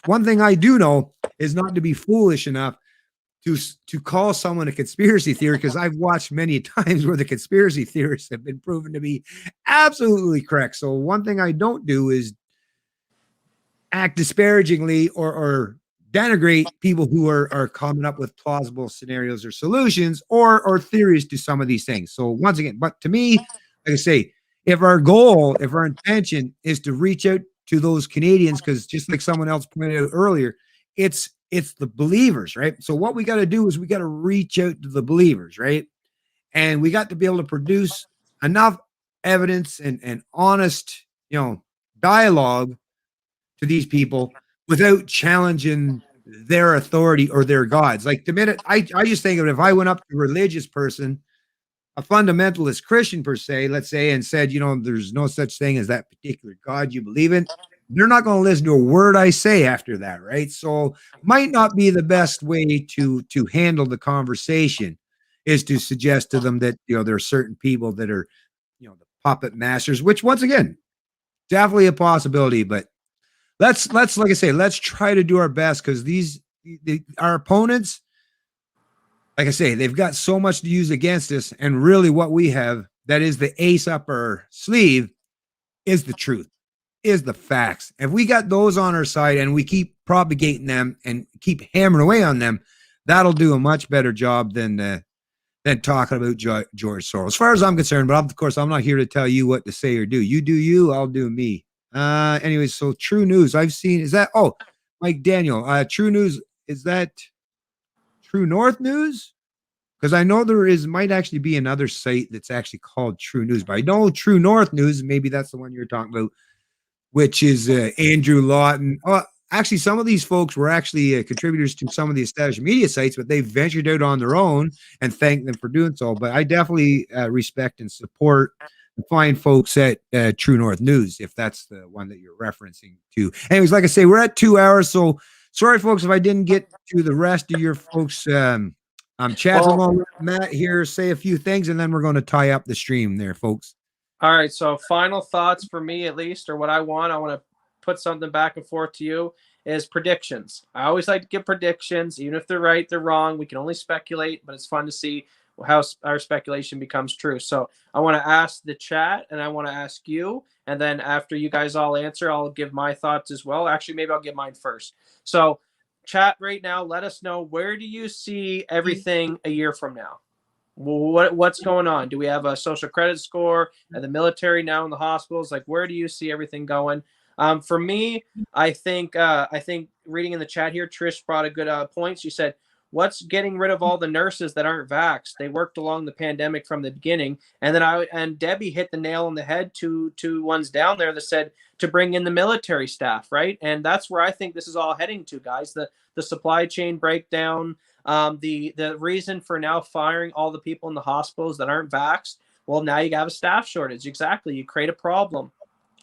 One thing I do know is not to be foolish enough to call someone a conspiracy theory, because I've watched many times where the conspiracy theorists have been proven to be absolutely correct. So one thing I don't do is act disparagingly or denigrate people who are coming up with plausible scenarios or solutions or theories to some of these things. So once again, but to me, like I say, if our intention is to reach out to those Canadians, because just like someone else pointed out earlier, it's the believers, right? So what we got to do is we got to reach out to the believers, right? And we got to be able to produce enough evidence and honest, dialogue to these people without challenging their authority or their gods. Like the minute I just think of it, if I went up to a religious person, a fundamentalist Christian per se, let's say, and said, there's no such thing as that particular God you believe in, they're not going to listen to a word I say after that, right? So might not be the best way to handle the conversation is to suggest to them that there are certain people that are the puppet masters, which once again, definitely a possibility, but let's like I say, let's try to do our best, because our opponents, like I say, they've got so much to use against us, and really what we have that is the ace up our sleeve is the truth, is the facts. If we got those on our side and we keep propagating them and keep hammering away on them, that'll do a much better job than talking about George Soros, as far as I'm concerned. But of course, I'm not here to tell you what to say or do. You do you, I'll do me. Anyways, so True News I've seen, is that, Mike Daniel, True News, is that True North News? Because I know might actually be another site that's actually called True News, but I know True North News, maybe that's the one you're talking about, which is Andrew Lawton. Actually, some of these folks were actually contributors to some of the established media sites, but they ventured out on their own, and thank them for doing so. But I definitely respect and support the fine folks at True North News, if that's the one that you're referencing to. Anyways, like I say, we're at 2 hours, so sorry, folks, if I didn't get to the rest of your folks' chats. I'm going to let Matt here say a few things, and then we're going to tie up the stream there, folks.
All right, so final thoughts for me, at least, or what I want to put something back and forth to you, is predictions. I always like to give predictions. Even if they're right, they're wrong. We can only speculate, but it's fun to see how our speculation becomes true. So I want to ask the chat, and I want to ask you, and then after you guys all answer, I'll give my thoughts as well. Actually, maybe I'll give mine first. So chat right now, let us know, where do you see everything a year from now? What's going on? Do we have a social credit score at the military now in the hospitals? Like, where do you see everything going? For me, I think reading in the chat here, Trish brought a good point. She said, what's getting rid of all the nurses that aren't vaxxed? They worked along the pandemic from the beginning. And then Debbie hit the nail on the head, two ones down there, that said to bring in the military staff, right? And that's where I think this is all heading to, guys. The supply chain breakdown, the reason for now firing all the people in the hospitals that aren't vaxxed. Well, now you have a staff shortage. Exactly. You create a problem.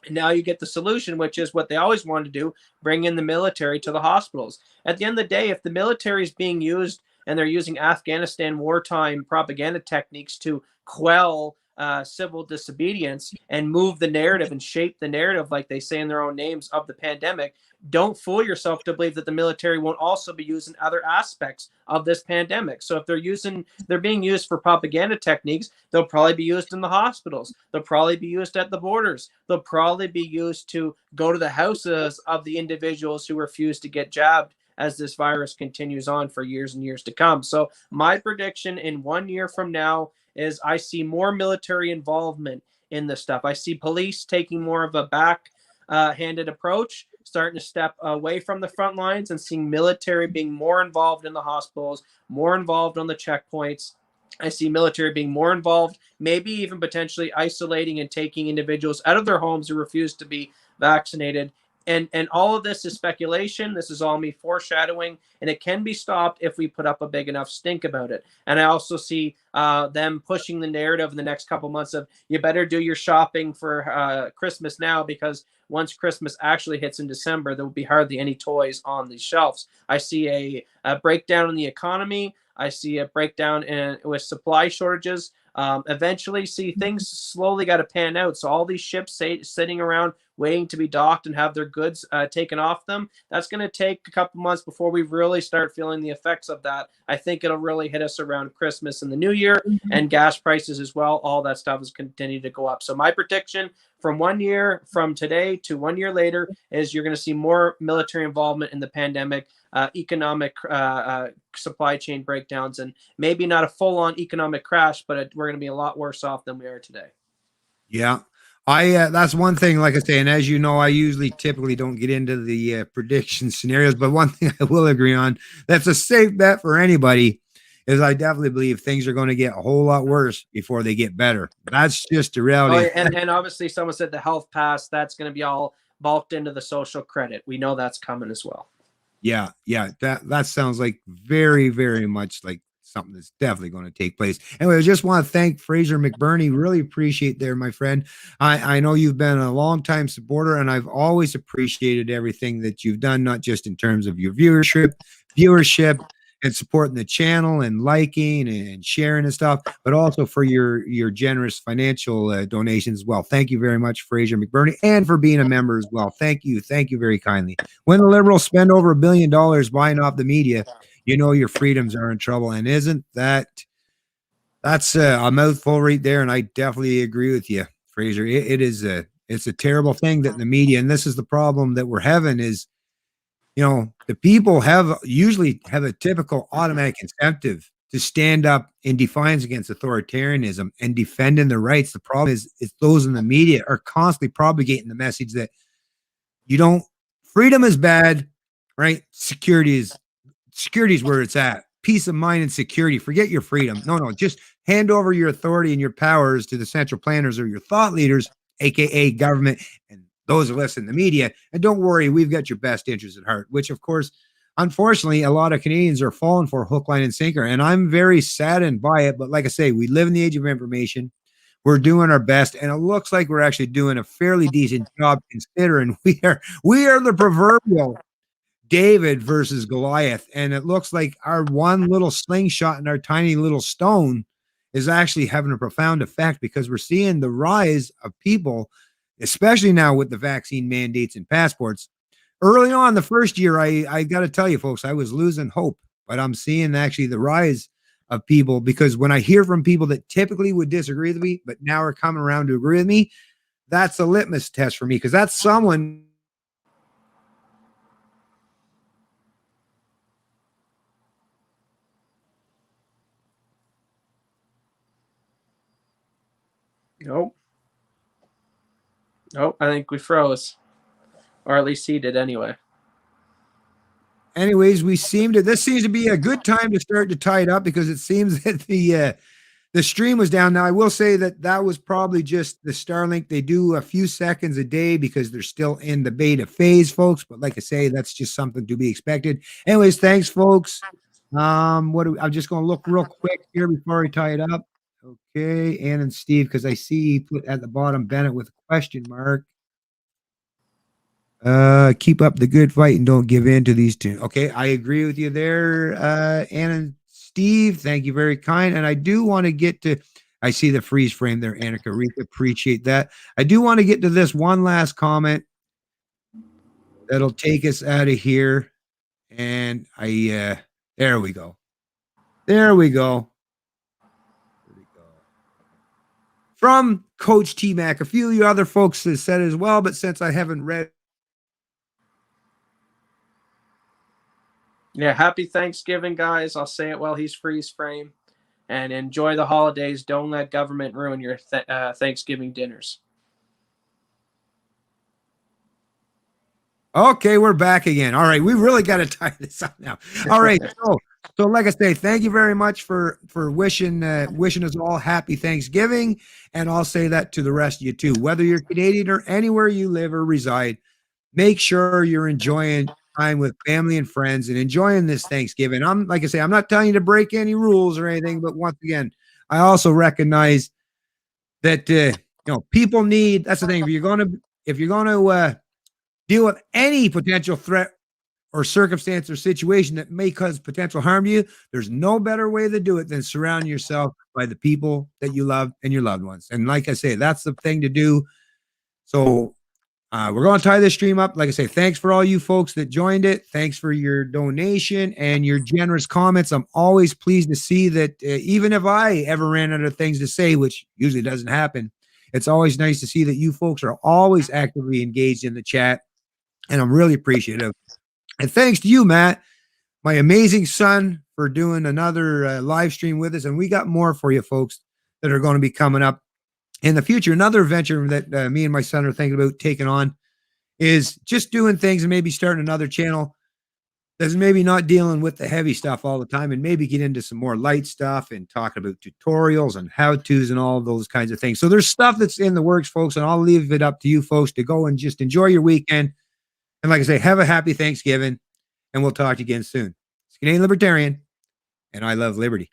And now you get the solution, which is what they always wanted to do, bring in the military to the hospitals. At the end of the day, if the military is being used and they're using Afghanistan wartime propaganda techniques to quell civil disobedience and move the narrative and shape the narrative, like they say in their own names, of the pandemic, don't fool yourself to believe that the military won't also be used in other aspects of this pandemic. So if they're being used for propaganda techniques, they'll probably be used in the hospitals. They'll probably be used at the borders. They'll probably be used to go to the houses of the individuals who refuse to get jabbed as this virus continues on for years and years to come. So my prediction in 1 year from now is I see more military involvement in this stuff. I see police taking more of a back-handed approach, starting to step away from the front lines, and seeing military being more involved in the hospitals, more involved on the checkpoints. I see military being more involved, maybe even potentially isolating and taking individuals out of their homes who refuse to be vaccinated. And all of this is speculation. This is all me foreshadowing, and it can be stopped if we put up a big enough stink about it. And I also see them pushing the narrative in the next couple months of, you better do your shopping for Christmas now, because once Christmas actually hits in December, there will be hardly any toys on the shelves. I see a breakdown in the economy. I see a breakdown with supply shortages. Eventually, see, things slowly got to pan out. So all these ships sitting around waiting to be docked and have their goods taken off them, that's going to take a couple months before we really start feeling the effects of that. I think it'll really hit us around Christmas and the New Year, and gas prices as well. All that stuff is continuing to go up. So my prediction from 1 year from today to 1 year later is you're going to see more military involvement in the pandemic, economic supply chain breakdowns, and maybe not a full-on economic crash, but we're going to be a lot worse off than we are today.
Yeah. That's one thing, like I say, and as you know, I usually typically don't get into the prediction scenarios, but one thing I will agree on, that's a safe bet for anybody, is I definitely believe things are going to get a whole lot worse before they get better. That's just the reality.
And obviously someone said the health pass, that's going to be all bulked into the social credit. We know that's coming as well.
Yeah. That sounds like very, very much like something that's definitely going to take place. Anyway, I just want to thank Fraser McBurney. Really appreciate there, my friend. I know you've been a long time supporter, and I've always appreciated everything that you've done, not just in terms of your viewership and supporting the channel and liking and sharing and stuff, but also for your generous financial donations as well. Thank you very much, Fraser McBurney, and for being a member as well. Thank you very kindly. When the liberals spend over $1 billion buying off the media, you know your freedoms are in trouble. And isn't that's a mouthful right there? And I definitely agree with you, Fraser. It's a terrible thing that the media, and this is the problem that we're having, is, you know, the people usually have a typical automatic incentive to stand up in defiance against authoritarianism and defending their rights. The problem is those in the media are constantly propagating the message that freedom is bad, right? Security is where it's at. Peace of mind and security. Forget your freedom. No, just hand over your authority and your powers to the central planners or your thought leaders, aka government, and those of us in the media. And don't worry, we've got your best interests at heart, which of course, unfortunately, a lot of Canadians are falling for hook, line, and sinker. And I'm very saddened by it. But like I say, we live in the age of information. We're doing our best, and it looks like we're actually doing a fairly decent job, considering we are the proverbial David versus Goliath. And it looks like our one little slingshot and our tiny little stone is actually having a profound effect, because we're seeing the rise of people, especially now with the vaccine mandates and passports. Early on, the first year, I got to tell you, folks, I was losing hope, but I'm seeing actually the rise of people, because when I hear from people that typically would disagree with me, but now are coming around to agree with me, that's a litmus test for me, because that's someone.
Nope. I think we froze, or at least he did anyway.
Anyways, this seems to be a good time to start to tie it up, because it seems that the stream was down. Now, I will say that was probably just the Starlink. They do a few seconds a day because they're still in the beta phase, folks. But like I say, that's just something to be expected. Anyways, thanks, folks. I'm just going to look real quick here before I tie it up. Okay, Ann and Steve, because I see he put at the bottom Bennett with a question mark. Keep up the good fight and don't give in to these two. Okay, I agree with you there, Ann and Steve. Thank you, very kind. And I do want to get to. I see the freeze frame there, Annika. Really appreciate that. I do want to get to this one last comment that'll take us out of here. And there we go. There we go. From Coach T-Mac. A few of you other folks have said it as well, but since I haven't read.
Yeah, happy Thanksgiving, guys. I'll say it while he's freeze frame. And enjoy the holidays. Don't let government ruin your Thanksgiving dinners.
Okay, we're back again. All right, we really got to tie this up now. All right, so like I say, thank you very much for wishing us all happy Thanksgiving, and I'll say that to the rest of you too. Whether you're Canadian or anywhere you live or reside, make sure you're enjoying time with family and friends and enjoying this Thanksgiving. I'm like I say, I'm not telling you to break any rules or anything, but once again, I also recognize that people need. That's the thing. If you're going to deal with any potential threat or circumstance or situation that may cause potential harm to you, there's no better way to do it than surround yourself by the people that you love and your loved ones. And like I say, that's the thing to do. So we're going to tie this stream up. Like I say, thanks for all you folks that joined it. Thanks for your donation and your generous comments. I'm always pleased to see that even if I ever ran out of things to say, which usually doesn't happen, it's always nice to see that you folks are always actively engaged in the chat. And I'm really appreciative. And thanks to you, Matt, my amazing son, for doing another live stream with us. And we got more for you folks that are going to be coming up in the future. Another venture that me and my son are thinking about taking on is just doing things and maybe starting another channel that's maybe not dealing with the heavy stuff all the time, and maybe get into some more light stuff and talking about tutorials and how-tos and all of those kinds of things. So there's stuff that's in the works, folks, and I'll leave it up to you folks to go and just enjoy your weekend. And like I say, have a happy Thanksgiving, and we'll talk to you again soon. It's Canadian Libertarian, and I love liberty.